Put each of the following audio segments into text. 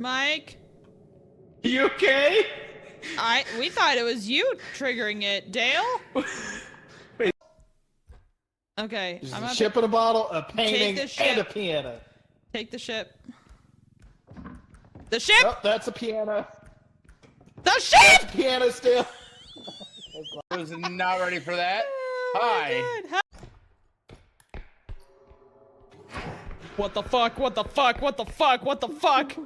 Mike? You okay? We thought it was you triggering it, Dale. Wait. Okay, There's I'm a gonna ship in a bottle, a painting, this and a ship. piano. Take the ship. The ship! Oh, that's a piano. The ship! That's a piano still. I was not ready for that. Oh Hi. my God. What the fuck? What the fuck? What the fuck? What the fuck?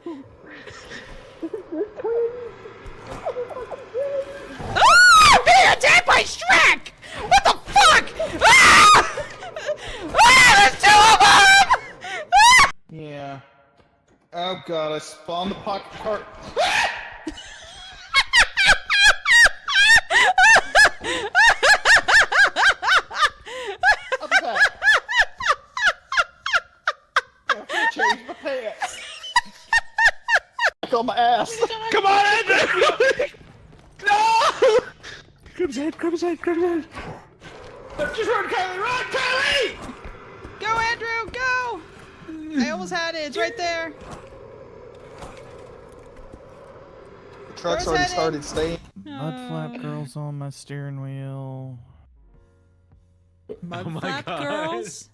Ah! I'm being attacked by Shrek! What the fuck? Ah! Ah! There's two of them! Ah! Yeah. Oh god, I spawned the pocket cart. I'll be back. I have to change my pants. Back on my ass. Come on, Andrew! No! Grab his head, grab his head, grab his head. Just run, Kylie! Run, Kylie! Go, Andrew, go! I almost had it. It's right there. The truck's Where's already that started staying. Mudflap girls on my steering wheel. Mudflap girls?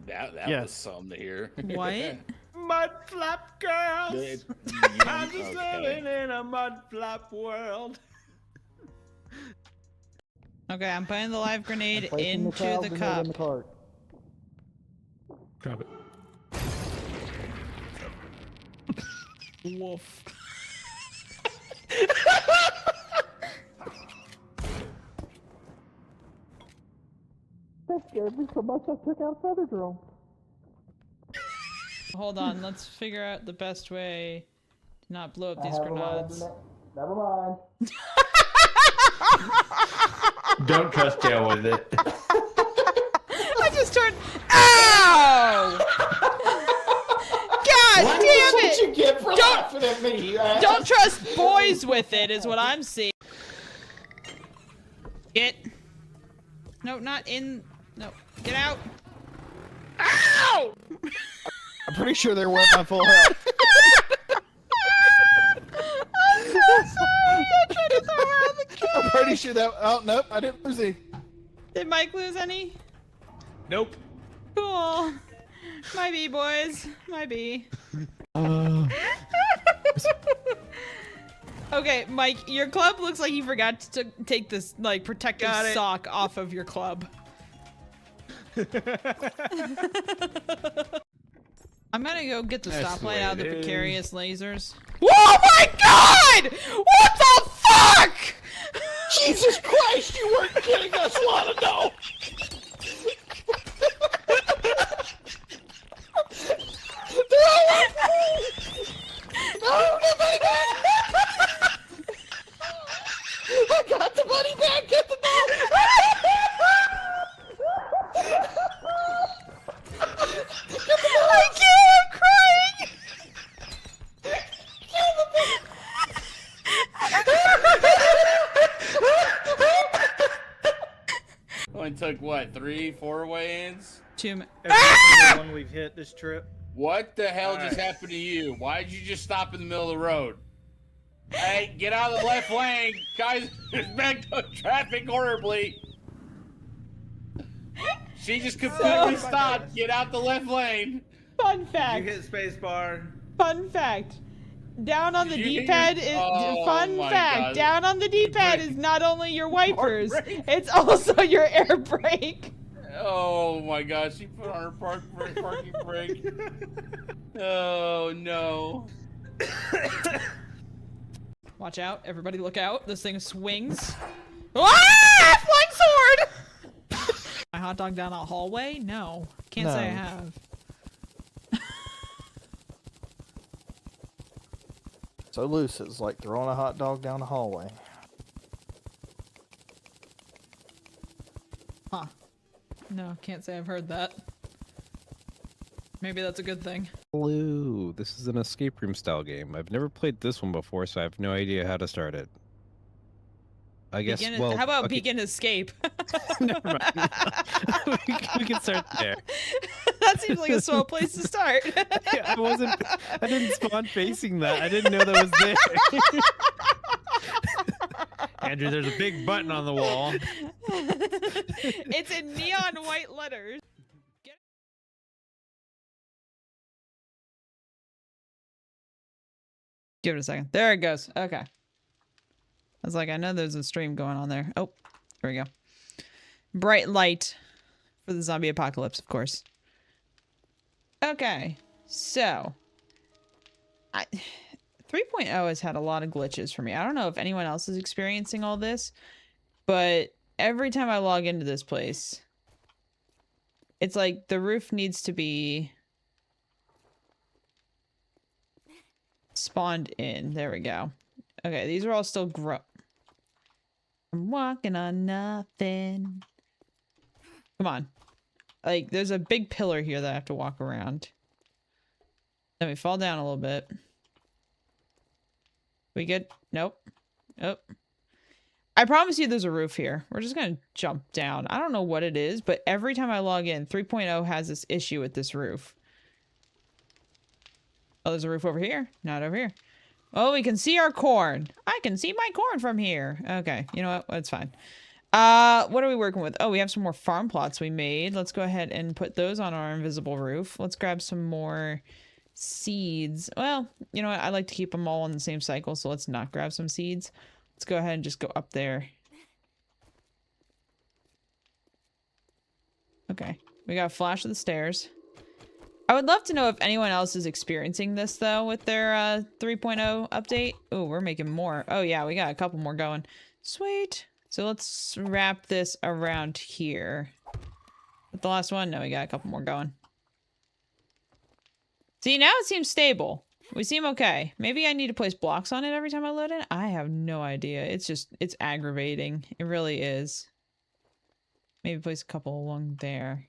That Yes. was something to hear. What? Mudflap girls! Good. I'm just living in a mudflap world. Okay, I'm putting the live grenade into the cup. cart. Drop it. Woof. That scared me so much I took out feather drone. Hold on, let's figure out the best way to not blow up these grenades. Never mind. Don't trust Dale with it. I just turned. Ow! God What damn did you it! get for laughing at me, you ass? Don't trust boys with it, is what I'm seeing. Get. No, not in. No, get out. Ow! I'm pretty sure they weren't my full health. I'm so sorry. I tried to throw her on the I'm camera. pretty sure that. Oh, nope, I didn't lose any. Did Mike lose any? Nope. Cool. My B, boys. My B. Okay, Mike, your club looks like you forgot to take this, like, protective sock off of your club. I'm gonna go get the That's the stoplight way out of the it is. precarious lasers. Oh my god! What the fuck? Jesus Christ, you weren't kidding us, Lana, no! They're all on me! No, nobody back! I got the money back, get the I can't, I'm crying! Only took what, 3-4 weigh-ins? Every one we've hit this trip. What the hell just happened to you? Why did you just stop in the middle of the road? Hey, get out of the left lane! Guys, there's backed up traffic horribly! She just completely stopped! Get out the left lane! Fun You fact. hit spacebar. Fun fact. Down on the Did you hit D-pad your- is Oh fun my fact. God. Down on the D-pad Brake. is not only your wipers, brake. it's also your air brake. Oh my gosh, she put on her parking brake. Oh no. Watch out, everybody look out. This thing swings. Ah! Flying sword! My hot dog down a hallway? No. Can't say I No. have. So loose, it's like throwing a hot dog down the hallway. Huh. No, can't say I've heard that. Maybe that's a good thing. Hello, this is an escape room style game. I've never played this one before, so I have no idea how to start it. I guess, Begin, well, how about okay, begin escape? never mind. we can start there. That seems like a swell place to start. Yeah, I didn't spawn facing that. I didn't know that was there. Andrew, there's a big button on the wall. It's in neon white letters. Give it a second. There it goes. Okay. I was like, I know there's a stream going on there. Oh, there we go. Bright light for the zombie apocalypse, of course. Okay, so 3.0 has had a lot of glitches for me. I don't know if anyone else is experiencing all this, but every time I log into this place, it's like the roof needs to be spawned in. There we go. Okay, these are all still I'm walking on nothing. Come on. Like, there's a big pillar here that I have to walk around. Then we fall down a little bit. We good? Nope. Oh. I promise you there's a roof here. We're just gonna jump down. I don't know what it is, but every time I log in, 3.0 has this issue with this roof. Oh, there's a roof over here. Not over here. Oh, we can see our corn. I can see my corn from here. Okay, you know what? That's fine. What are we working with? Oh, we have some more farm plots we made. Let's go ahead and put those on our invisible roof. Let's grab some more seeds. Well, you know what? I like to keep them all in the same cycle, so let's not grab some seeds. Let's go ahead and just go up there. Okay, we got a flash of the stairs. I would love to know if anyone else is experiencing this, though, with their 3.0 update. Oh, we're making more. Oh, yeah, we got a couple more going. Sweet. So let's wrap this around here. With the last one? No, we got a couple more going. See, now it seems stable. We seem okay. Maybe I need to place blocks on it every time I load it? I have no idea. It's aggravating. It really is. Maybe place a couple along there.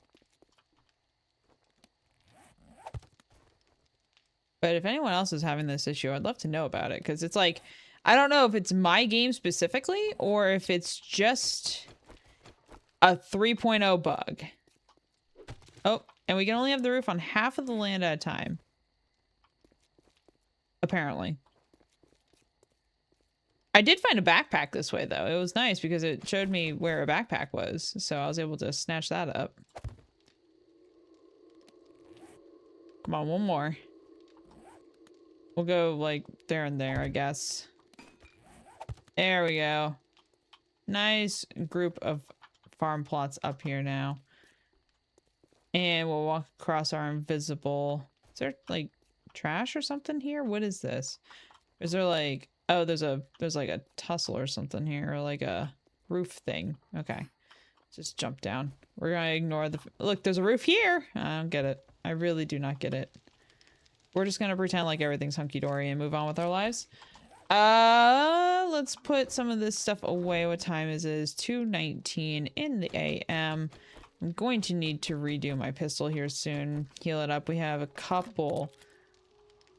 But if anyone else is having this issue, I'd love to know about it. Because it's like, I don't know if it's my game specifically, or if it's just a 3.0 bug. Oh, and we can only have the roof on half of the land at a time. Apparently. I did find a backpack this way, though. It was nice because it showed me where a backpack was. So I was able to snatch that up. Come on, one more. We'll go, like, there and there, I guess. There we go. Nice group of farm plots up here now. And we'll walk across our invisible... Is there, like, trash or something here? What is this? Is there, like... Oh, there's like a tussle or something here, or like a roof thing. Okay. Just jump down. We're gonna ignore the... Look, there's a roof here! I don't get it. I really do not get it. We're just gonna pretend like everything's hunky-dory and move on with our lives. Let's put some of this stuff away. What time is it? It's 2:19 in the AM. I'm going to need to redo my pistol here soon. Heal it up. We have a couple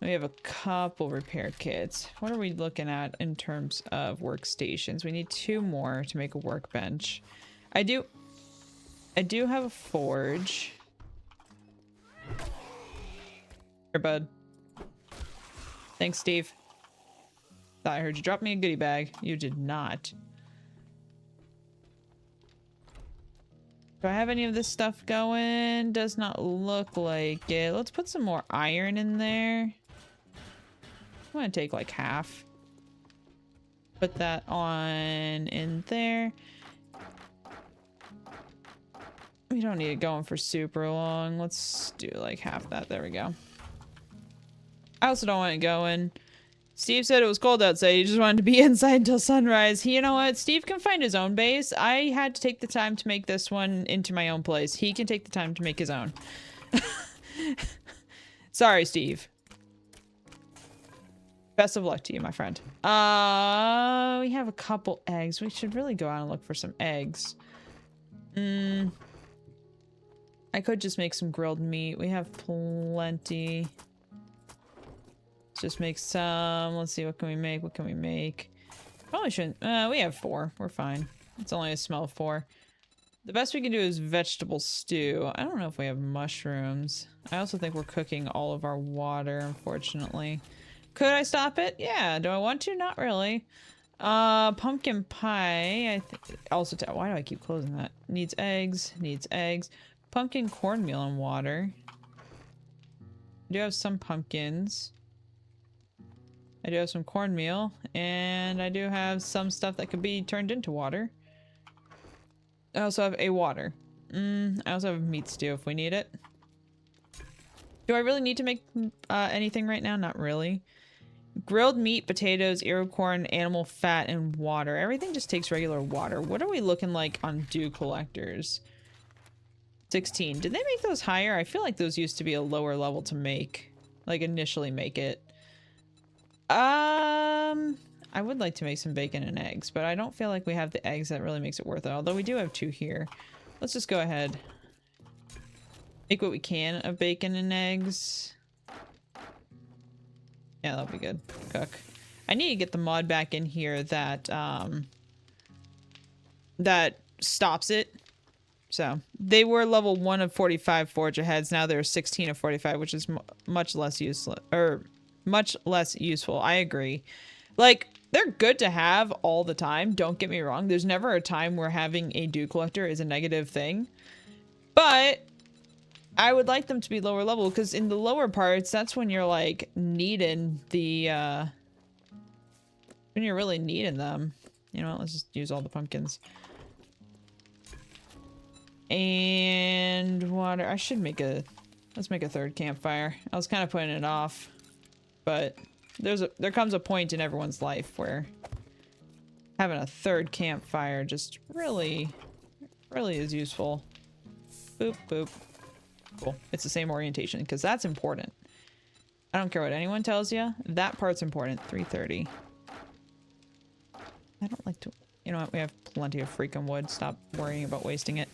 repair kits. What are we looking at in terms of workstations? We need 2 more to make a workbench. I do have a forge. Here, bud. Thanks, Steve. Thought I heard you drop me a goodie bag. You did not. Do I have any of this stuff going? Does not look like it. Let's put some more iron in there. I'm gonna take like half. Put that on in there. We don't need it going for super long. Let's do like half that. There we go. I also don't want it going. Steve said it was cold outside. He just wanted to be inside until sunrise. You know what? Steve can find his own base. I had to take the time to make this one into my own place. He can take the time to make his own. Sorry, Steve. Best of luck to you, my friend. We have a couple eggs. We should really go out and look for some eggs. I could just make some grilled meat. We have plenty. Just make some. Let's see, what can we make? What can we make? Probably shouldn't. We have 4. We're fine. It's only a smell of 4. The best we can do is vegetable stew. I don't know if we have mushrooms. I also think we're cooking all of our water, unfortunately. Could I stop it? Yeah. Do I want to? Not really. Pumpkin pie. Also, why do I keep closing that? Needs eggs. Needs eggs. Pumpkin cornmeal and water. I do have some pumpkins. I do have some cornmeal. And I do have some stuff that could be turned into water. I also have a water. I also have meat stew if we need it. Do I really need to make anything right now? Not really. Grilled meat, potatoes, ear corn, animal fat, and water. Everything just takes regular water. What are we looking like on dew collectors? 16. Did they make those higher? I feel like those used to be a lower level to make. Like initially make it. I would like to make some bacon and eggs, but I don't feel like we have the eggs that really makes it worth it. Although we do have 2 here. Let's just go ahead. Make what we can of bacon and eggs. Yeah, that'll be good. Cook. I need to get the mod back in here that, that stops it. So, they were level 1 of 45 forge aheads. Now they're 16 of 45, which is much less useful. Or, much less useful. I agree. Like, they're good to have all the time. Don't get me wrong. There's never a time where having a dew collector is a negative thing. But I would like them to be lower level because in the lower parts, that's when you're like needing the, when you're really needing them. You know, let's just use all the pumpkins. And water. I should make a, let's make a 3rd campfire. I was kind of putting it off, but there comes a point in everyone's life where having a 3rd campfire just really is useful. Boop, boop. Cool. It's the same orientation because that's important. I don't care what anyone tells you. That part's important. 3:30. I don't like to... You know what? We have plenty of freaking wood. Stop worrying about wasting it.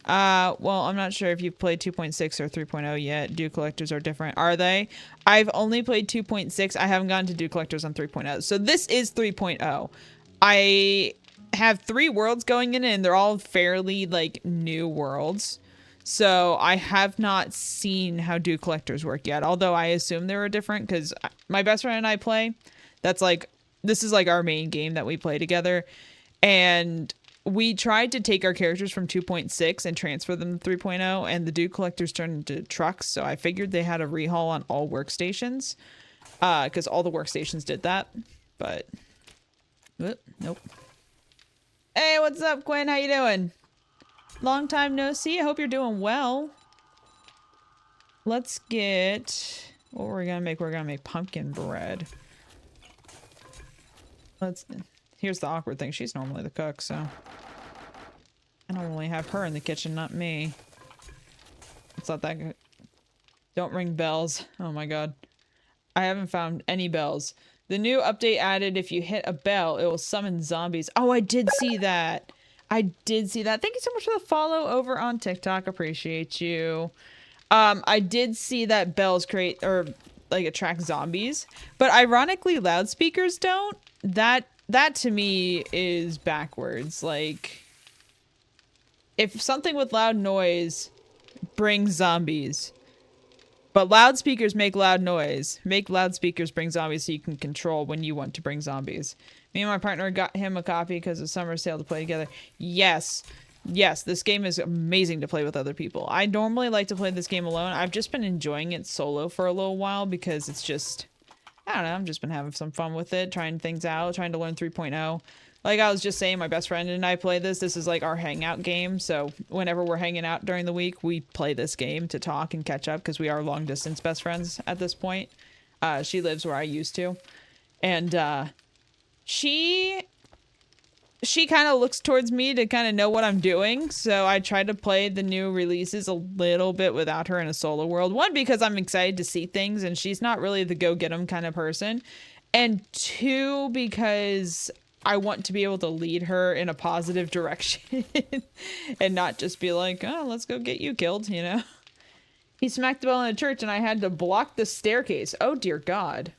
Well, I'm not sure if you've played 2.6 or 3.0 yet. Dew collectors are different. Are they? I've only played 2.6. I haven't gotten to dew collectors on 3.0. So this is 3.0. I have 3 worlds going in and they're all fairly like new worlds. So I have not seen how dew collectors work yet. Although I assume they were different because my best friend and I play. That's like, this is like our main game that we play together. And we tried to take our characters from 2.6 and transfer them to 3.0, and the dew collectors turned into trucks, so I figured they had a rehaul on all workstations, because all the workstations did that, but, nope. Hey, what's up, Quinn? How you doing? Long time no see. I hope you're doing well. Let's get, what we're gonna make? We're gonna make pumpkin bread. Here's the awkward thing. She's normally the cook, so I normally have her in the kitchen, not me. It's not that good. Don't ring bells. Oh my god. I haven't found any bells. The new update added if you hit a bell, it will summon zombies. Oh, I did see that. I did see that. Thank you so much for the follow over on TikTok. Appreciate you. I did see that bells create or like attract zombies, but ironically loudspeakers don't. That to me is backwards. Like, if something with loud noise brings zombies, but loudspeakers make loud noise, make loudspeakers bring zombies so you can control when you want to bring zombies. Me and my partner got him a copy because of summer sale to play together. Yes. Yes, this game is amazing to play with other people. I normally like to play this game alone. I've just been enjoying it solo for a little while because it's just... I don't know, I've just been having some fun with it, trying things out, trying to learn 3.0. Like I was just saying, my best friend and I play this. This is like our hangout game, so whenever we're hanging out during the week, we play this game to talk and catch up because we are long-distance best friends at this point. She lives where I used to. And she kind of looks towards me to kind of know what I'm doing, so I try to play the new releases a little bit without her in a solo world. 1, because I'm excited to see things, and she's not really the go-get-'em kind of person. And 2, because I want to be able to lead her in a positive direction and not just be like, oh, let's go get you killed, you know? He smacked the bell in a church, and I had to block the staircase. Oh, dear God.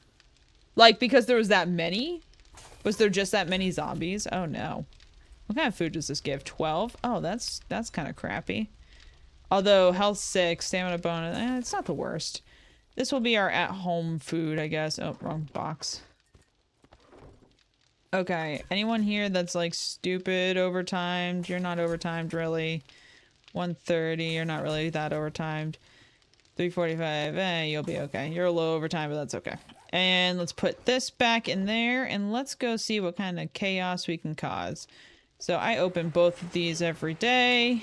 Like, because there was that many? Was there just that many zombies? Oh, no. What kind of food does this give? 12? Oh, that's kind of crappy. Although health 6, stamina bonus, it's not the worst. This will be our at-home food, I guess. Oh, wrong box. Okay, anyone here that's like stupid overtimed? You're not overtimed, really. 130, you're not really that overtimed. 345, you'll be okay. You're a little overtime, but that's okay. And let's put this back in there, and let's go see what kind of chaos we can cause. So I open both of these every day.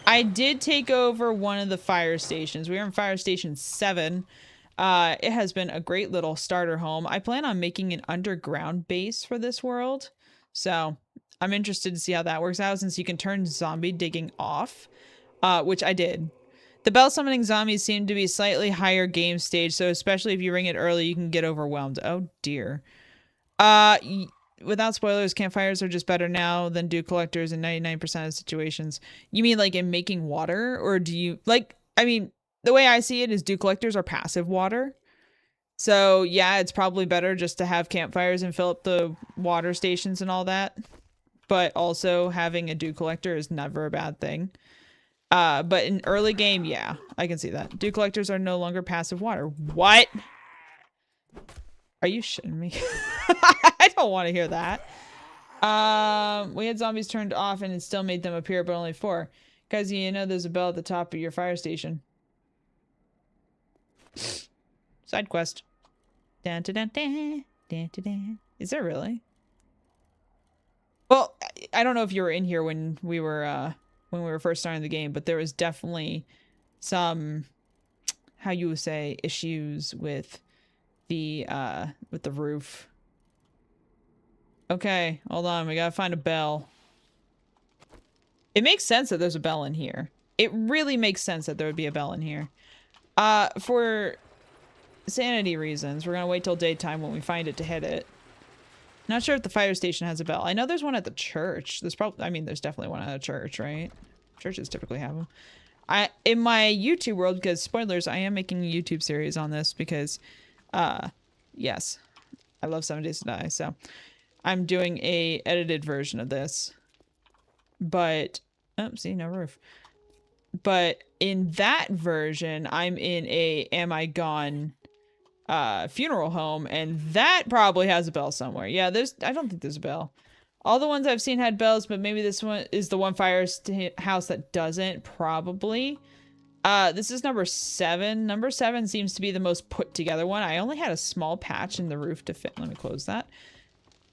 I did take over one of the fire stations. We were in fire station 7. It has been a great little starter home. I plan on making an underground base for this world. So I'm interested to see how that works out, since you can turn zombie digging off, which I did. The bell summoning zombies seem to be slightly higher game stage, so especially if you ring it early, you can get overwhelmed. Oh dear. Without spoilers, campfires are just better now than dew collectors in 99% of situations. You mean like in making water? Or do you, like, I mean, the way I see it is dew collectors are passive water. So yeah, it's probably better just to have campfires and fill up the water stations and all that. But also having a dew collector is never a bad thing. But in early game, yeah, I can see that. Dew collectors are no longer passive water. What? Are you shitting me? I don't want to hear that. We had zombies turned off and it still made them appear, but only 4. Guys, you know there's a bell at the top of your fire station. Side quest. Dun, dun, dun, dun, dun, dun, dun. Is there really? Well, I don't know if you were in here when we were first starting the game, but there was definitely some, how you would say, issues with the roof. Okay, hold on, we gotta find a bell. It makes sense that there's a bell in here. It really makes sense that there would be a bell in here. For sanity reasons, we're gonna wait till daytime when we find it to hit it. Not sure if the fire station has a bell. I know there's one at the church. There's probably, I mean, there's definitely one at a church, right? Churches typically have them. In my YouTube world, because spoilers, I am making a YouTube series on this because, yes, I love 7 Days to Die, so I'm doing a edited version of this. But, oh, see, no roof. But in that version, I'm in a Am I Gone funeral home, and that probably has a bell somewhere. Yeah, I don't think there's a bell. All the ones I've seen had bells, but maybe this one is the one house that doesn't, probably. This is number 7. Number 7 seems to be the most put together one. I only had a small patch in the roof to fit. Let me close that.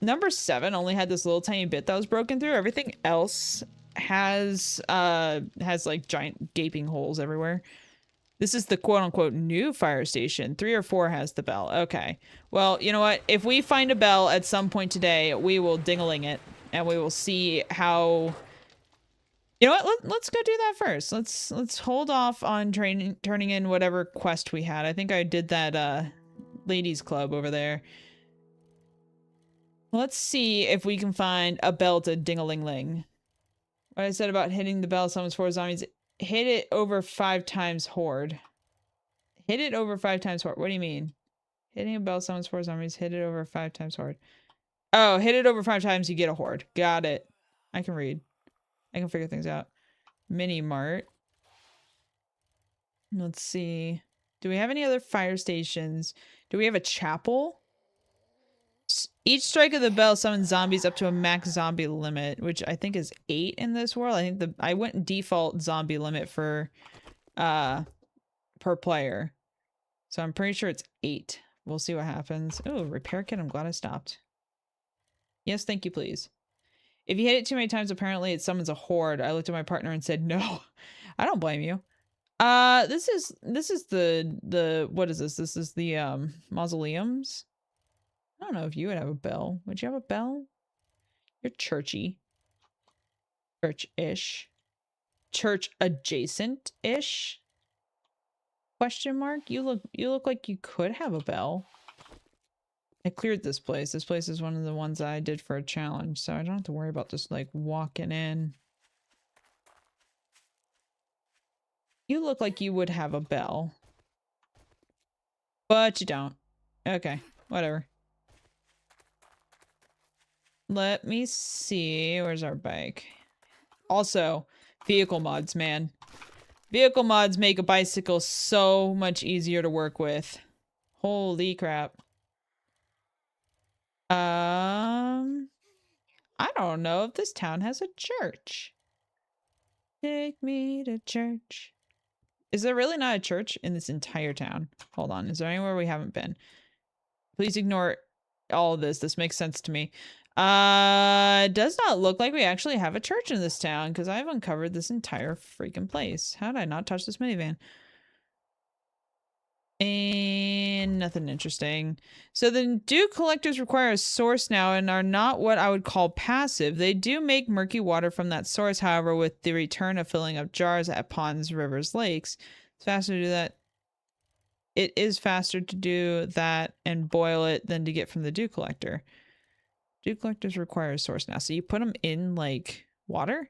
Number 7 only had this little tiny bit that was broken through. Everything else has like giant gaping holes everywhere. This is the quote-unquote new fire station. 3 or 4 has the bell. Okay. Well, you know what? If we find a bell at some point today, we will ding-a-ling it. And we will see how... You know what? Let's go do that first. Let's hold off on turning in whatever quest we had. I think I did that ladies club over there. Let's see if we can find a bell to ding-a-ling-ling. What I said about hitting the bell summons 4 zombies... Hit it over 5 times horde. Hit it over 5 times horde. What do you mean? Hitting a bell summons 4 zombies. Hit it over 5 times horde. Oh, hit it over 5 times, you get a horde. Got it. I can read. I can figure things out. Mini mart. Let's see. Do we have any other fire stations? Do we have a chapel? Each strike of the bell summons zombies up to a max zombie limit, which I think is 8 in this world. I think I went default zombie limit for per player. So I'm pretty sure it's 8. We'll see what happens. Oh, repair kit. I'm glad I stopped. Yes, thank you, please. If you hit it too many times, apparently it summons a horde. I looked at my partner and said, no. I don't blame you. This is the what is this? This is the mausoleums. I don't know if you would have a bell. Would you have a bell? You're churchy. Church-ish. Church adjacent-ish? Question mark? You look like you could have a bell. I cleared this place. This place is one of the ones I did for a challenge, so I don't have to worry about just like walking in. You look like you would have a bell. But you don't. Okay, whatever. Let me see. Where's our bike? Also, vehicle mods, man. Vehicle mods make a bicycle so much easier to work with. Holy crap. I don't know if this town has a church. Take me to church. Is there really not a church in this entire town? Hold on. Is there anywhere we haven't been? Please ignore all of this. This makes sense to me. It does not look like we actually have a church in this town because I've uncovered this entire freaking place. How did I not touch this minivan? And nothing interesting. So the dew collectors require a source now and are not what I would call passive. They do make murky water from that source, however, with the return of filling up jars at ponds, rivers, lakes. It's faster to do that. It is faster to do that and boil it than to get from the dew collector. Dew collectors require a source now. So you put them in, like, water?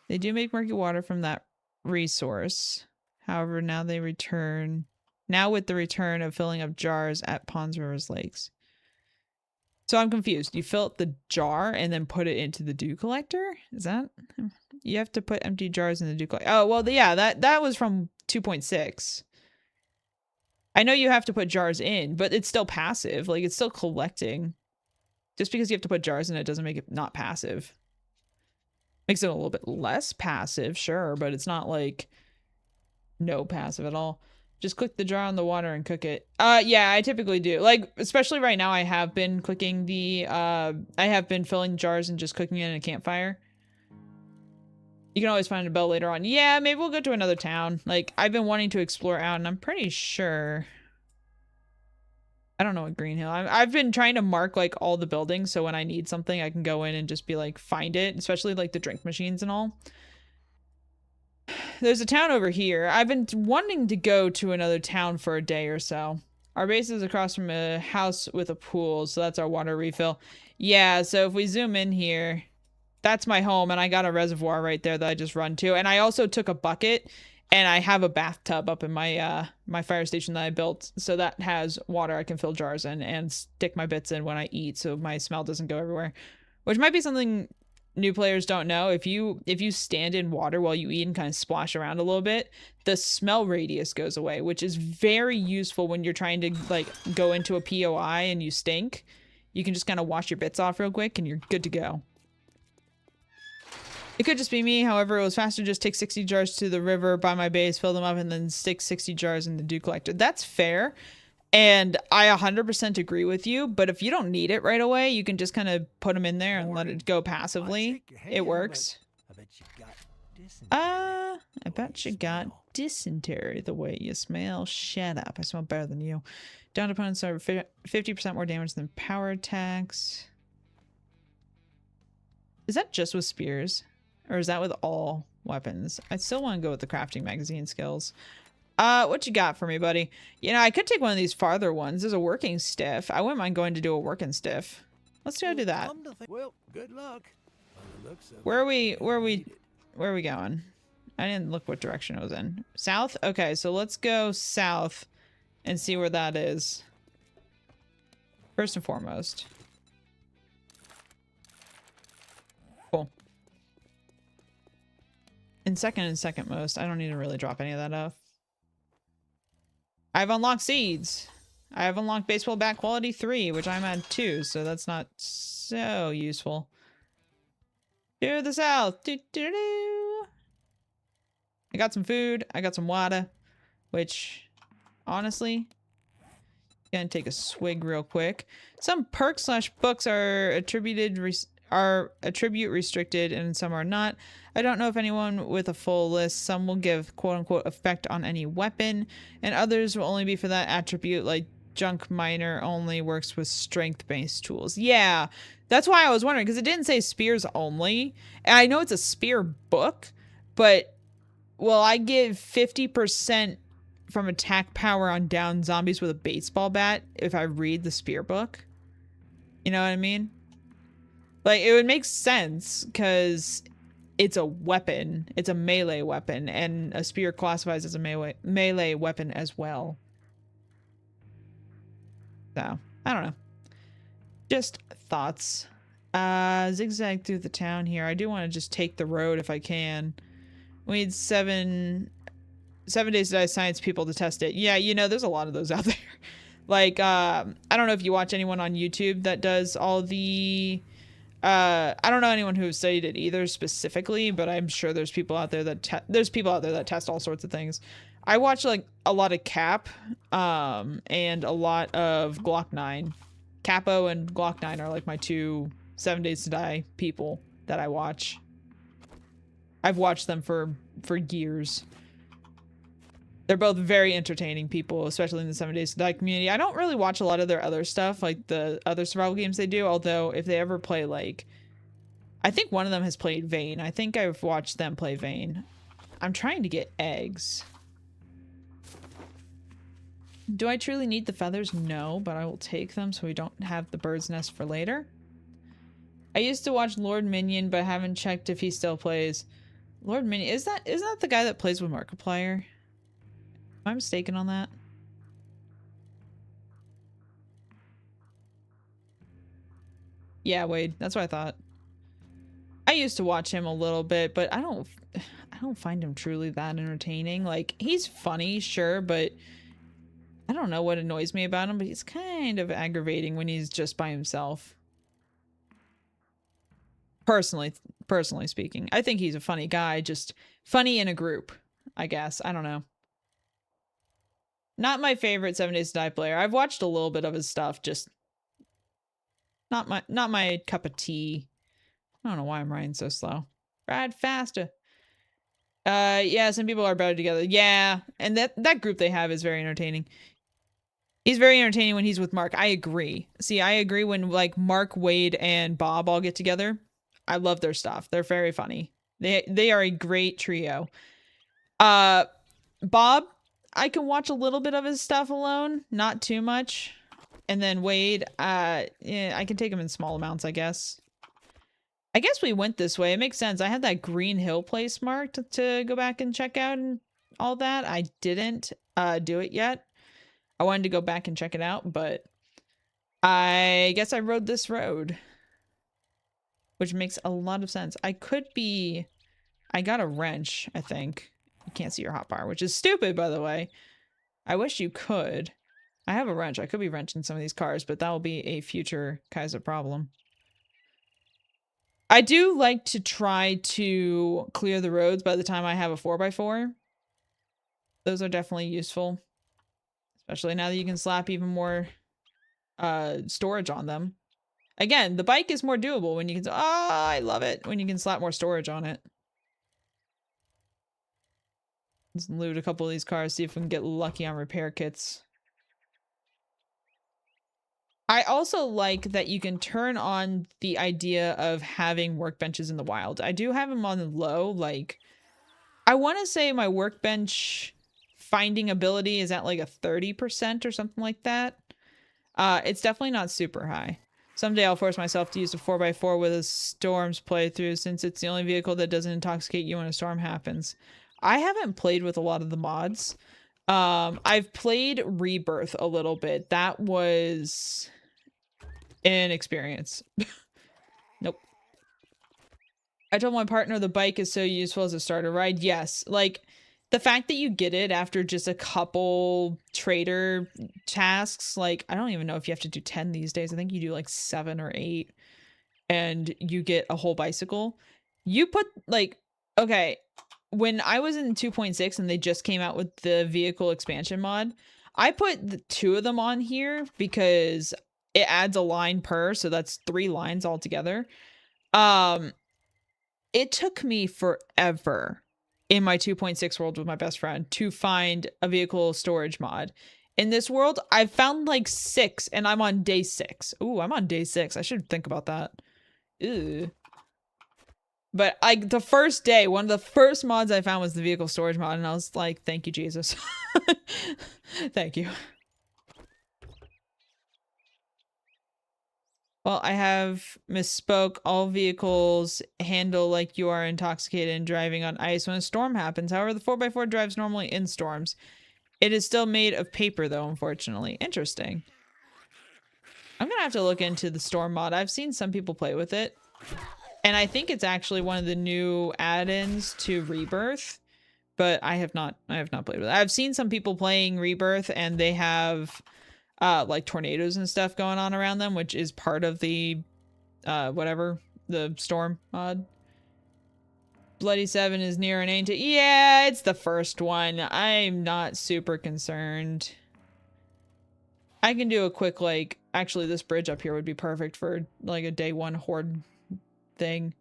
They do make murky water from that resource. However, now they return... Now with the return of filling up jars at ponds, rivers, lakes. So I'm confused. You fill up the jar and then put it into the dew collector? Is that... You have to put empty jars in the dew collector. Oh, well, yeah, that was from 2.6. I know you have to put jars in, but it's still passive. Like, it's still collecting. Just because you have to put jars in it doesn't make it not passive. Makes it a little bit less passive, sure, but it's not, like, no passive at all. Just click the jar on the water and cook it. Yeah, I typically do. Like, especially right now, I have been clicking the, I have been filling jars and just cooking it in a campfire. You can always find a bell later on. Yeah, maybe we'll go to another town. Like, I've been wanting to explore out, and I'm pretty sure... I don't know what Green Hill... I've been trying to mark, like, all the buildings, so when I need something, I can go in and just be like, find it. Especially, like, the drink machines and all. There's a town over here. I've been wanting to go to another town for a day or so. Our base is across from a house with a pool, so that's our water refill. Yeah, so if we zoom in here... That's my home, and I got a reservoir right there that I just run to. And I also took a bucket, and I have a bathtub up in my my fire station that I built. So that has water I can fill jars in and stick my bits in when I eat so my smell doesn't go everywhere. Which might be something new players don't know. If you stand in water while you eat and kind of splash around a little bit, the smell radius goes away, which is very useful when you're trying to, like, go into a POI and you stink. You can just kind of wash your bits off real quick, and you're good to go. It could just be me, however, it was faster to just take 60 jars to the river by my base, fill them up, and then stick 60 jars in the dew collector. That's fair, and I 100% agree with you, but if you don't need it right away, you can just kind of put them in there and let it go passively. It works. I bet you got dysentery the way you smell. Shut up, I smell better than you. Downed opponents are 50% more damage than power attacks. Is that just with spears? Or is that with all weapons? I still want to go with the crafting magazine skills. What you got for me, buddy? You know, I could take one of these farther ones. There's a working stiff. I wouldn't mind going to do a working stiff. Let's go do that. Well, good luck. Where are we going? I didn't look what direction it was in. South? Okay, so let's go south and see where that is. First and foremost. Cool. In second most, I don't need to really drop any of that off. I've unlocked seeds. I have unlocked baseball bat quality 3, which I'm at 2, so that's not so useful. To the south. I got some food. I got some water, which honestly, gonna take a swig real quick. Some perks / books are attribute restricted and some are not. I don't know if anyone with a full list. Some will give quote-unquote effect on any weapon, and others will only be for that attribute, like junk miner only works with strength-based tools. Yeah, that's why I was wondering, because it didn't say spears only. And I know it's a spear book, but will I give 50% from attack power on down zombies with a baseball bat if I read the spear book? You know what I mean? Like, it would make sense, because it's a weapon. It's a melee weapon, and a spear classifies as a melee weapon as well. So, I don't know. Just thoughts. Zigzag through the town here. I do want to just take the road if I can. We need 7 days to die science people to test it. Yeah, you know, there's a lot of those out there. Like, I don't know if you watch anyone on YouTube that does all the... I don't know anyone who studied it either specifically, but I'm sure there's people out there that test all sorts of things. I watch like a lot of Cap, and a lot of Glock 9. Capo and Glock 9 are like my 2 7 Days to Die people that I watch. I've watched them for years. They're both very entertaining people, especially in the 7 Days to Die community. I don't really watch a lot of their other stuff, like the other survival games they do, although if they ever play, like... I think one of them has played Vane. I think I've watched them play Vane. I'm trying to get eggs. Do I truly need the feathers? No, but I will take them so we don't have the bird's nest for later. I used to watch Lord Minion, but I haven't checked if he still plays. Lord Minion, isn't that the guy that plays with Markiplier? Am I mistaken on that? Yeah, Wade, that's what I thought. I used to watch him a little bit, but I don't find him truly that entertaining. Like, he's funny, sure, but I don't know what annoys me about him, but he's kind of aggravating when he's just by himself. Personally speaking. I think he's a funny guy, just funny in a group, I guess. I don't know. Not my favorite 7 Days to Die player. I've watched a little bit of his stuff, just not my cup of tea. I don't know why I'm riding so slow. Ride faster. Yeah, some people are better together. Yeah, and that group they have is very entertaining. He's very entertaining when he's with Mark. I agree. See, I agree when like Mark, Wade, and Bob all get together. I love their stuff. They're very funny. They are a great trio. Bob, I can watch a little bit of his stuff alone, not too much. And then Wade, yeah, I can take him in small amounts, I guess. I guess we went this way. It makes sense. I had that Green Hill place marked to go back and check out and all that. I didn't do it yet. I wanted to go back and check it out, but I guess I rode this road, which makes a lot of sense. I got a wrench, I think. You can't see your hotbar, which is stupid, by the way. I wish you could. I have a wrench. I could be wrenching some of these cars, but that will be a future Kaiser problem. I do like to try to clear the roads by the time I have a 4x4. Those are definitely useful. Especially now that you can slap even more storage on them. Again, the bike is more doable when you can... Oh, I love it when you can slap more storage on it. Let's loot a couple of these cars, see if we can get lucky on repair kits. I also like that you can turn on the idea of having workbenches in the wild. I do have them on the low. Like, I want to say my workbench finding ability is at like a 30% or something like that. It's definitely not super high. Someday I'll force myself to use a 4x4 with a storms playthrough, since it's the only vehicle that doesn't intoxicate you when a storm happens. I haven't played with a lot of the mods. I've played Rebirth a little bit. That was an experience. Nope. I told my partner the bike is so useful as a starter ride. Yes, like the fact that you get it after just a couple trader tasks, like I don't even know if you have to do 10 these days. I think you do like 7 or 8 and you get a whole bicycle. You put like, okay, when I was in 2.6 and they just came out with the vehicle expansion mod, I put the 2 of them on here because it adds a line per, so that's 3 lines altogether. It took me forever in my 2.6 world with my best friend to find a vehicle storage mod. In this world, I've found like 6 and I'm on day 6. Ooh, I'm on day 6. I should think about that. Ew. But the first day, one of the first mods I found was the vehicle storage mod, and I was like, thank you, Jesus. Thank you. Well, I have misspoke. All vehicles handle like you are intoxicated and driving on ice when a storm happens. However, the 4x4 drives normally in storms. It is still made of paper, though, unfortunately. Interesting. I'm gonna have to look into the storm mod. I've seen some people play with it, and I think it's actually one of the new add-ins to Rebirth, but I have not played with it. I've seen some people playing Rebirth, and they have like tornadoes and stuff going on around them, which is part of the whatever, the storm mod. Bloody 7 is near an ancient. Yeah, it's the first one. I'm not super concerned. I can do a quick, like, actually this bridge up here would be perfect for like a day 1 horde thing.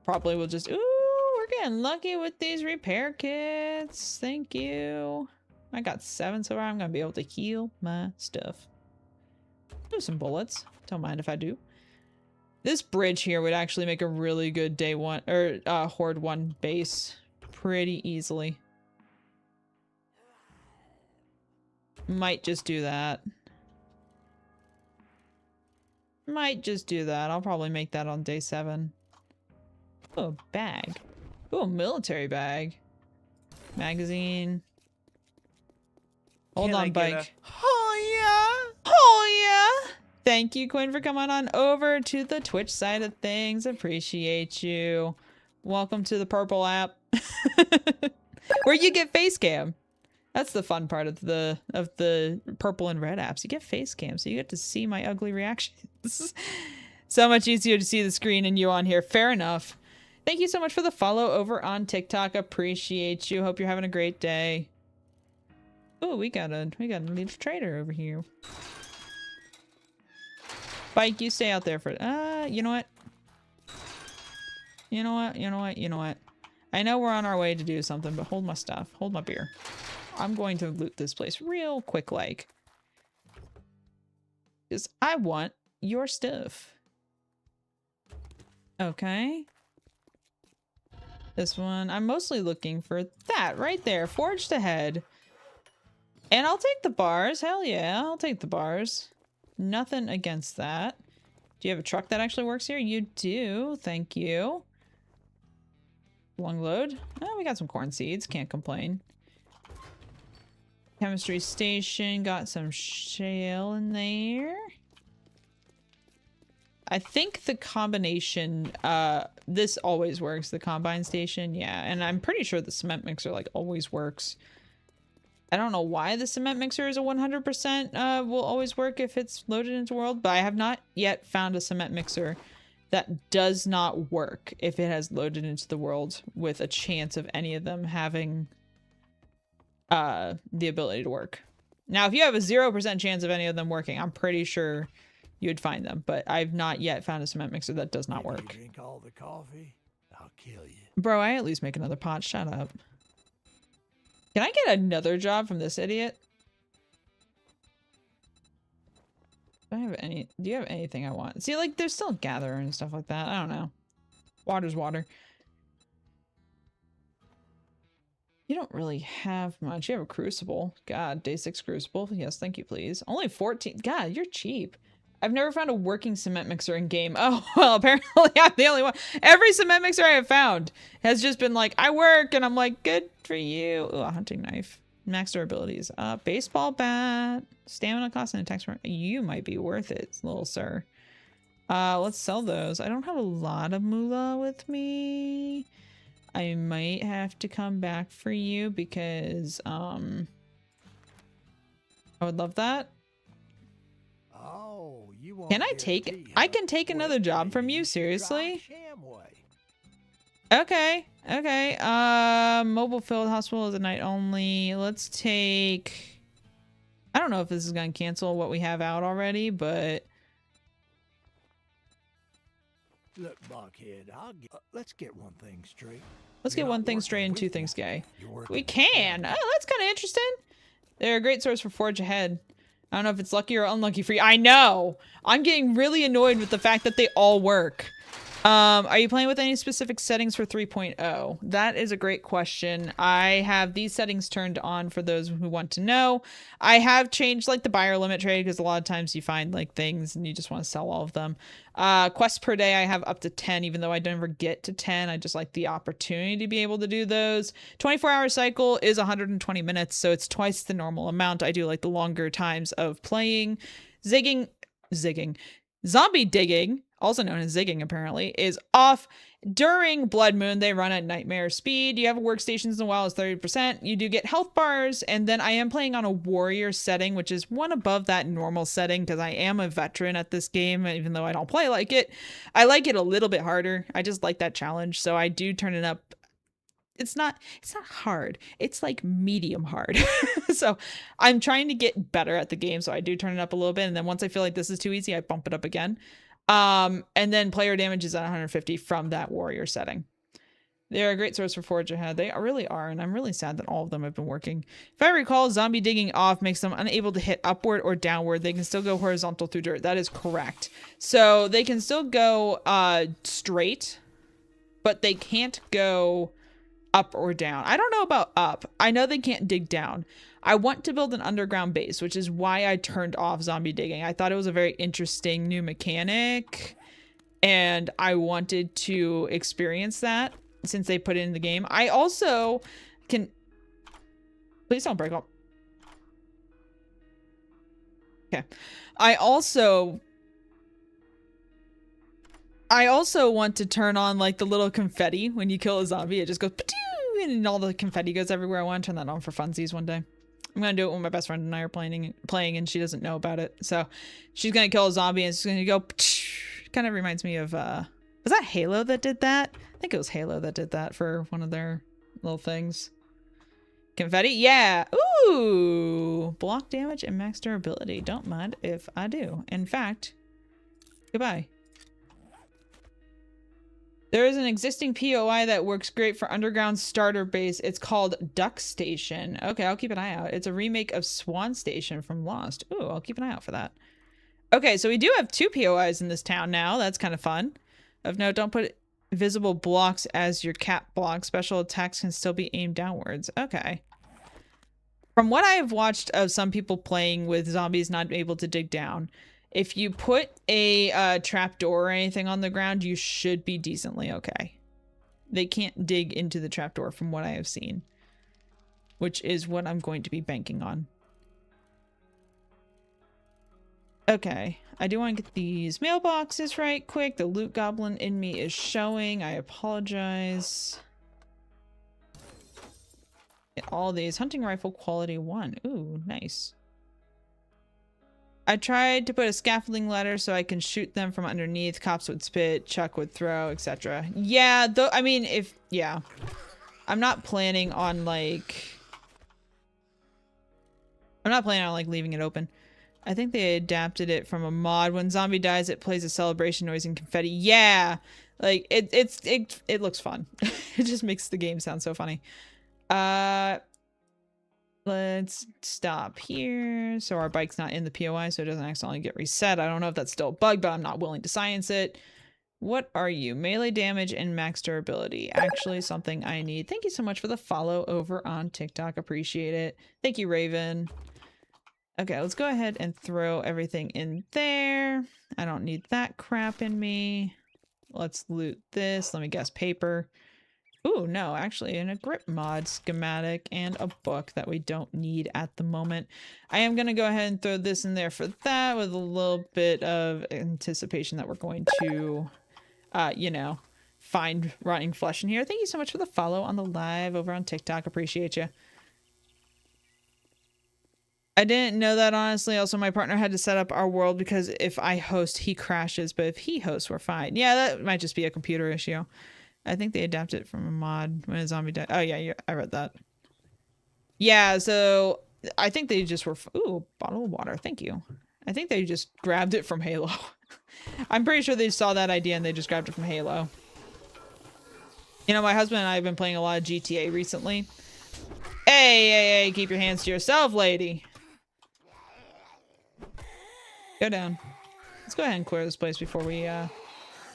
Probably will just, ooh, we're getting lucky with these repair kits. Thank you. I got 7 so far. I'm gonna be able to heal my stuff. Do some bullets. Don't mind if I do. This bridge here would actually make a really good day 1 or horde 1 base pretty easily. Might just do that. Might just do that. I'll probably make that on day 7. Oh, a bag. Oh, a military bag. Magazine. Hold Can I on, get bike. Oh, yeah. Oh, yeah. Thank you, Quinn, for coming on over to the Twitch side of things. Appreciate you. Welcome to the purple app. Where you get face cam. That's the fun part of the purple and red apps. You get face cam, so you get to see my ugly reactions. So much easier to see the screen and you on here. Fair enough. Thank you so much for the follow over on TikTok. Appreciate you. Hope you're having a great day. Oh, we got a little trader over here. Bike, you stay out there for you know what? You know what? I know we're on our way to do something, but hold my stuff. Hold my beer. I'm going to loot this place real quick, like. Because I want your stuff. Okay. This one, I'm mostly looking for that right there. Forged ahead. And I'll take the bars. Hell yeah, I'll take the bars. Nothing against that. Do you have a truck that actually works here? You do. Thank you. Long load. Oh, we got some corn seeds. Can't complain. Chemistry station. Got some shale in there. I think the combination, this always works. The combine station. Yeah. And I'm pretty sure the cement mixer like always works. I don't know why the cement mixer is a 100% will always work if it's loaded into world, but I have not yet found a cement mixer that does not work if it has loaded into the world with a chance of any of them having the ability to work. Now, if you have a 0% chance of any of them working, I'm pretty sure you'd find them, but I've not yet found a cement mixer that does not work. You drink all the coffee, I'll kill you. Bro, I at least make another pot. Shut up. Can I get another job from this idiot? Do you have anything I want? See, like, there's still gatherer and stuff like that. I don't know. Water's water. You don't really have much. You have a crucible. God, day 6 crucible. Yes, thank you, please. Only 14. God, you're cheap. I've never found a working cement mixer in game. Oh, well, apparently I'm the only one. Every cement mixer I have found has just been like, I work, and I'm like, good for you. Ooh, a hunting knife. Max durabilities. Baseball bat. Stamina cost and attacks. You might be worth it, little sir. Let's sell those. I don't have a lot of moolah with me. I might have to come back for you because, I would love that. Oh, you want Can I take, I can take another job from you, seriously? Okay, okay. Mobile field hospital is a night only. Let's take, I don't know if this is gonna cancel what we have out already, but Look, Buckhead, let's get one thing straight. let's get You're one not thing straight working and two with things me. gay. You're working We with can. me. Oh, that's kind of interesting. They're a great source for Forge Ahead. I don't know if it's lucky or unlucky for you. I know. I'm getting really annoyed with the fact that they all work. Are you playing with any specific settings for 3.0? That is a great question. I have these settings turned on for those who want to know. I have changed like the buyer limit trade because a lot of times you find like things and you just want to sell all of them. Quests per day I have up to 10, even though I never get to 10. I just like the opportunity to be able to do those. 24-hour cycle is 120 minutes, so it's twice the normal amount. I do like the longer times of playing. Zigging zigging. Zombie digging, also known as zigging apparently, is off during Blood Moon. They run at nightmare speed. You have workstations in the wild is 30%. You do get health bars, and then I am playing on a warrior setting, which is one above that normal setting because I am a veteran at this game, even though I don't play like it. I like it a little bit harder. I just like that challenge, so I do turn it up. It's not hard. It's like medium hard. So I'm trying to get better at the game, so I do turn it up a little bit, and then once I feel like this is too easy, I bump it up again. And then player damage is at 150 from that warrior setting. They're a great source for Forge Ahead. They really are, and I'm really sad that all of them have been working. If I recall, zombie digging off makes them unable to hit upward or downward. They can still go horizontal through dirt. That is correct. So they can still go straight, but they can't go up or down. I don't know about up. I know they can't dig down. I want to build an underground base, which is why I turned off zombie digging. I thought it was a very interesting new mechanic, and I wanted to experience that since they put it in the game. I also can... Please don't break up. Okay. I also want to turn on like the little confetti when you kill a zombie. It just goes and all the confetti goes everywhere. I want to turn that on for funsies one day. I'm gonna do it when my best friend and I are playing and she doesn't know about it. So she's gonna kill a zombie and it's gonna go. Kind of reminds me of was that Halo that did that? I think it was Halo that did that for one of their little things. Confetti, yeah. Ooh, block damage and max durability. Don't mind if I do. In fact, goodbye. There is an existing POI that works great for underground starter base. It's called Duck Station. Okay, I'll keep an eye out. It's a remake of Swan Station from Lost. Ooh, I'll keep an eye out for that. Okay, so we do have 2 POIs in this town now. That's kind of fun. Of note, don't put visible blocks as your cap block. Special attacks can still be aimed downwards. Okay. From what I have watched of some people playing with zombies not able to dig down, if you put a trapdoor or anything on the ground, you should be decently okay. They can't dig into the trapdoor from what I have seen, which is what I'm going to be banking on. Okay, I do want to get these mailboxes right quick. The loot goblin in me is showing. I apologize. Get all these. Hunting rifle quality 1. Ooh, nice. I tried to put a scaffolding ladder so I can shoot them from underneath. Cops would spit, Chuck would throw, etc. Yeah, though, I mean, yeah. I'm not planning on, like... leaving it open. I think they adapted it from a mod. When zombie dies, it plays a celebration noise and confetti. Yeah! Like, it looks fun. It just makes the game sound so funny. Let's stop here so our bike's not in the POI so it doesn't accidentally get reset. I don't know if that's still a bug, but I'm not willing to science it. What are you? Melee damage and max durability. Actually something I need. Thank you so much for the follow over on TikTok. Appreciate it. Thank you, Raven. Okay, let's go ahead and throw everything in there. I don't need that crap in me. Let's loot this. Let me guess, paper. Ooh, no, actually, in a grip mod schematic and a book that we don't need at the moment. I am going to go ahead and throw this in there for that with a little bit of anticipation that we're going to, you know, find rotting flesh in here. Thank you so much for the follow on the live over on TikTok. Appreciate you. I didn't know that, honestly. Also, my partner had to set up our world because if I host, he crashes, but if he hosts, we're fine. Yeah, that might just be a computer issue. I think they adapted it from a mod when a zombie died. Oh, yeah, I read that. Yeah, so I think they just were... Ooh, bottle of water. Thank you. I think they just grabbed it from Halo. I'm pretty sure they saw that idea and they just grabbed it from Halo. You know, my husband and I have been playing a lot of GTA recently. Hey, keep your hands to yourself, lady. Go down. Let's go ahead and clear this place before we...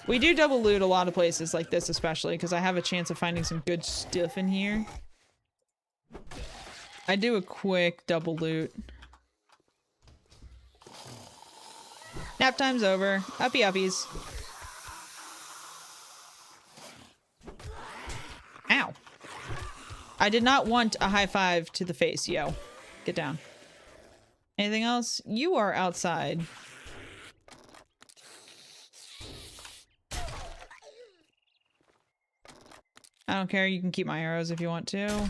We do double loot a lot of places like this, especially because I have a chance of finding some good stuff in here. I do a quick double loot. Nap time's over. Uppy uppies. Ow. I did not want a high five to the face, yo. Get down. Anything else? You are outside. I don't care. You can keep my arrows if you want to.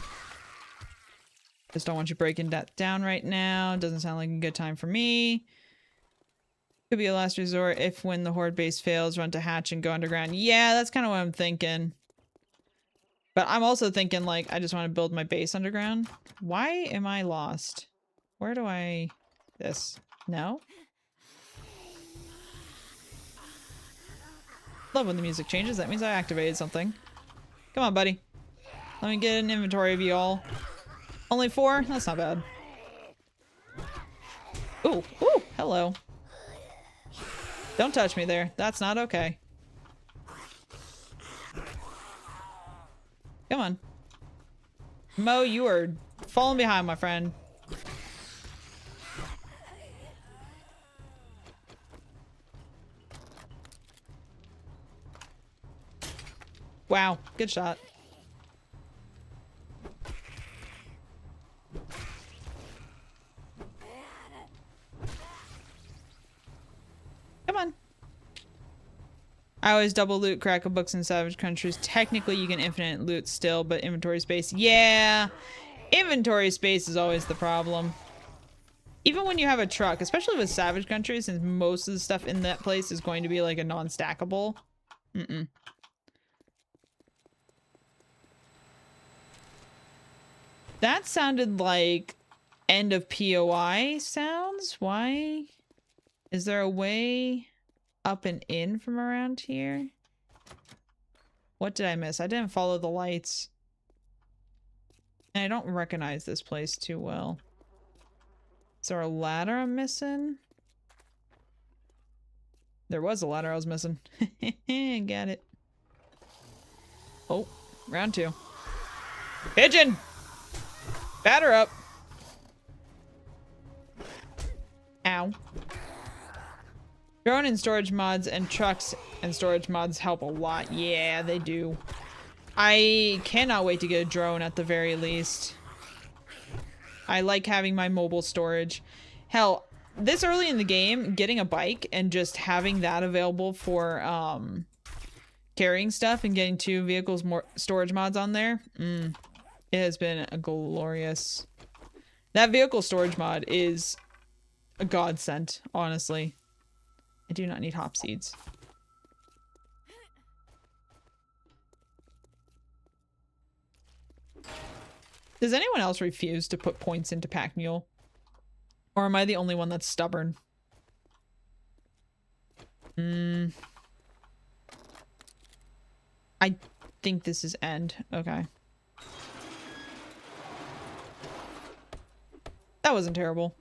Just don't want you breaking that down right now. Doesn't sound like a good time for me. Could be a last resort if when the horde base fails, run to hatch and go underground. Yeah, that's kind of what I'm thinking. But I'm also thinking, like, I just want to build my base underground. Why am I lost? Where do I... This. No? Love when the music changes. That means I activated something. Come on, buddy. Let me get an inventory of you all. Only 4? That's not bad. Ooh, ooh, hello. Don't touch me there. That's not okay. Come on. Mo, you are falling behind, my friend. Wow, good shot. Come on. I always double loot crackle books in Savage Countries. Technically, you can infinite loot still, but inventory space. Yeah, inventory space is always the problem. Even when you have a truck, especially with Savage Countries, since most of the stuff in that place is going to be like a non-stackable. That sounded like end of POI sounds. Why? Is there a way up and in from around here? What did I miss? I didn't follow the lights. And I don't recognize this place too well. Is there a ladder I'm missing? There was a ladder I was missing. Got it. Oh, round 2. Pigeon! Batter up! Ow. Drone and storage mods and trucks and storage mods help a lot. Yeah, they do. I cannot wait to get a drone at the very least. I like having my mobile storage. Hell, this early in the game, getting a bike and just having that available for carrying stuff and getting 2 vehicles more storage mods on there. It has been a glorious. That vehicle storage mod is a godsend, honestly. I do not need hop seeds. Does anyone else refuse to put points into Pack Mule? Or am I the only one that's stubborn? I think this is end. Okay. That wasn't terrible.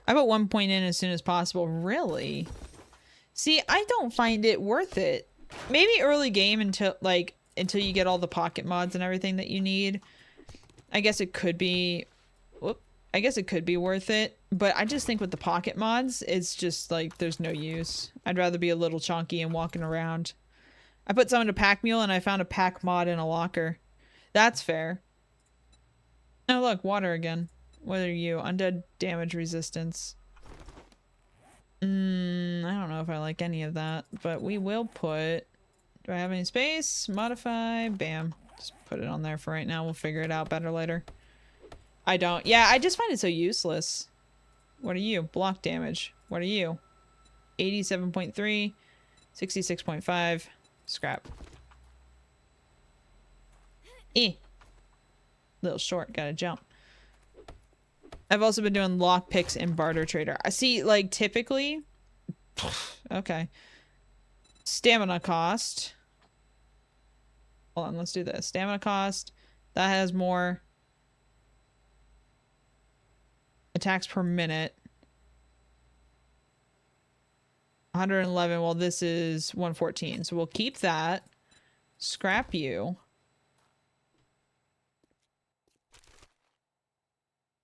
I put 1 point in as soon as possible. Really? See, I don't find it worth it. Maybe early game until you get all the pocket mods and everything that you need. I guess it could be I guess it could be worth it, but I just think with the pocket mods, it's just like there's no use. I'd rather be a little chunky and walking around. I put some into Pack Mule and I found a pack mod in a locker. That's fair. Oh look, water again. What are you? Undead damage resistance. I don't know if I like any of that, but we will put... Do I have any space? Modify. Bam. Just put it on there for right now. We'll figure it out better later. I don't. Yeah, I just find it so useless. What are you? Block damage. What are you? 87.3. 66.5. Scrap. Little short. Gotta jump. I've also been doing lock picks in Barter Trader. I see, like, typically... Okay. Stamina cost. Hold on, let's do this. Stamina cost. That has more. Attacks per minute. 111. Well, this is 114. So we'll keep that. Scrap you.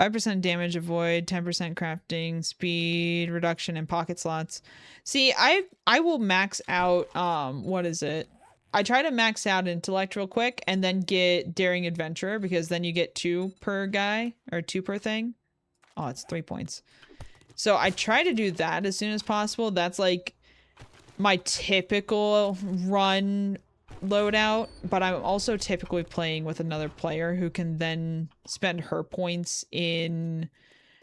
5% damage avoid, 10% crafting, speed reduction, and pocket slots. See, I will max out, what is it? I try to max out intellect real quick and then get daring adventurer because then you get 2 per guy or 2 per thing. Oh, it's 3 points. So I try to do that as soon as possible. That's like my typical run loadout, but I'm also typically playing with another player who can then spend her points in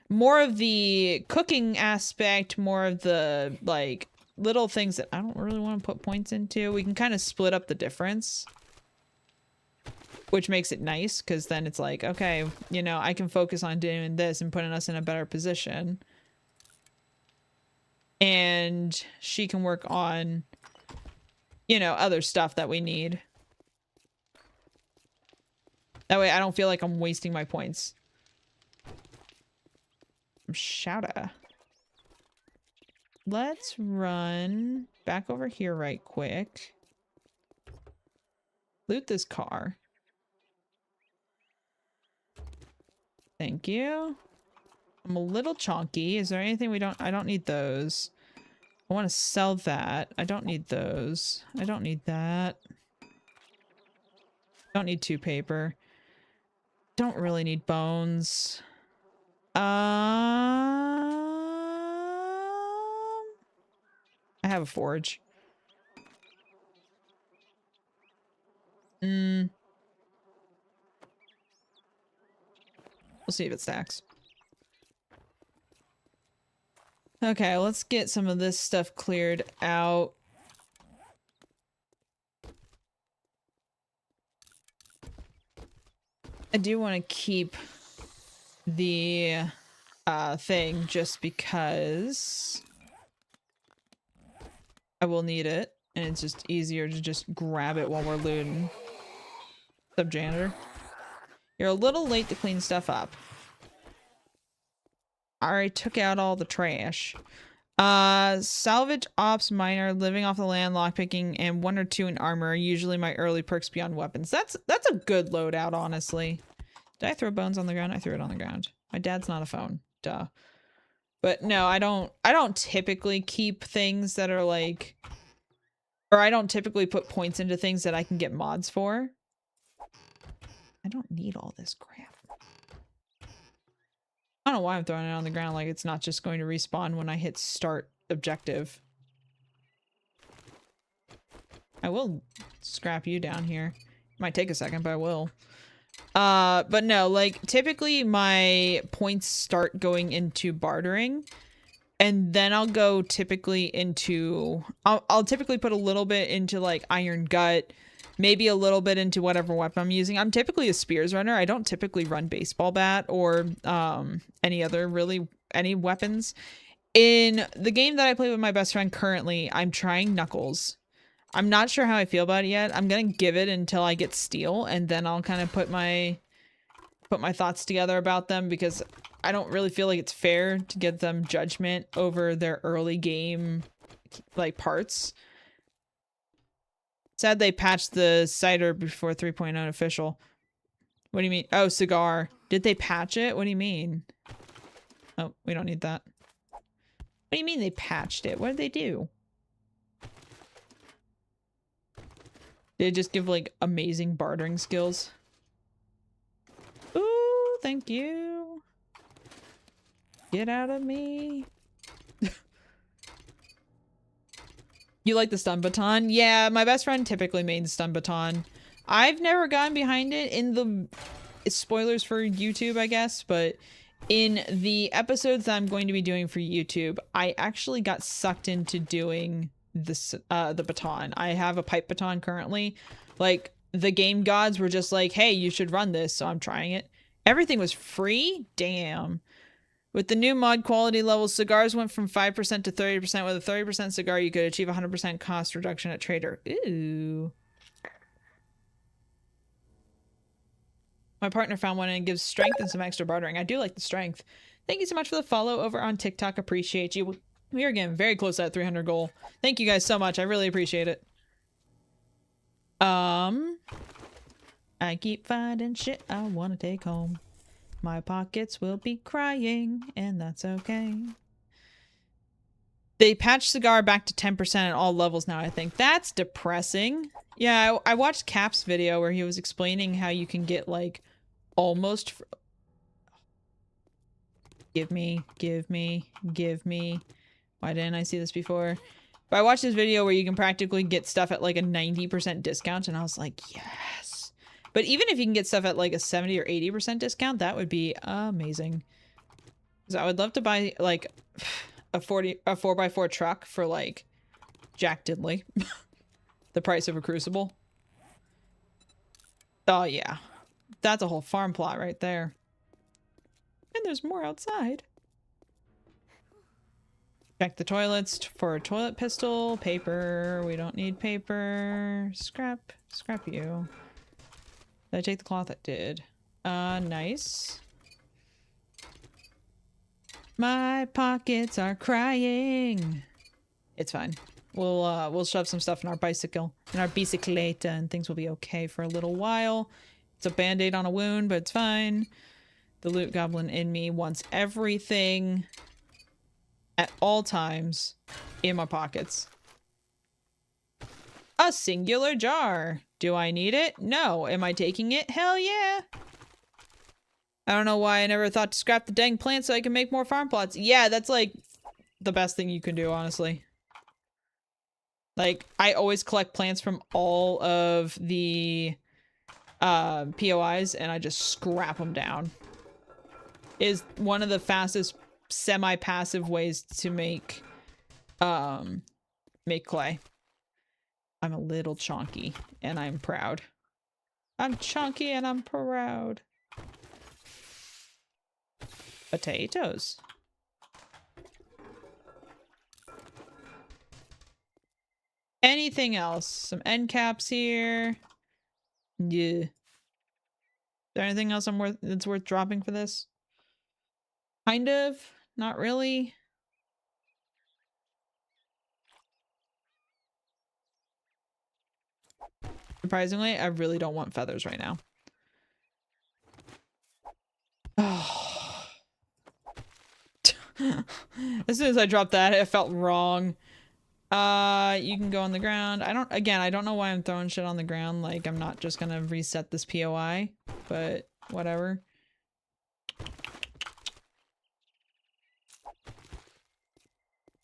more of the cooking aspect, more of the like little things that I don't really want to put points into. We can kind of split up the difference, which makes it nice because then it's like, okay, you know, I can focus on doing this and putting us in a better position. And she can work on, you know, other stuff that we need. That way I don't feel like I'm wasting my points. Shouta. Let's run back over here right quick. Loot this car. Thank you. I'm a little chonky. Is there anything we don't... I don't need those. I want to sell that. I don't need those. I don't need that. Don't need 2 paper. Don't really need bones. I have a forge. We'll see if it stacks. Okay, let's get some of this stuff cleared out. I do want to keep the thing just because I will need it, and it's just easier to just grab it while we're looting. What's up, janitor? You're a little late to clean stuff up. I already took out all the trash. Salvage ops miner, living off the land, lockpicking, and 1 or 2 in armor are usually my early perks beyond weapons. That's a good loadout, honestly. Did I throw bones on the ground? I threw it on the ground. My dad's not a phone. Duh. But no, I don't typically keep things that are like, or I don't typically put points into things that I can get mods for. I don't need all this crap. I don't know why I'm throwing it on the ground like it's not just going to respawn when I hit start objective. I will scrap you down here. Might take a second, but I will. But no, like typically my points start going into bartering, and then I'll go typically into, I'll typically put a little bit into like iron gut, maybe a little bit into whatever weapon I'm using. I'm typically a spears runner. I don't typically run baseball bat or any other any weapons. In the game that I play with my best friend currently, I'm trying knuckles. I'm not sure how I feel about it yet. I'm gonna give it until I get steel, and then I'll kind of put my thoughts together about them, because I don't really feel like it's fair to give them judgment over their early game like parts. Sad they patched the cider before 3.0 official. What do you mean? Oh, cigar. Did they patch it? What do you mean? Oh, we don't need that. What do you mean they patched it? What did they do? Did it just give like amazing bartering skills? Ooh, thank you. Get out of me. You like the stun baton? Yeah, my best friend typically mains stun baton. I've never gotten behind it in the... It's spoilers for YouTube, I guess, but in the episodes that I'm going to be doing for YouTube, I actually got sucked into doing this, the baton. I have a pipe baton currently. Like, the game gods were just like, hey, you should run this, so I'm trying it. Everything was free? Damn. With the new mod quality levels, cigars went from 5% to 30%. With a 30% cigar, you could achieve 100% cost reduction at Trader. Ooh. My partner found one and it gives strength and some extra bartering. I do like the strength. Thank you so much for the follow over on TikTok. Appreciate you. We are getting very close to that 300 goal. Thank you guys so much. I really appreciate it. I keep finding shit I want to take home. My pockets will be crying, and that's okay. They patched cigar back to 10% at all levels now, I think. That's depressing. Yeah, I watched Cap's video where he was explaining how you can get, like, almost... Give me. Why didn't I see this before? But I watched this video where you can practically get stuff at like a 90% discount, and I was like, yes. But even if you can get stuff at like a 70 or 80% discount, that would be amazing. So I would love to buy like a 4x4 truck for like Jack Diddley. The price of a Crucible. Oh yeah. That's a whole farm plot right there. And there's more outside. Check the toilets for a toilet pistol. Paper. We don't need paper. Scrap. Scrap you. Did I take the cloth? I did. Nice. My pockets are crying. It's fine. We'll shove some stuff in our bicycle, in our bicicleta, and things will be okay for a little while. It's a band-aid on a wound, but it's fine. The loot goblin in me wants everything at all times in my pockets. A singular jar. Do I need it? No. Am I taking it? Hell yeah. I don't know why I never thought to scrap the dang plant so I can make more farm plots. Yeah, that's like the best thing you can do, honestly. Like, I always collect plants from all of the POIs and I just scrap them down. Is one of the fastest semi-passive ways to make clay. I'm a little chonky and I'm proud. I'm chonky and I'm proud. Potatoes. Anything else? Some end caps here. Yeah. Is there anything else that's worth dropping for this? Kind of. Not really. Surprisingly, I really don't want feathers right now. As soon as I dropped that, it felt wrong. You can go on the ground. I don't know why I'm throwing shit on the ground. Like, I'm not just gonna reset this POI, but whatever.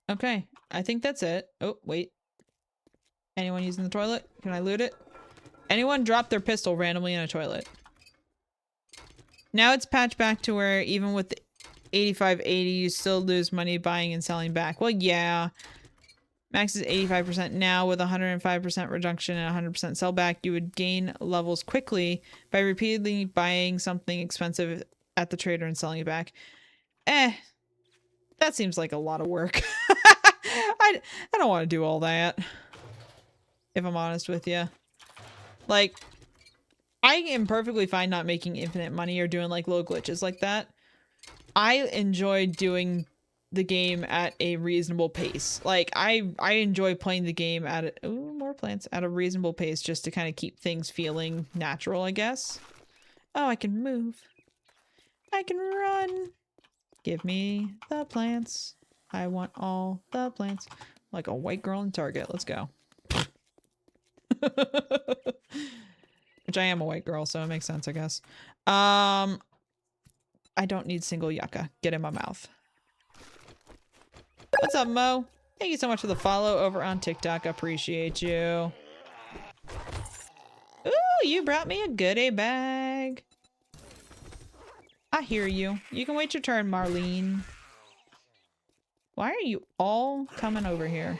Okay, I think that's it. Oh, wait. Anyone using the toilet? Can I loot it? Anyone drop their pistol randomly in a toilet? Now it's patched back to where even with the 8580, you still lose money buying and selling back. Well, yeah. Max is 85% now with 105% reduction and 100% sell back. You would gain levels quickly by repeatedly buying something expensive at the trader and selling it back. That seems like a lot of work. I don't want to do all that. If I'm honest with you. Like, I am perfectly fine not making infinite money or doing like low glitches like that. I enjoy doing the game at a reasonable pace. Like, I enjoy playing the game at more plants at a reasonable pace just to kind of keep things feeling natural, I guess. Oh, I can move. I can run. Give me the plants. I want all the plants. Like a white girl in Target. Let's go. Which I am a white girl, so it makes sense, I guess. I don't need single yucca. Get in my mouth. What's up, Mo? Thank you so much for the follow over on TikTok. Appreciate you. Ooh, you brought me a goodie bag. I hear you. You can wait your turn, Marlene. Why are you all coming over here?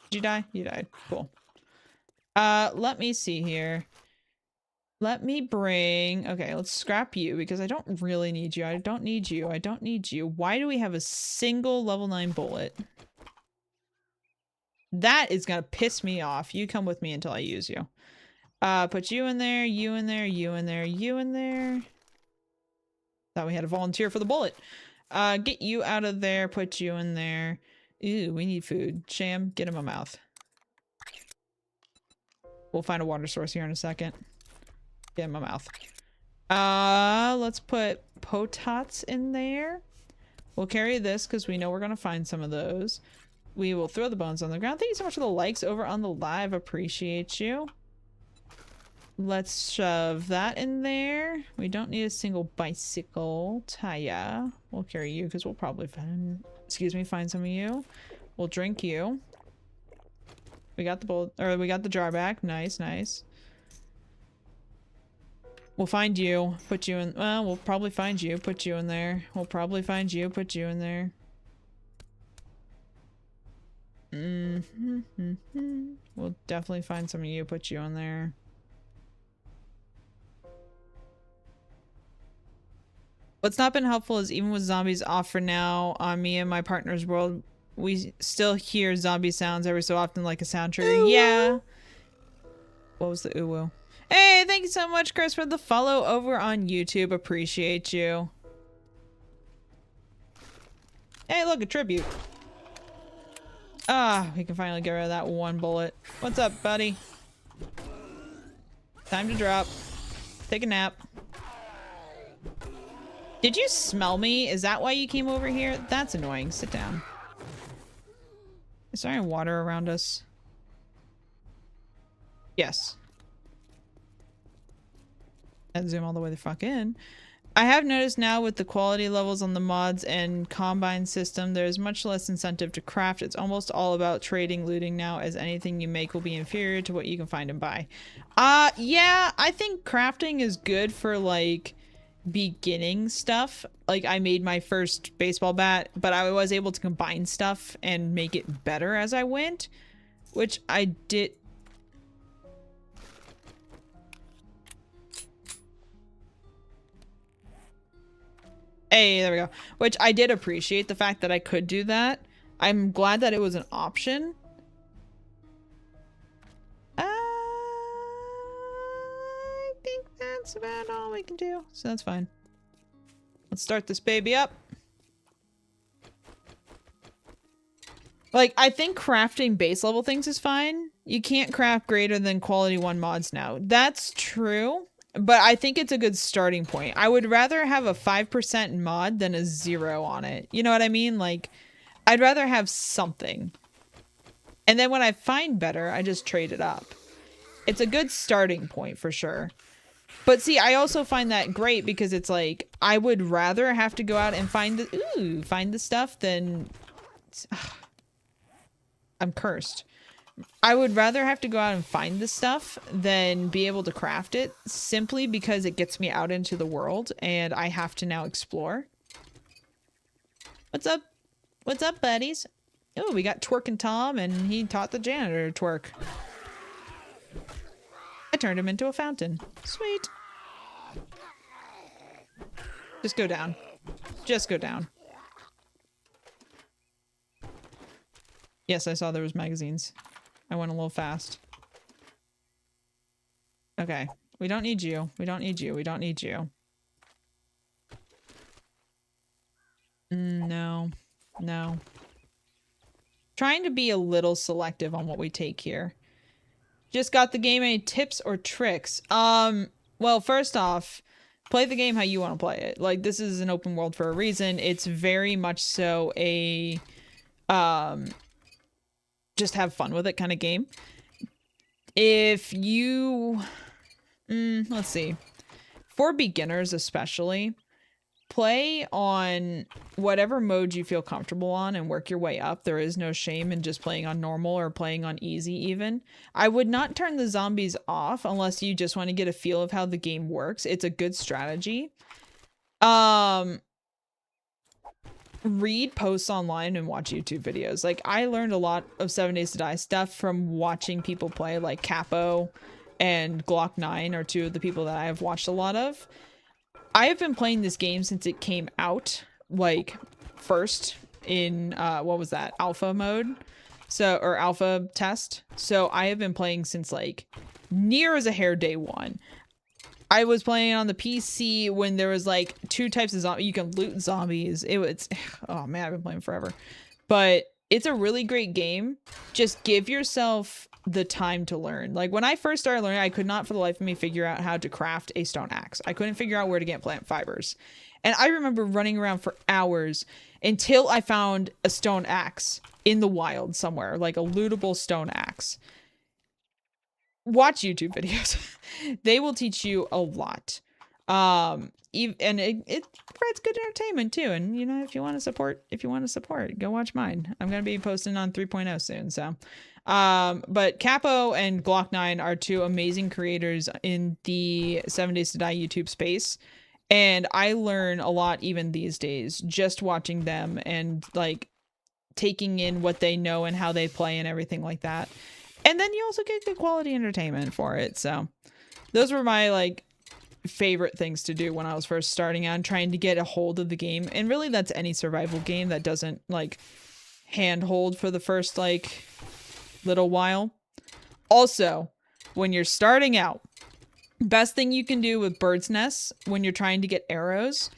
Did you die? You died. Cool. Let me see here. Let me bring... Okay, let's scrap you because I don't really need you. I don't need you. I don't need you. Why do we have a single level 9 bullet? That is gonna piss me off. You come with me until I use you. Put you in there, you in there, you in there, you in there. Thought we had a volunteer for the bullet. Get you out of there, put you in there. Ew, we need food. Sham, get in my mouth. We'll find a water source here in a second. Get in my mouth. Let's put potats in there. We'll carry this because we know we're gonna find some of those. We will throw the bones on the ground. Thank you so much for the likes over on the live. Appreciate you. Let's shove that in there. We don't need a single bicycle. Taya. We'll carry you because we'll probably find, find some of you. We'll drink you. We got the bowl, or we got the jar back. Nice, nice. We'll find you. Put you in. Well, we'll probably find you. Put you in there. We'll probably find you. Put you in there. We'll definitely find some of you. Put you in there. What's not been helpful is even with zombies off for now on me and my partner's world, we still hear zombie sounds every so often, like a sound trigger. Yeah. What was the uwu? Hey, thank you so much, Chris, for the follow over on YouTube. Appreciate you. Hey, look, a tribute. Ah, we can finally get rid of that one bullet. What's up, buddy? Time to drop. Take a nap. Did you smell me? Is that why you came over here? That's annoying. Sit down. Is there any water around us? Yes. And zoom all the way the fuck in. I have noticed now with the quality levels on the mods and combine system, there's much less incentive to craft. It's almost all about trading, looting now, as anything you make will be inferior to what you can find and buy. Yeah, I think crafting is good for like beginning stuff. Like I made my first baseball bat, but I was able to combine stuff and make it better as I went, which I did. Hey, there we go. Which I did appreciate the fact that I could do that. I'm glad that it was an option. I think that's about all we can do. So that's fine. Let's start this baby up. Like, I think crafting base level things is fine. You can't craft greater than quality 1 mods now. That's true. But I think it's a good starting point. I would rather have a 5% mod than a 0 on it. You know what I mean? Like, I'd rather have something. And then when I find better, I just trade it up. It's a good starting point for sure. But see, I also find that great because it's like, I would rather have to go out and find the stuff than... I'm cursed. I would rather have to go out and find the stuff than be able to craft it, simply because it gets me out into the world and I have to now explore. What's up? What's up, buddies? Oh, we got Twerkin' Tom and he taught the janitor to twerk. I turned him into a fountain. Sweet. Just go down. Just go down. Yes, I saw there was magazines. I went a little fast. Okay. We don't need you. We don't need you. We don't need you. No. No. Trying to be a little selective on what we take here. Just got the game. Any tips or tricks? Well, first off, play the game how you want to play it. Like, this is an open world for a reason. It's very much so a just have fun with it kind of game. If you let's see, for beginners especially, play on whatever mode you feel comfortable on and work your way up. There is no shame in just playing on normal or playing on easy even. I would not turn the zombies off unless you just want to get a feel of how the game works. It's a good strategy. Read posts online and watch YouTube videos. Like, I learned a lot of 7 Days to Die stuff from watching people play, like Capo and Glock 9 are two of the people that I have watched a lot of. I have been playing this game since it came out, like, first in, what was that, alpha mode? So, or alpha test. So I have been playing since, like, near as a hair day one. I was playing on the PC when there was like 2 types of zombies. You can loot zombies. It was, oh man, I've been playing forever. But it's a really great game. Just give yourself the time to learn. Like, when I first started learning, I could not for the life of me figure out how to craft a stone axe. I couldn't figure out where to get plant fibers. And I remember running around for hours until I found a stone axe in the wild somewhere, like a lootable stone axe. watch YouTube videos. They will teach you a lot. And it provides good entertainment too. And you know, if you want to support, go watch mine. I'm gonna be posting on 3.0 soon. So, but Capo and Glock9 are two amazing creators in the 7 Days to Die YouTube space. And I learn a lot even these days just watching them and like taking in what they know and how they play and everything like that. And then you also get good quality entertainment for it. So those were my like favorite things to do when I was first starting out and trying to get a hold of the game. And really that's any survival game that doesn't like handhold for the first like little while. Also, when you're starting out, best thing you can do with bird's nests when you're trying to get arrows,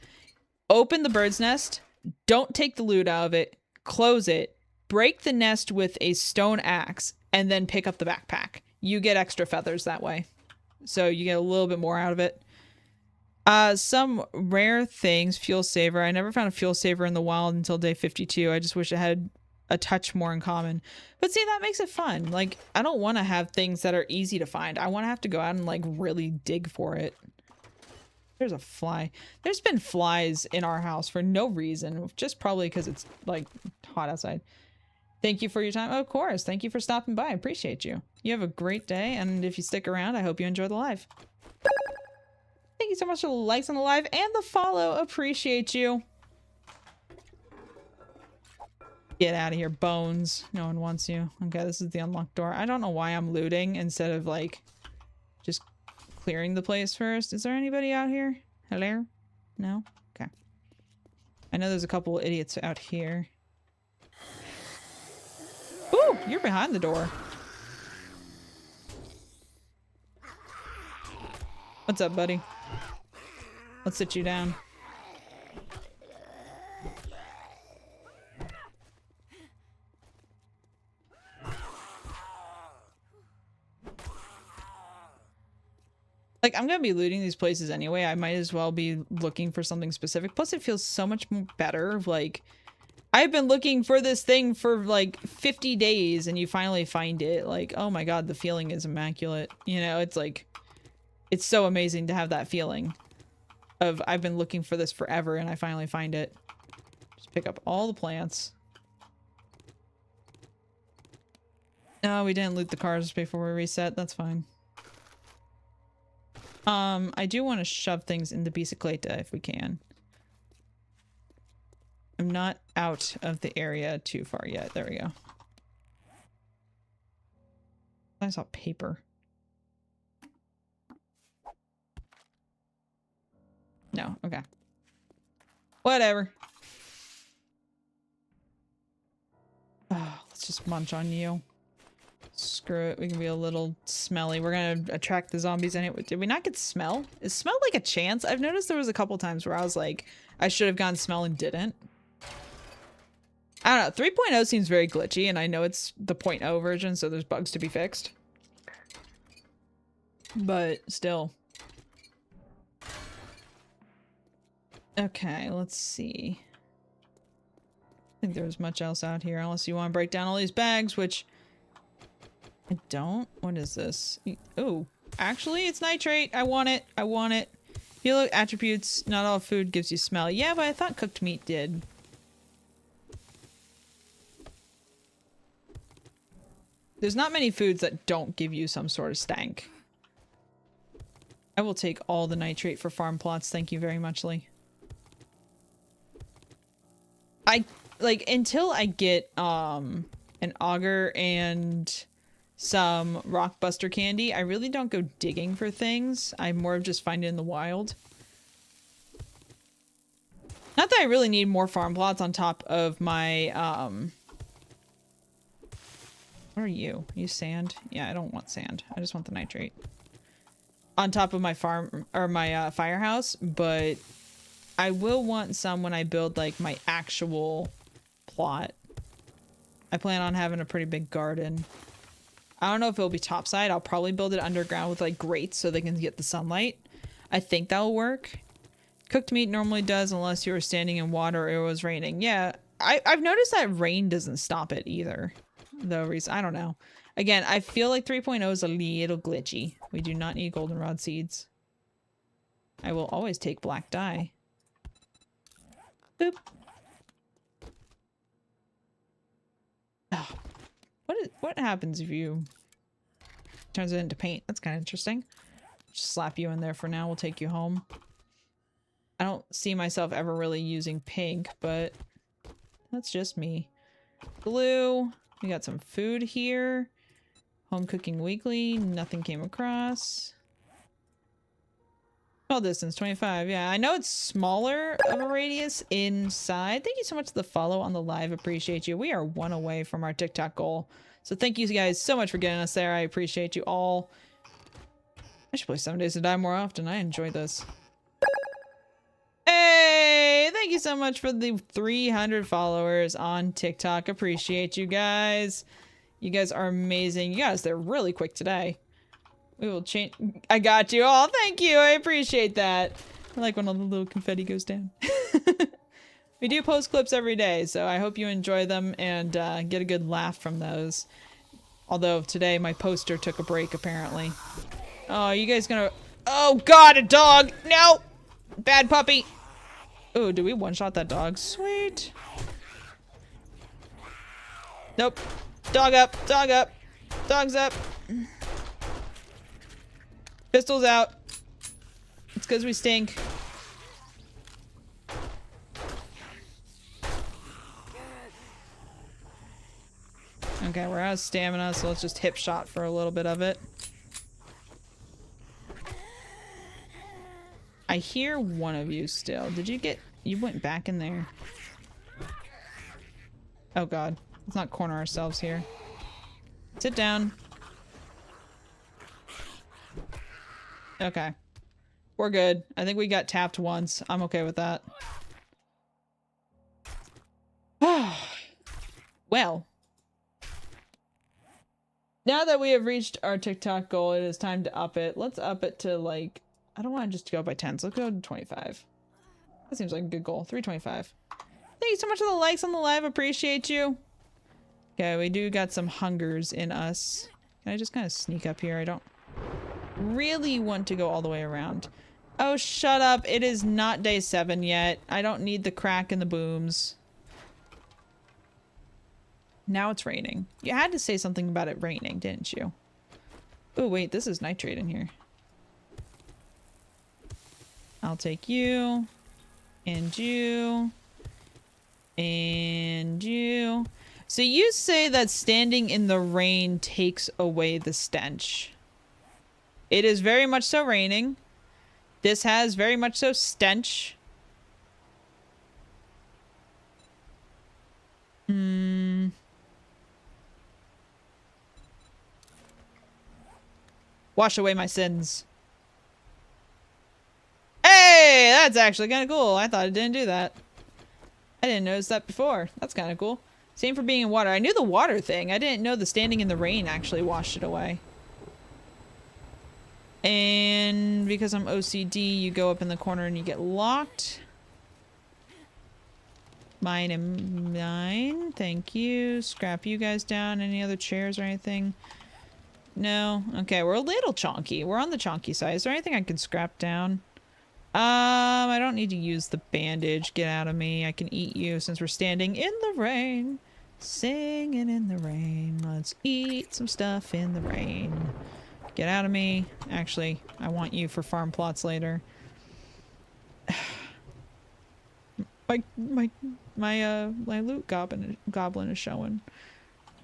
open the bird's nest, don't take the loot out of it, close it, break the nest with a stone axe, and then pick up the backpack. You get extra feathers that way. So you get a little bit more out of it. Some rare things, fuel saver. I never found a fuel saver in the wild until day 52. I just wish it had a touch more in common. But see, that makes it fun. Like, I don't want to have things that are easy to find. I want to have to go out and like really dig for it. There's a fly. There's been flies in our house for no reason. Just probably because it's like hot outside. Thank you for your time. Oh, of course. Thank you for stopping by. I appreciate you. You have a great day. And if you stick around, I hope you enjoy the live. Thank you so much for the likes on the live and the follow. Appreciate you. Get out of here, Bones. No one wants you. Okay, this is the unlocked door. I don't know why I'm looting instead of like just clearing the place first. Is there anybody out here? Hello? No? Okay. I know there's a couple of idiots out here. Ooh, you're behind the door. What's up, buddy? Let's sit you down. Like, I'm gonna be looting these places anyway. I might as well be looking for something specific. Plus, it feels so much better. Like, I've been looking for this thing for like 50 days and you finally find it. Like, oh my god, the feeling is immaculate. You know, it's like, it's so amazing to have that feeling of I've been looking for this forever and I finally find it. Just pick up all the plants. No, we didn't loot the cars before we reset. That's fine. I do want to shove things in the bicicleta if we can. I'm not out of the area too far yet. There we go. I saw paper. No, okay. Whatever. Oh, let's just munch on you. Screw it, we can be a little smelly. We're gonna attract the zombies anyway. Did we not get smell? Is smell like a chance? I've noticed there was a couple times where I was like, I should have gone smell and didn't. I don't know, 3.0 seems very glitchy, and I know it's the 0.0 version, so there's bugs to be fixed. But still. Okay, let's see. I think there's much else out here, unless you want to break down all these bags, which I don't. What is this? Oh, actually, it's nitrate. I want it. I want it. Heal attributes. Not all food gives you smell. Yeah, but I thought cooked meat did. There's not many foods that don't give you some sort of stank. I will take all the nitrate for farm plots. Thank you very much, Lee. Like, until I get, an auger and some rockbuster candy, I really don't go digging for things. I more of just find it in the wild. Not that I really need more farm plots on top of my, what are you? Are you sand? Yeah, I don't want sand. I just want the nitrate. On top of my farm, or my, firehouse, but I will want some when I build, like, my actual plot. I plan on having a pretty big garden. I don't know if it'll be topside. I'll probably build it underground with, like, grates so they can get the sunlight. I think that'll work. Cooked meat normally does unless you were standing in water or it was raining. Yeah, I've noticed that rain doesn't stop it either. I don't know. Again, I feel like 3.0 is a little glitchy. We do not need goldenrod seeds. I will always take black dye. Boop. Oh. What happens if you turns it into paint? That's kind of interesting. Just slap you in there for now. We'll take you home. I don't see myself ever really using pink, but that's just me. Glue. We got some food here. Home cooking weekly. Nothing came across. Small distance, 25. Yeah, I know it's smaller of a radius inside. Thank you so much for the follow on the live. Appreciate you. We are 1 away from our TikTok goal. So thank you guys so much for getting us there. I appreciate you all. I should play 7 Days to Die more often. I enjoy this. Hey, thank you so much for the 300 followers on TikTok. Appreciate you guys. You guys are amazing. You guys, they're really quick today. We will change. I got you all. Thank you. I appreciate that. I like when all the little confetti goes down. We do post clips every day, so I hope you enjoy them and get a good laugh from those. Although today my poster took a break, apparently. Oh, you guys gonna... Oh, God, a dog! No! Bad puppy! Oh, did we one-shot that dog? Sweet. Nope. Dog up. Dog up. Dog's up. Pistol's out. It's because we stink. Okay, we're out of stamina, so let's just hip shot for a little bit of it. I hear one of you still. Did you get... You went back in there. Oh god. Let's not corner ourselves here. Sit down. Okay. We're good. I think we got tapped once. I'm okay with that. Well. Now that we have reached our TikTok goal, it is time to up it. Let's up it to like... I don't want to just go by 10s. Let's go to 25. That seems like a good goal. 325. Thank you so much for the likes on the live. Appreciate you. Okay, we do got some hungers in us. Can I just kind of sneak up here? I don't really want to go all the way around. Oh, shut up. It is not day 7 yet. I don't need the crack and the booms. Now it's raining. You had to say something about it raining, didn't you? Oh, wait. This is nitrate in here. I'll take you. And you. And you. So you say that standing in the rain takes away the stench. It is very much so raining. This has very much so stench. Wash away my sins. Hey, that's actually kind of cool. I thought it didn't do that. I didn't notice that before. That's kind of cool. Same for being in water. I knew the water thing. I didn't know the standing in the rain actually washed it away. And because I'm OCD, you go up in the corner and you get locked. Mine and mine. Thank you. Scrap you guys down. Any other chairs or anything? No? Okay, we're a little chonky. We're on the chonky side. Is there anything I can scrap down? I don't need to use the bandage. Get out of me. I can eat you since we're standing in the rain. Singing in the rain. Let's eat some stuff in the rain. Get out of me. Actually, I want you for farm plots later. My loot goblin is showing.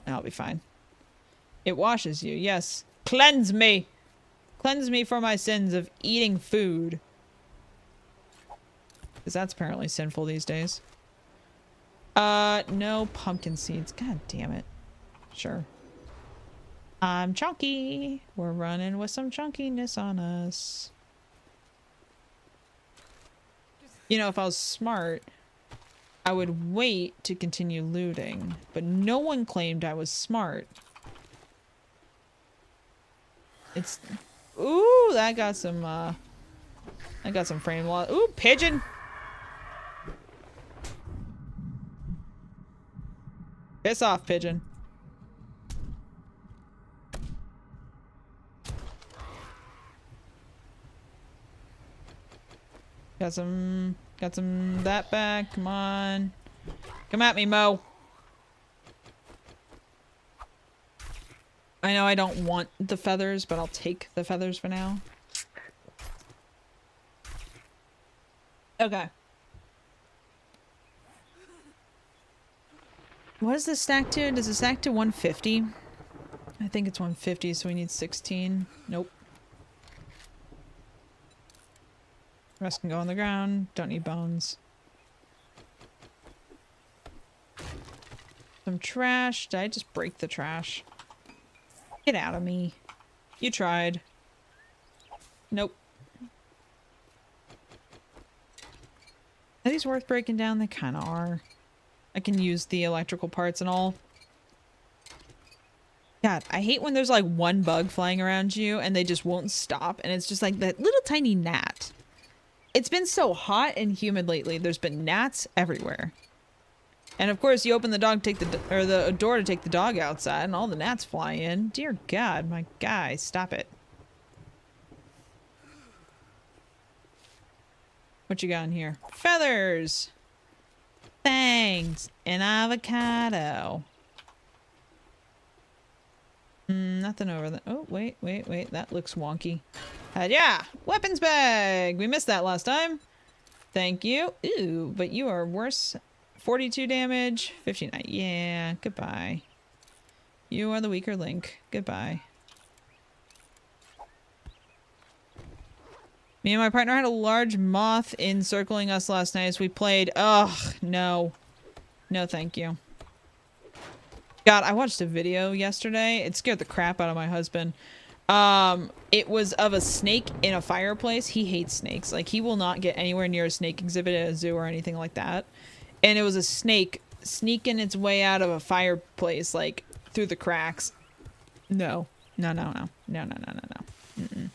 I'll be fine. It washes you. Yes. Cleanse me. Cleanse me for my sins of eating food. Because that's apparently sinful these days. No pumpkin seeds. God damn it. Sure. I'm chunky. We're running with some chunkiness on us. You know, if I was smart, I would wait to continue looting. But no one claimed I was smart. It's... Ooh, that got some, frame loss. Ooh, pigeon! Piss off, pigeon. Got some that back. Come on. Come at me, Mo. I know I don't want the feathers, but I'll take the feathers for now. Okay. What does this stack to? Does it stack to 150? I think it's 150, so we need 16. Nope. Rest can go on the ground. Don't need bones. Some trash. Did I just break the trash? Get out of me. You tried. Nope. Are these worth breaking down? They kind of are. I can use the electrical parts and all. God, I hate when there's like one bug flying around you and they just won't stop. And it's just like that little tiny gnat. It's been so hot and humid lately. There's been gnats everywhere. And of course, you open the door to take the dog outside, and all the gnats fly in. Dear God, my guy, stop it. What you got in here? Feathers, fangs, and avocado. Nothing over there. Oh, wait. That looks wonky. Yeah, weapons bag. We missed that last time. Thank you. Ooh, but you are worse. 42 damage, 59. Yeah, goodbye. You are the weaker link. Goodbye. Me and my partner had a large moth encircling us last night as we played. Ugh, no. No, thank you. God, I watched a video yesterday. It scared the crap out of my husband. It was of a snake in a fireplace. He hates snakes. Like, he will not get anywhere near a snake exhibit at a zoo or anything like that. And it was a snake sneaking its way out of a fireplace, like, through the cracks. No. No. Mm-mm.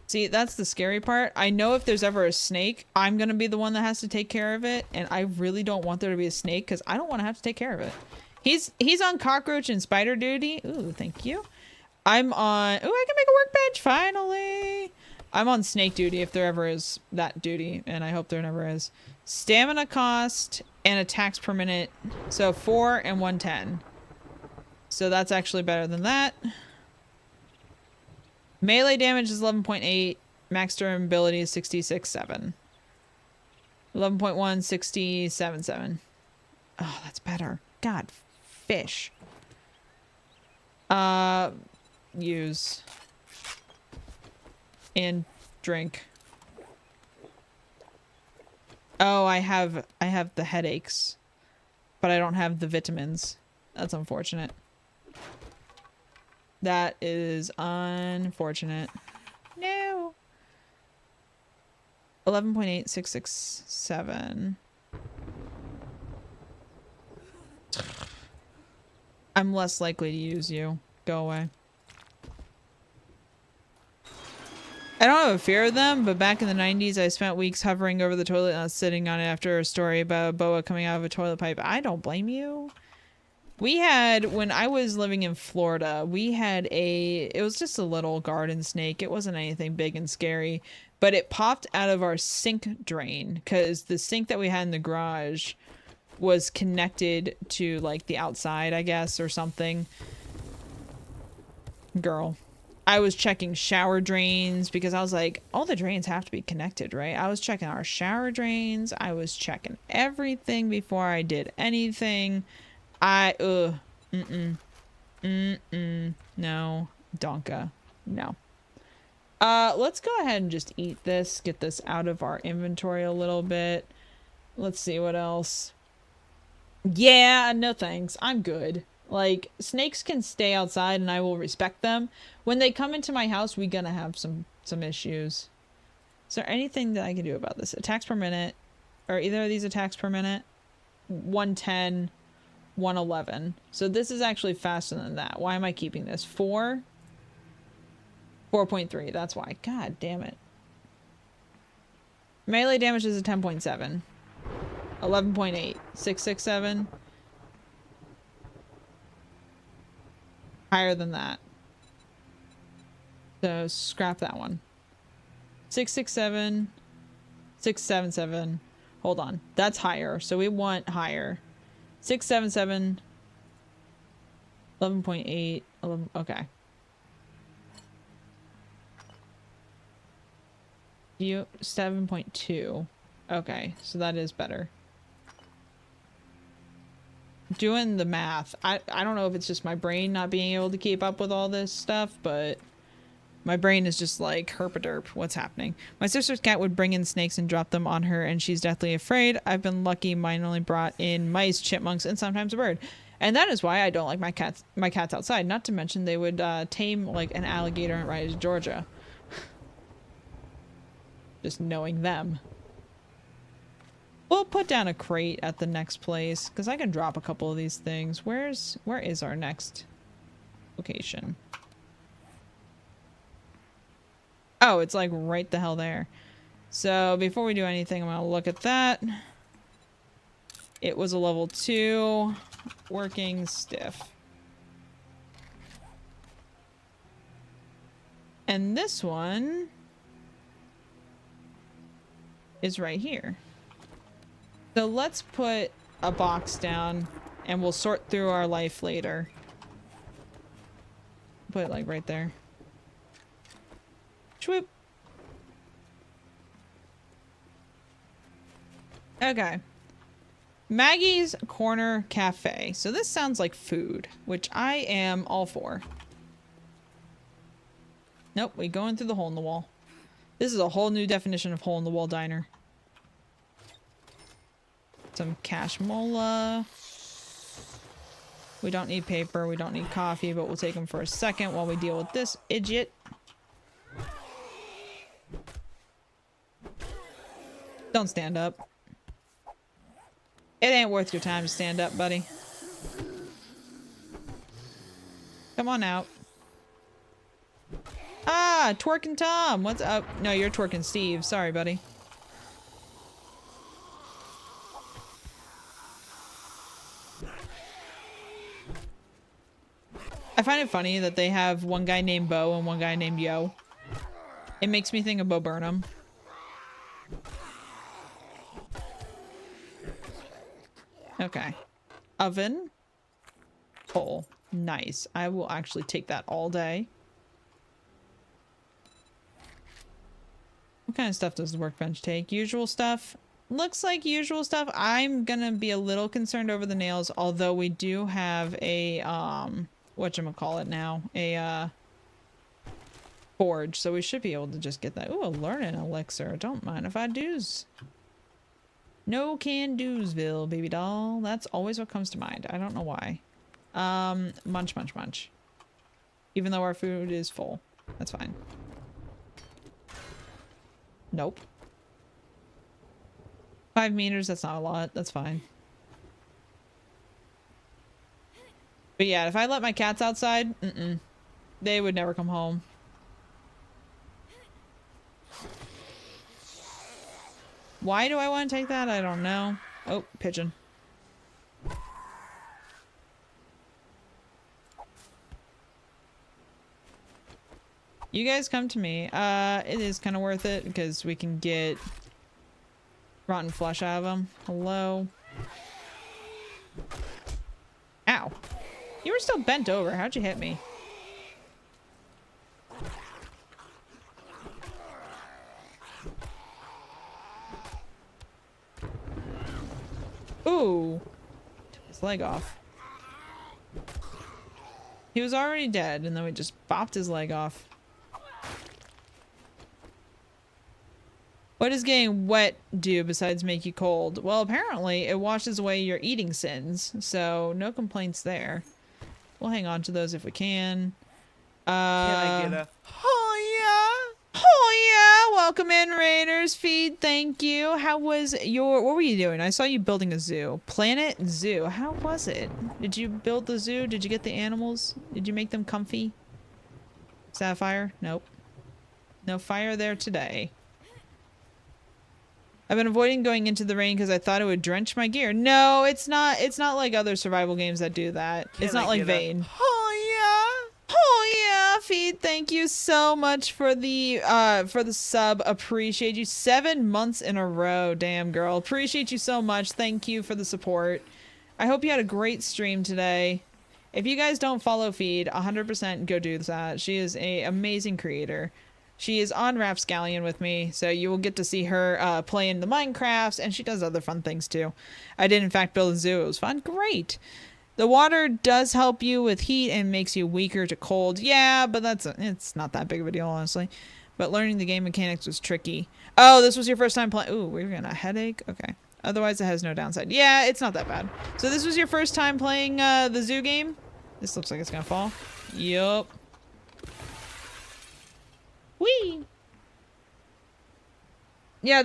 See, that's the scary part. I know if there's ever a snake, I'm gonna be the one that has to take care of it, and I really don't want there to be a snake, because I don't want to have to take care of it. He's on cockroach and spider duty. Ooh, thank you. I'm on... Ooh, I can make a workbench, finally! I'm on snake duty if there ever is that duty, and I hope there never is. Stamina cost and attacks per minute. So 4 and 110. So that's actually better than that. Melee damage is 11.8. Max durability is 66.7. 11.1, 67.7. Oh, that's better. God, fish. Use. And drink. Oh, I have the headaches, but I don't have the vitamins. That's unfortunate. That is unfortunate. No. 11.8667. I'm less likely to use you. Go away. I don't have a fear of them, but back in the 90s, I spent weeks hovering over the toilet and sitting on it after a story about a boa coming out of a toilet pipe. I don't blame you. We had, when I was living in Florida, we had it was just a little garden snake. It wasn't anything big and scary, but it popped out of our sink drain because the sink that we had in the garage was connected to like the outside, I guess, or something. Girl. I was checking shower drains because I was like, all the drains have to be connected, right? I was checking our shower drains. I was checking everything before I did anything. No. Donka. No. Let's go ahead and just eat this. Get this out of our inventory a little bit. Let's see what else. Yeah, no thanks. I'm good. Like, snakes can stay outside and I will respect them. When they come into my house, we're gonna have some issues. Is there anything that I can do about this? Attacks per minute. Are either of these attacks per minute? 110, 111. So this is actually faster than that. Why am I keeping this? 4? 4.3. That's why. God damn it. Melee damage is a 10.7. 11.8. 667. Higher than that. So scrap that one. 667. 677. Hold on. That's higher. So we want higher. 677. 11.8. 11. Okay. You 7.2. Okay, so that is better. Doing the math. I don't know if it's just my brain not being able to keep up with all this stuff, but my brain is just like herpaderp. What's happening? My sister's cat would bring in snakes and drop them on her, and she's deathly afraid. I've been lucky mine only brought in mice, chipmunks, and sometimes a bird. And that is why I don't like my cats outside. Not to mention they would tame like an alligator and ride it to Georgia. Just knowing them. We'll put down a crate at the next place because I can drop a couple of these things. Where is our next location? Oh, it's like right the hell there. So before we do anything, I'm gonna look at that. It was a level 2 working stiff. And this one is right here. So let's put a box down and we'll sort through our life later. Put it like right there. Swoop. Okay. Maggie's Corner Cafe. So this sounds like food, which I am all for. Nope, we going through the hole in the wall. This is a whole new definition of hole in the wall diner. Some cashmola. We don't need paper, we don't need coffee, but we'll take them for a second while we deal with this idiot. Don't stand up. It ain't worth your time to stand up, buddy. Come on out. Ah, Twerkin' Tom. What's up? No, you're Twerkin' Steve. Sorry, buddy. I find it funny that they have one guy named Bo and one guy named Yo. It makes me think of Bo Burnham. Okay. Oven. Coal. Nice. I will actually take that all day. What kind of stuff does the workbench take? Usual stuff? Looks like usual stuff. I'm gonna be a little concerned over the nails, although we do have a, whatchamacallit now? A, forge, so we should be able to just get that. Ooh, a learning elixir. Don't mind if I do's. No can do'sville, baby doll. That's always what comes to mind. I don't know why. Munch, munch, munch. Even though our food is full. That's fine. Nope. 5 meters, that's not a lot. That's fine. But yeah, if I let my cats outside, they would never come home. Why do I want to take that? I don't know. Oh, pigeon. You guys come to me. It is kind of worth it because we can get rotten flesh out of them. Hello. Ow. You were still bent over. How'd you hit me? Ooh. Took his leg off. He was already dead, and then we just bopped his leg off. What does getting wet do besides make you cold? Well, apparently it washes away your eating sins, so no complaints there. We'll hang on to those if we can. Can I get a... Oh yeah! Oh yeah! Welcome in, Raiders. Feed, thank you. How was your... What were you doing? I saw you building a zoo. Planet Zoo. How was it? Did you build the zoo? Did you get the animals? Did you make them comfy? Sapphire? Nope. No fire there today. I've been avoiding going into the rain because I thought it would drench my gear. No, it's not like other survival games that do that. It's not like Vane. Oh yeah! Oh yeah! Feed, thank you so much for the sub. Appreciate you. 7 months in a row. Damn, girl. Appreciate you so much. Thank you for the support. I hope you had a great stream today. If you guys don't follow Feed, 100% go do that. She is an amazing creator. She is on Rapscallion with me, so you will get to see her play in the Minecrafts, and she does other fun things too. I did, in fact, build a zoo. It was fun. Great. The water does help you with heat and makes you weaker to cold. Yeah, but it's not that big of a deal, honestly. But learning the game mechanics was tricky. Oh, this was your first time playing. Ooh, we're getting a headache. Okay. Otherwise, it has no downside. Yeah, it's not that bad. So this was your first time playing the zoo game? This looks like it's gonna fall. Yup. Whee! Yeah,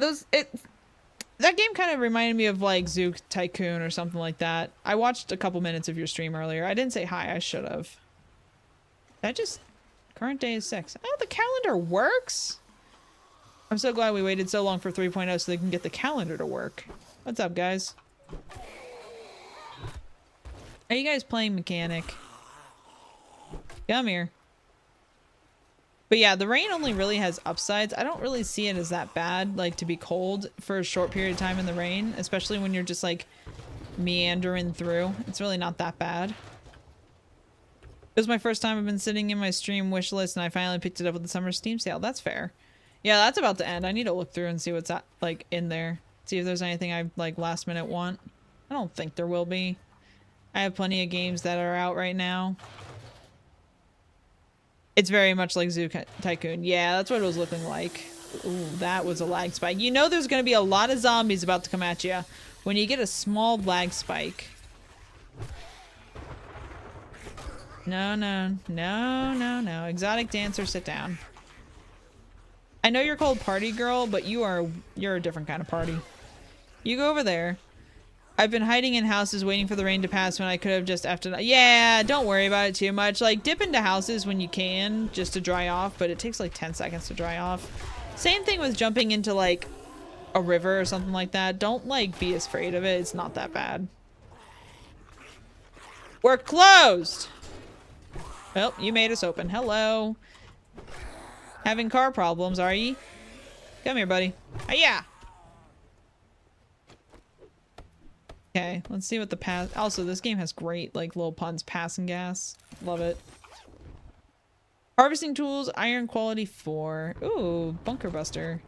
that game kind of reminded me of like Zoo Tycoon or something like that. I watched a couple minutes of your stream earlier. I didn't say hi. I should have. Current day is 6. Oh, the calendar works? I'm so glad we waited so long for 3.0 so they can get the calendar to work. What's up, guys? Are you guys playing Mechanic? Come here. But yeah, the rain only really has upsides. I don't really see it as that bad, like to be cold for a short period of time in the rain, especially when you're just like meandering through. It's really not that bad. It was my first time I've been sitting in my stream wish list, and I finally picked it up with the summer Steam sale. That's fair. Yeah, that's about to end. I need to look through and see what's like in there. See if there's anything I like last minute want. I don't think there will be. I have plenty of games that are out right now. It's very much like Zoo Tycoon. Yeah, that's what it was looking like. Ooh, that was a lag spike. You know there's going to be a lot of zombies about to come at you when you get a small lag spike. No, no, no, no, no. Exotic Dancer, sit down. I know you're called Party Girl, but you're a different kind of party. You go over there. I've been hiding in houses waiting for the rain to pass when I could have just effed it. Yeah, don't worry about it too much. Like, dip into houses when you can just to dry off, but it takes like 10 seconds to dry off. Same thing with jumping into like a river or something like that. Don't like be afraid of it. It's not that bad. We're closed. Well, you made us open. Hello. Having car problems, are ye? Come here, buddy. Yeah. Okay, let's see what the pass. Also, this game has great like little puns. Passing gas, love it. Harvesting tools, iron quality 4. Ooh, bunker buster.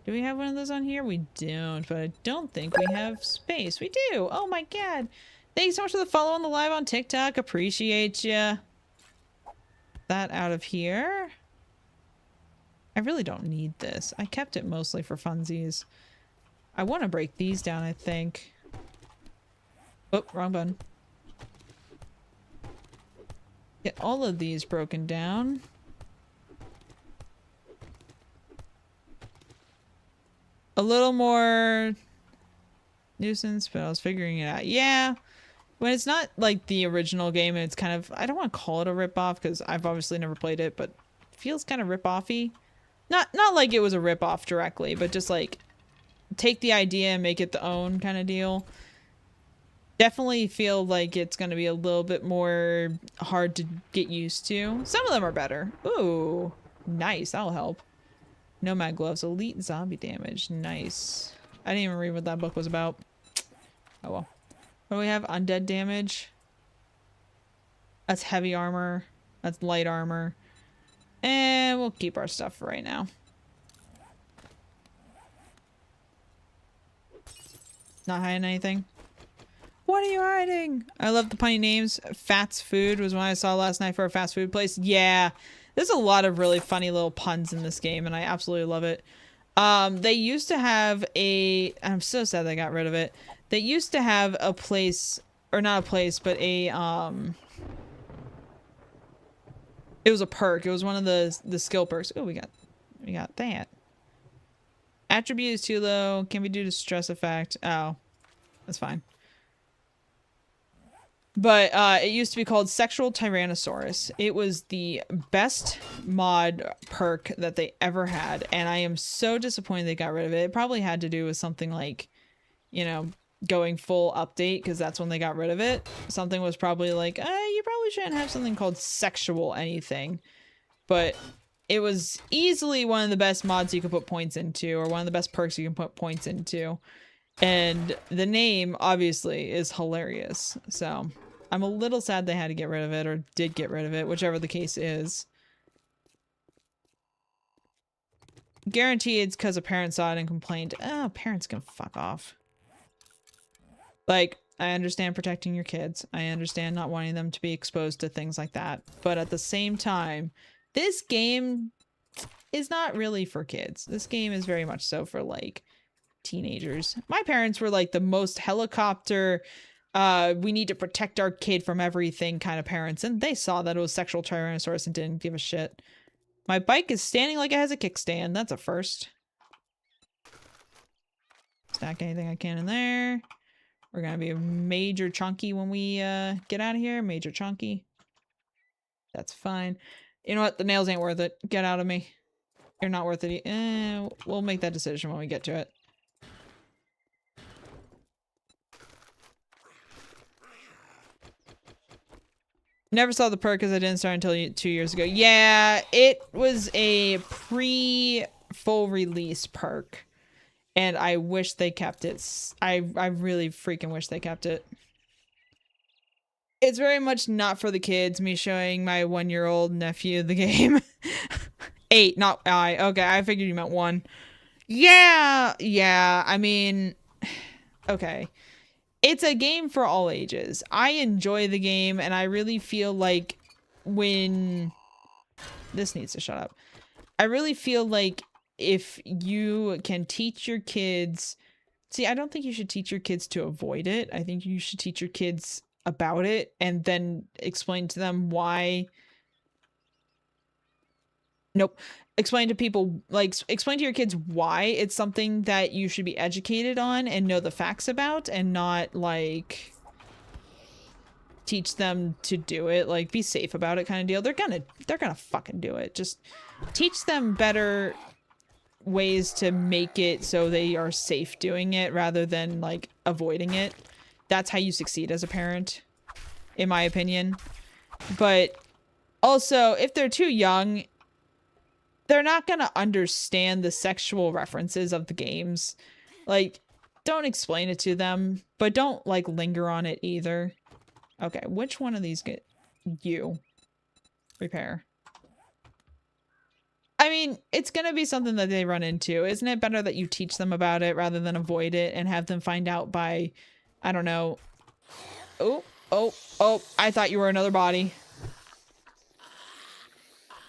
Do we have one of those on here? We don't, but I don't think we have space. We do. Oh my god! Thanks so much for the follow on the live on TikTok. Appreciate ya. That out of here. I really don't need this. I kept it mostly for funsies. I want to break these down, I think. Oh, wrong button. Get all of these broken down. A little more nuisance, but I was figuring it out. Yeah. When it's not like the original game and it's kind of, I don't want to call it a ripoff because I've obviously never played it, but it feels kind of rip-offy. Not like it was a ripoff directly, but just like take the idea and make it the own kind of deal. Definitely feel like it's going to be a little bit more hard to get used to. Some of them are better. Ooh, nice. That'll help. Nomad gloves, elite zombie damage. Nice. I didn't even read what that book was about. Oh well. What do we have? Undead damage. That's heavy armor. That's light armor. And we'll keep our stuff for right now. Not hiding anything. What are you hiding? I love the punny names. Fats Food was one I saw last night for a fast food place. Yeah. There's a lot of really funny little puns in this game, and I absolutely love it. They used to have a... I'm so sad they got rid of it. They used to have a place... Or not a place, but a... It was a perk. It was one of the skill perks. Oh, we got that. Attribute is too low. Can be due to stress effect. Oh, that's fine. But it used to be called Sexual Tyrannosaurus. It was the best mod perk that they ever had, and I am so disappointed they got rid of it. It probably had to do with something like, you know, going full update, because that's when they got rid of it. Something was probably like, you probably shouldn't have something called sexual anything. but it was easily one of the best mods you could put points into, or one of the best perks you can put points into. And the name, obviously, is hilarious. So I'm a little sad they had to get rid of it, or did get rid of it, whichever the case is. Guarantee it's because a parent saw it and complained. Oh, parents can fuck off. Like, I understand protecting your kids. I understand not wanting them to be exposed to things like that. But at the same time, this game is not really for kids. This game is very much so for, like, teenagers. My parents were, like, the most helicopter, we need to protect our kid from everything kind of parents. And they saw that it was sexual Tyrannosaurus and didn't give a shit. My bike is standing like it has a kickstand. That's a first. Stack anything I can in there. We're gonna be major chunky when we get out of here. Major chunky. That's fine. You know what? The nails ain't worth it. Get out of me. You're not worth it. We'll make that decision when we get to it. Never saw the perk because I didn't start until 2 years ago. Yeah, it was a pre-full release perk. And I wish they kept it. I really freaking wish they kept it. It's very much not for the kids, me showing my 1-year-old nephew the game. 8, not I. Okay, I figured you meant 1. Yeah, I mean, okay. It's a game for all ages. I enjoy the game, and I really feel like when... This needs to shut up. I really feel like if you can teach your kids... See, I don't think you should teach your kids to avoid it. I think you should teach your kids about it, and then explain to them why... Nope. Explain to people, like, explain to your kids why it's something that you should be educated on and know the facts about, and not, like, teach them to do it. Like, be safe about it kind of deal. They're gonna fucking do it. Just teach them better ways to make it so they are safe doing it rather than, like, avoiding it. That's how you succeed as a parent, in my opinion. But also, if they're too young, they're not gonna understand the sexual references of the games. Like, don't explain it to them, but don't, like, linger on it either. Okay, which one of these get you? Repair. I mean, it's gonna be something that they run into. Isn't it better that you teach them about it rather than avoid it and have them find out by, I don't know. Oh, I thought you were another body.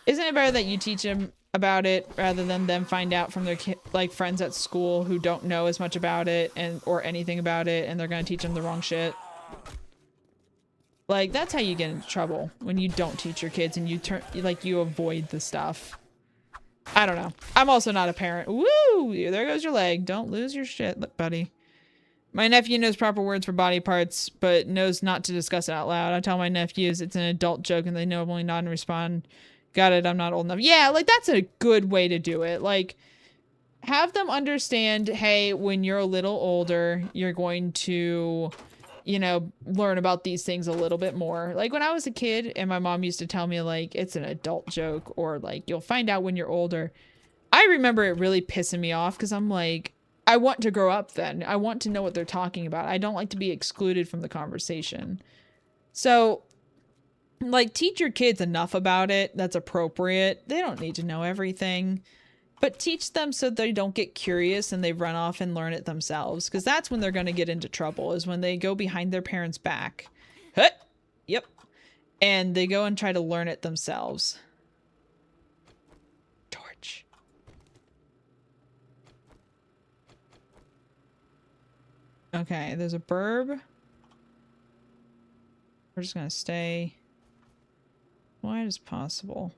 Isn't it better that you teach them about it rather than them find out from their like friends at school who don't know as much about it or anything about it, and they're gonna teach them the wrong shit? Like, that's how you get into trouble, when you don't teach your kids and you avoid the stuff. I don't know. I'm also not a parent. Woo! There goes your leg. Don't lose your shit, buddy. My nephew knows proper words for body parts, but knows not to discuss it out loud. I tell my nephews it's an adult joke and they normally nod and respond, got it, I'm not old enough. Yeah, like, that's a good way to do it. Like, have them understand, hey, when you're a little older, you're going to, you know, learn about these things a little bit more. Like, when I was a kid and my mom used to tell me, like, it's an adult joke, or, like, you'll find out when you're older. I remember it really pissing me off because I'm like, I want to grow up then. I want to know what they're talking about. I don't like to be excluded from the conversation. So, like, teach your kids enough about it that's appropriate. They don't need to know everything. But teach them so they don't get curious and they run off and learn it themselves. Because that's when they're going to get into trouble, is when they go behind their parents' back. Huh? Yep. And they go and try to learn it themselves. Torch. Okay, there's a burb. We're just going to stay wide as possible.